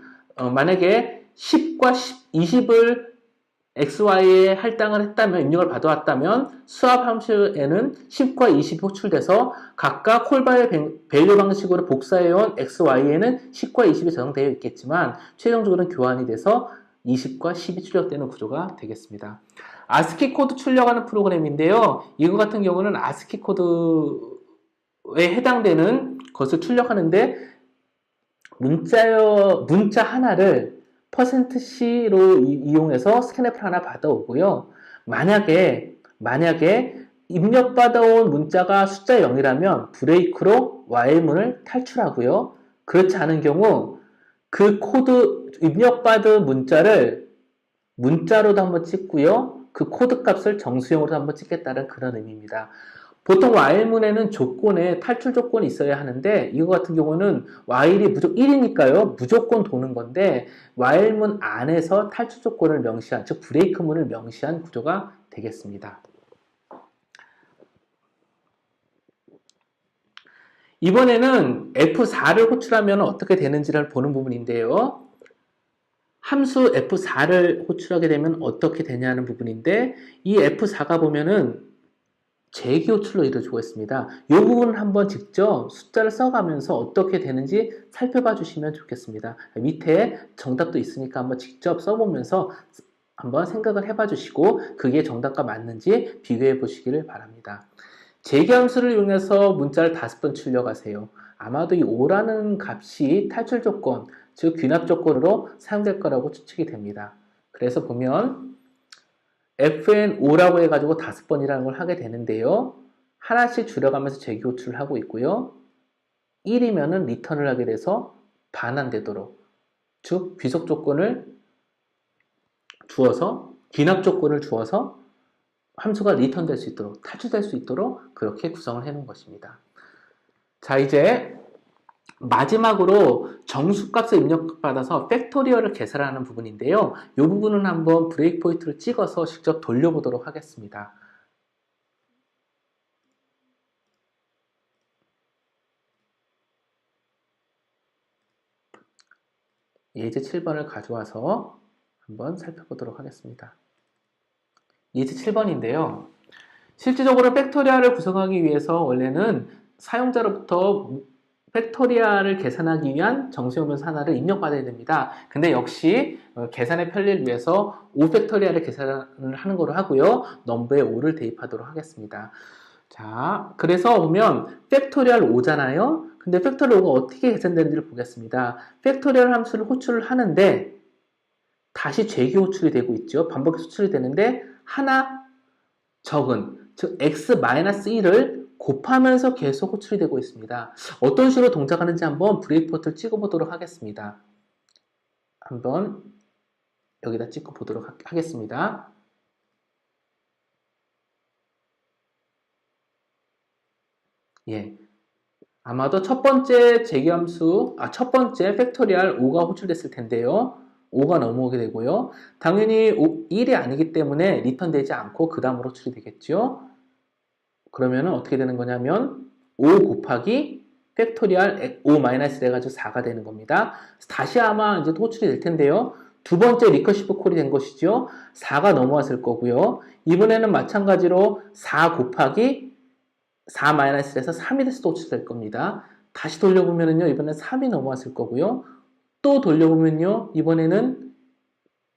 만약에 10과 20을 XY에 할당을 했다면, 입력을 받아왔다면 수압 함수에는 10과 20이 호출돼서 각각 콜바의 밸류 방식으로 복사해온 XY에는 10과 20이 저장되어 있겠지만 최종적으로는 교환이 돼서 20과 10이 출력되는 구조가 되겠습니다. 아스키 코드 출력하는 프로그램인데요. 이거 같은 경우는 아스키 코드에 해당되는 것을 출력하는데 문자 하나를 %C로 이용해서 스캔앱을 하나 받아오고요. 만약에 입력받아온 문자가 숫자 0이라면 브레이크로 while문을 탈출하고요. 그렇지 않은 경우 그 코드 입력받은 문자를 문자로도 한번 찍고요. 그 코드 값을 정수형으로 한번 찍겠다는 그런 의미입니다. 보통 while문에는 탈출 조건이 있어야 하는데 이거 같은 경우는 while이 무조건 1이니까요. 무조건 도는 건데 while문 안에서 탈출 조건을 명시한, 즉 브레이크문을 명시한 구조가 되겠습니다. 이번에는 F4를 호출하면 어떻게 되는지를 보는 부분인데요. 함수 F4를 호출하게 되면 어떻게 되냐는 부분인데 이 F4가 보면은 재기 호출로 이루어지고 있습니다. 이 부분은 한번 직접 숫자를 써가면서 어떻게 되는지 살펴봐 주시면 좋겠습니다. 밑에 정답도 있으니까 한번 직접 써보면서 한번 생각을 해봐 주시고 그게 정답과 맞는지 비교해 보시기를 바랍니다. 재기 함수를 이용해서 문자를 5번 출력하세요. 아마도 이 5라는 값이 탈출 조건, 즉 귀납 조건으로 사용될 거라고 추측이 됩니다. 그래서 보면 fn5라고 해가지고 5번이라는 걸 하게 되는데요. 하나씩 줄여가면서 재기 호출을 하고 있고요. 1이면은 리턴을 하게 돼서 반환되도록, 즉 귀속 조건을 주어서 귀납 조건을 주어서 함수가 리턴될 수 있도록, 탈출될 수 있도록 그렇게 구성을 해 놓은 것입니다. 자, 이제 마지막으로 정수값을 입력받아서 팩토리얼을 계산하는 부분인데요. 이 부분은 한번 브레이크 포인트를 찍어서 직접 돌려보도록 하겠습니다. 예제 7번을 가져와서 한번 살펴보도록 하겠습니다. 예제 7번인데요. 실질적으로 팩토리얼을 구성하기 위해서 원래는 사용자로부터 팩토리얼을 계산하기 위한 정수형 변수 하나를 입력받아야 됩니다. 근데 역시 계산의 편리를 위해서 5팩토리얼을 계산을 하는 거로 하고요. 넘버에 5를 대입하도록 하겠습니다. 자, 그래서 보면 팩토리얼 5잖아요. 근데 팩토리얼 5가 어떻게 계산되는지를 보겠습니다. 팩토리얼 함수를 호출을 하는데 다시 재기 호출이 되고 있죠. 반복해서 호출이 되는데 하나 적은, 즉 x-1을 곱하면서 계속 호출이 되고 있습니다. 어떤 식으로 동작하는지 한번 브레이크 포인트를 찍어보도록 하겠습니다. 한번 여기다 찍고 보도록 하겠습니다. 예. 아마도 첫 번째 재기함수, 첫 번째 팩토리얼 5가 호출됐을 텐데요. 5가 넘어오게 되고요. 당연히 1이 아니기 때문에 리턴되지 않고 그 다음으로 호출이 되겠죠. 그러면은 어떻게 되는 거냐면 5 곱하기 팩토리얼 5-1 해가지고 4가 되는 겁니다. 다시 아마 이제 호출이 될 텐데요. 두 번째 리커시브 콜이 된 것이죠. 4가 넘어왔을 거고요. 이번에는 마찬가지로 4 곱하기 4-1에서 3이 돼서 또 호출될 겁니다. 다시 돌려보면은요, 이번엔 3이 넘어왔을 거고요. 또 돌려보면요, 이번에는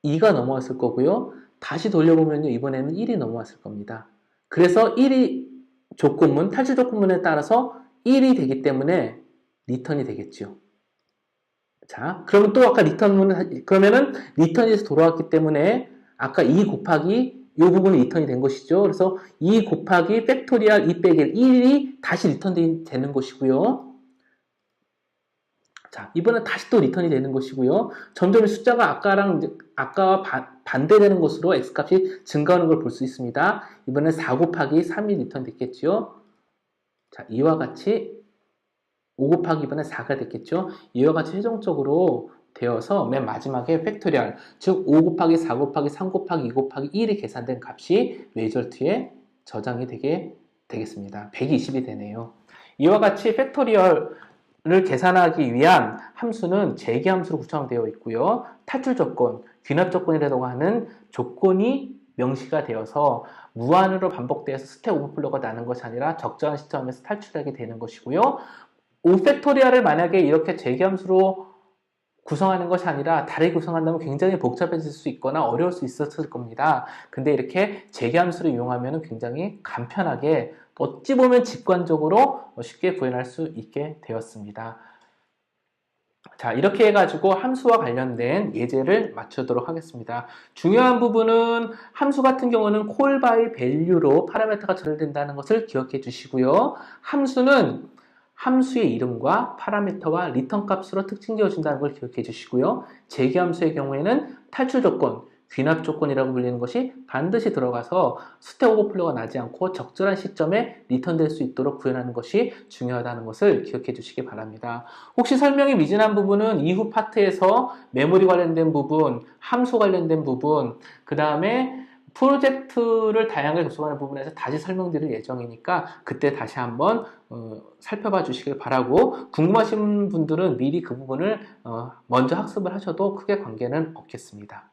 2가 넘어왔을 거고요. 다시 돌려보면요, 이번에는 1이 넘어왔을 겁니다. 그래서 1이 조건문, 탈출 조건문에 따라서 1이 되기 때문에 리턴이 되겠죠. 자, 그러면 또 아까 그러면은 리턴에서 돌아왔기 때문에 아까 2 곱하기 이 부분이 리턴이 된 것이죠. 그래서 2 곱하기 팩토리얼 2 빼기 1이 다시 리턴되는 것이고요. 자, 이번엔 다시 또 리턴이 되는 것이고요. 점점 숫자가 아까와 반대되는 것으로 x값이 증가하는 걸 볼 수 있습니다. 이번엔 4 곱하기 3이 리턴 됐겠죠. 자, 이와 같이 5 곱하기 이번엔 4가 됐겠죠. 이와 같이 최종적으로 되어서 맨 마지막에 팩토리얼, 즉 5 곱하기 4 곱하기 3 곱하기 2 곱하기 1이 계산된 값이 레이저트에 저장이 되겠습니다. 120이 되네요. 이와 같이 팩토리얼을 계산하기 위한 함수는 재기함수로 구성되어 있고요. 탈출 조건, 귀납 조건이라고 하는 조건이 명시가 되어서 무한으로 반복되어서 스택 오버플로가 나는 것이 아니라 적정한 시점에서 탈출하게 되는 것이고요. 5팩토리얼을 만약에 이렇게 재기함수로 구성하는 것이 아니라 다르게 구성한다면 굉장히 복잡해질 수 있거나 어려울 수 있었을 겁니다. 근데 이렇게 재기함수를 이용하면 굉장히 간편하게 어찌 보면 직관적으로 쉽게 구현할 수 있게 되었습니다. 자, 이렇게 해가지고 함수와 관련된 예제를 맞추도록 하겠습니다. 중요한 부분은 함수 같은 경우는 call by value로 파라미터가 전달된다는 것을 기억해 주시고요. 함수는 함수의 이름과 파라미터와 리턴 값으로 특징 지어준다는 걸 기억해 주시고요. 재기함수의 경우에는 탈출 조건, 귀납 조건이라고 불리는 것이 반드시 들어가서 스택 오버플로가 나지 않고 적절한 시점에 리턴될 수 있도록 구현하는 것이 중요하다는 것을 기억해 주시기 바랍니다. 혹시 설명이 미진한 부분은 이후 파트에서 메모리 관련된 부분, 함수 관련된 부분, 그 다음에 프로젝트를 다양하게 구성하는 부분에서 다시 설명드릴 예정이니까 그때 다시 한번 살펴봐 주시길 바라고, 궁금하신 분들은 미리 그 부분을 먼저 학습을 하셔도 크게 관계는 없겠습니다.